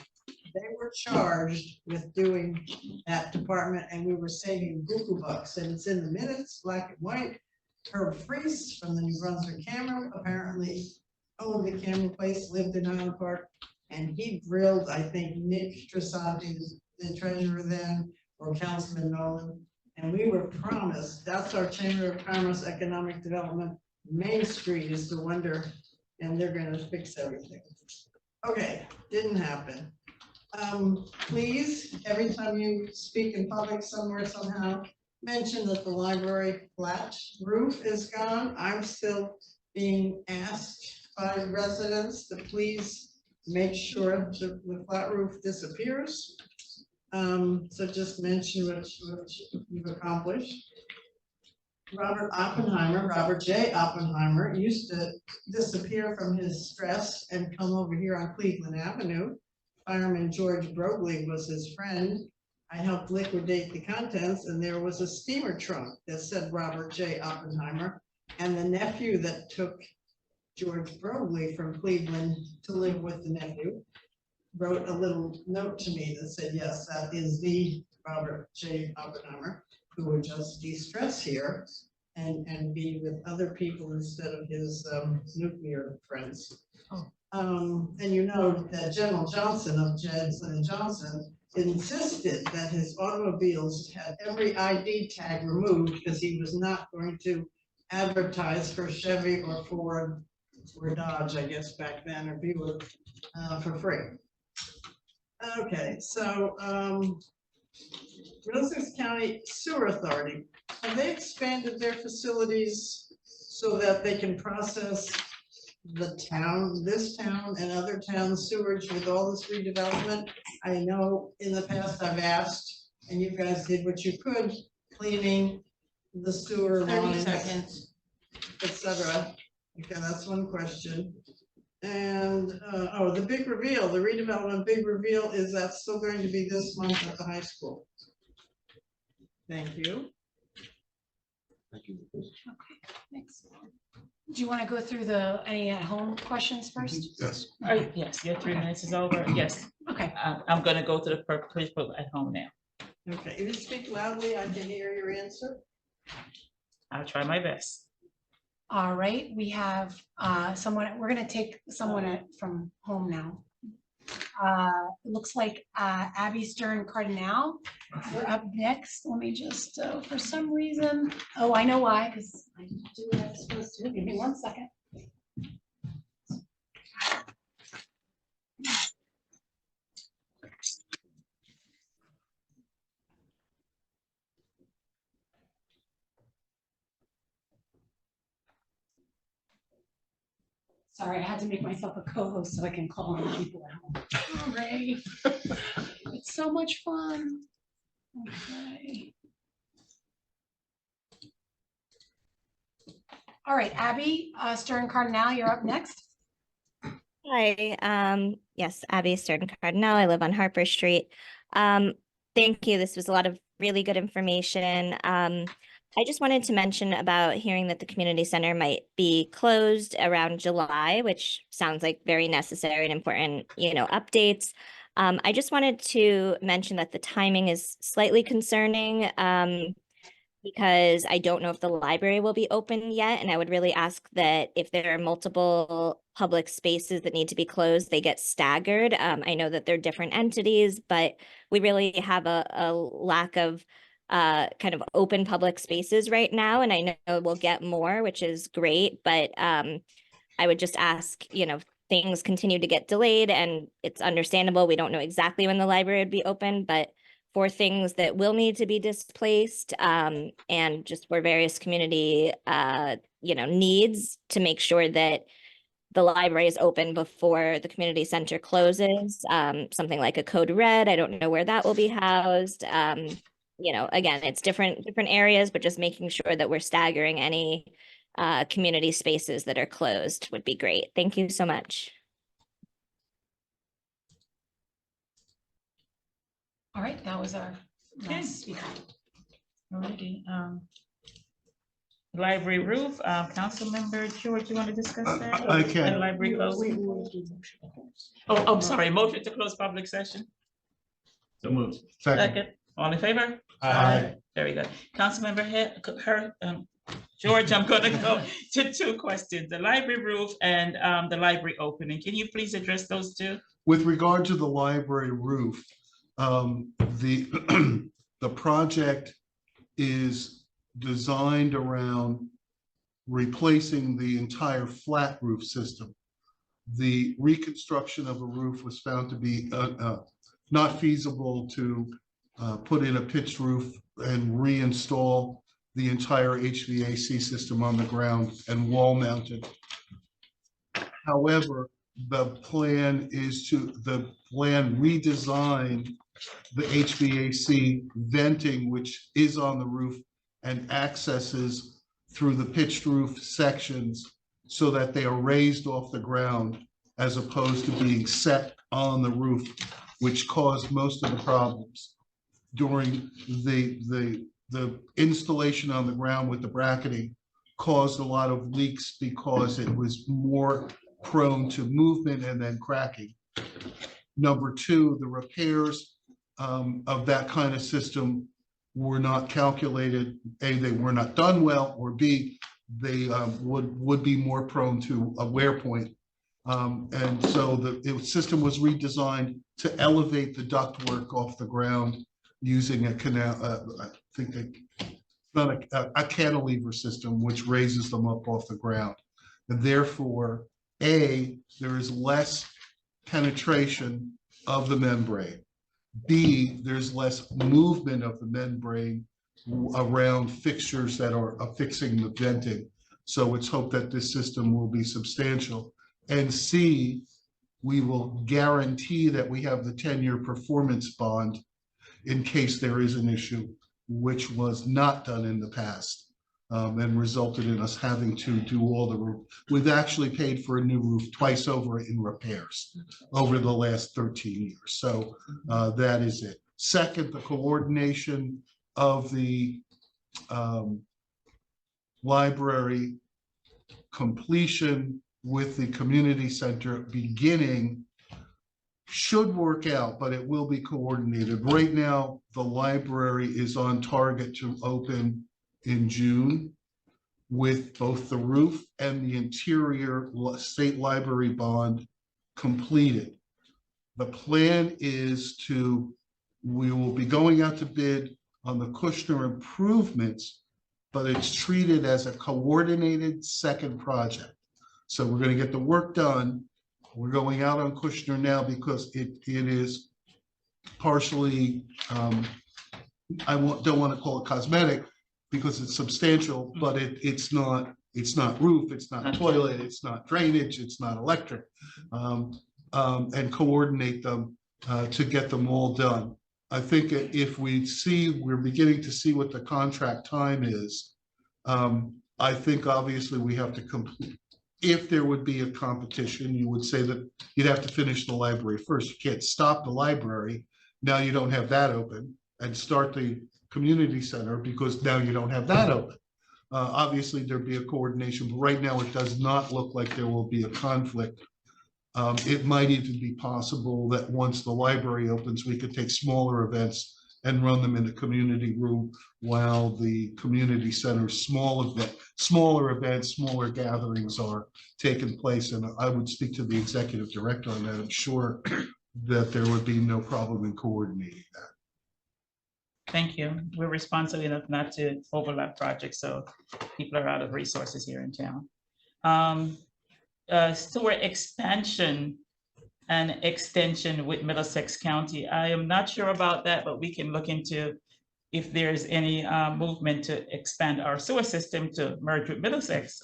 They were charged with doing that department, and we were saving buku bucks, and it's in the minutes, black and white. Herb Freese from the New Brunswick Camera apparently owned the camera place, lived in Highland Park, and he grilled, I think, Nick Strasati, the treasurer then, or Councilman Nolan, and we were promised, that's our Chamber of Commerce Economic Development. Main Street is the wonder, and they're gonna fix everything. Okay, didn't happen. Please, every time you speak in public somewhere somehow, mention that the library flat roof is gone. I'm still being asked by residents to please make sure the flat roof disappears. So just mention what you've accomplished. Robert J. Oppenheimer used to disappear from his stress and come over here on Cleveland Avenue. Fireman George Broglie was his friend. I helped liquidate the contents, and there was a steamer trunk that said Robert J. Oppenheimer. And the nephew that took George Broglie from Cleveland to live with the nephew wrote a little note to me that said, yes, that is the Robert J. Oppenheimer, who would just de-stress here and be with other people instead of his nuclear friends. And you know that General Johnson of Jensen & Johnson insisted that his automobiles had every ID tag removed because he was not going to advertise for Chevy or Ford or Dodge, I guess back then, or Buick for free. Okay, so Middlesex County Sewer Authority, have they expanded their facilities so that they can process the town, this town and other towns sewage with all this redevelopment? I know in the past I've asked, and you guys did what you could, cleaning the sewer 30 lines, seconds. etc. Okay, that's one question. And, the big reveal, the redevelopment big reveal, is that still going to be this month at the high school? Thank you. Thank you. Thanks. Do you want to go through any at-home questions first? Yes. Yes, your 3 minutes is over. Yes, Okay, I'm gonna go to the people at home now. Okay, if you speak loudly, I can hear your answer. I'll try my best. all right, we have someone, we're gonna take someone from home now. It looks like Abby Stern Cardinal, we're up next. Let me just, for some reason, oh, I know why, because I didn't do what I was supposed to. Give me 1 second. Sorry, I had to make myself a co-host so I can call on people at home. Hooray. It's so much fun. Okay. All right, Abby Stern Cardinal, you're up next. Hi, yes, Abby Stern Cardinal. I live on Harper Street. Thank you. This was a lot of really good information. I just wanted to mention about hearing that the community center might be closed around July, which sounds like very necessary and important, updates. I just wanted to mention that the timing is slightly concerning, because I don't know if the library will be open yet. And I would really ask that if there are multiple public spaces that need to be closed, they get staggered. I know that they're different entities, but we really have a lack of kind of open public spaces right now. And I know we'll get more, which is great, but I would just ask, things continue to get delayed, and it's understandable. We don't know exactly when the library would be open, but for things that will need to be displaced, and just for various community, needs, to make sure that the library is open before the community center closes. Something like a code red, I don't know where that will be housed. Again, it's different areas, but just making sure that we're staggering any community spaces that are closed would be great. Thank you so much. All right, that was our last speaker. Alrighty, library roof, Councilmember George, you want to discuss that? I can. And library closing? Oh, I'm sorry, motion to close public session. So moved. Second. Second, all in favor? Aye. Very good. Councilmember George, I'm gonna go to 2 questions, the library roof and the library opening. Can you please address those 2? With regard to the library roof, the project is designed around replacing the entire flat roof system. The reconstruction of a roof was found to be not feasible to put in a pitched roof and reinstall the entire HVAC system on the ground and wall mounted. However, the plan redesign the HVAC venting, which is on the roof and accesses through the pitched roof sections so that they are raised off the ground as opposed to being set on the roof, which caused most of the problems. During the installation on the ground with the bracketing caused a lot of leaks because it was more prone to movement and then cracking. Number 2, the repairs of that kind of system were not calculated. A, they were not done well, or B, they would be more prone to a wear point. And so the system was redesigned to elevate the ductwork off the ground using a cantilever system, which raises them up off the ground. And therefore, A, there is less penetration of the membrane. B, there's less movement of the membrane around fixtures that are affixing the venting. So it's hoped that this system will be substantial. And C, we will guarantee that we have the 10-year performance bond in case there is an issue, which was not done in the past. and resulted in us having to do all the roof. We've actually paid for a new roof twice over in repairs over the last 13 years. So that is it. Second, the coordination of the library completion with the community center beginning should work out, but it will be coordinated. Right now, the library is on target to open in June with both the roof and the interior state library bond completed. The plan is we will be going out to bid on the Kushner improvements, but it's treated as a coordinated second project. So we're going to get the work done. We're going out on Kushner now because it is partially, don't want to call it cosmetic because it's substantial, but it's not roof, it's not toilet, it's not drainage, it's not electric. And coordinate them to get them all done. I think if we're beginning to see what the contract time is. I think obviously we have to complete. If there would be a competition, you would say that you'd have to finish the library first. You can't stop the library. Now you don't have that open and start the community center because now you don't have that open. Obviously there'd be a coordination, but right now it does not look like there will be a conflict. It might even be possible that once the library opens, we could take smaller events and run them in the community room while the community center smaller events, smaller gatherings are taking place. And I would speak to the executive director on that. I'm sure that there would be no problem in coordinating that. Thank you. We're responsible enough not to overlap projects, so people are out of resources here in town. Sewer expansion and extension with Middlesex County. I am not sure about that, but we can look into if there's any movement to expand our sewer system to merge with Middlesex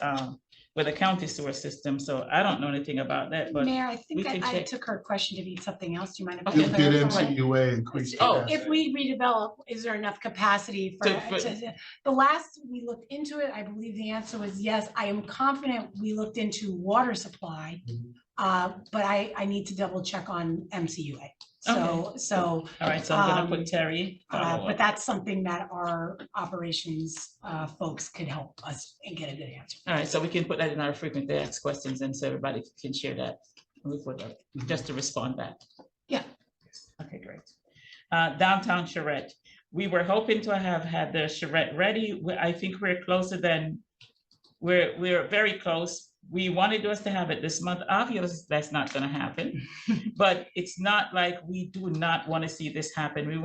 with a county sewer system. So I don't know anything about that, but Mayor, I think we can I check. took her question to be something else. Do you mind if I Did clarify? MCUA increase? Oh, If we redevelop, is there enough capacity for, the last we looked into it, I believe the answer was yes. I am confident we looked into water supply. But I need to double check on MCUA. So, All right, so I'm gonna put Terry. but that's something that our operations folks could help us and get a good answer. All right, so we can put that in our frequently asked questions and so everybody can share that with us, just to respond back. Yeah. Okay, great. Downtown Charette. We were hoping to have had the charrette ready. I think we're closer than, we're very close. We wanted us to have it this month. Obviously, that's not going to happen, but it's not like we do not want to see this happen. We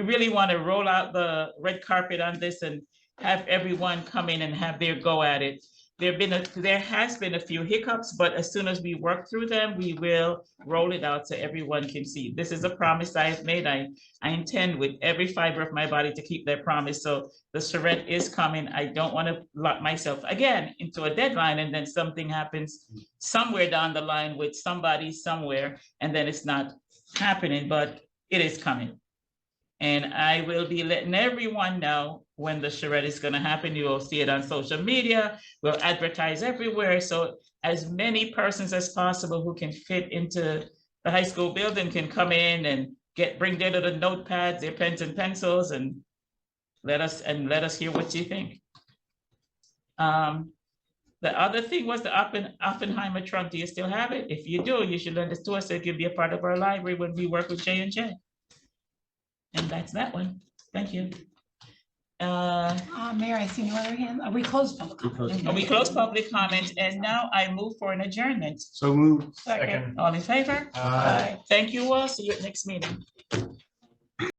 really want to roll out the red carpet on this and have everyone come in and have their go at it. There has been a few hiccups, but as soon as we work through them, we will roll it out so everyone can see. This is a promise I have made. I intend with every fiber of my body to keep that promise. So the charrette is coming. I don't want to lock myself again into a deadline and then something happens somewhere down the line with somebody somewhere and then it's not happening, but it is coming. And I will be letting everyone know when the charrette is going to happen. You will see it on social media. We'll advertise everywhere. So as many persons as possible who can fit into the high school building can come in and bring their little notepads, their pens and pencils, and let us hear what you think. The other thing was the Oppenheimer trunk. Do you still have it? If you do, you should lend it to us. It can be a part of our library when we work with J&J. And that's that one. Thank you. Mayor, I see no other hand. We closed public comment. We close public comment and now I move for an adjournment. So moved. Second. All in favor? Aye. Thank you all. See you at next meeting.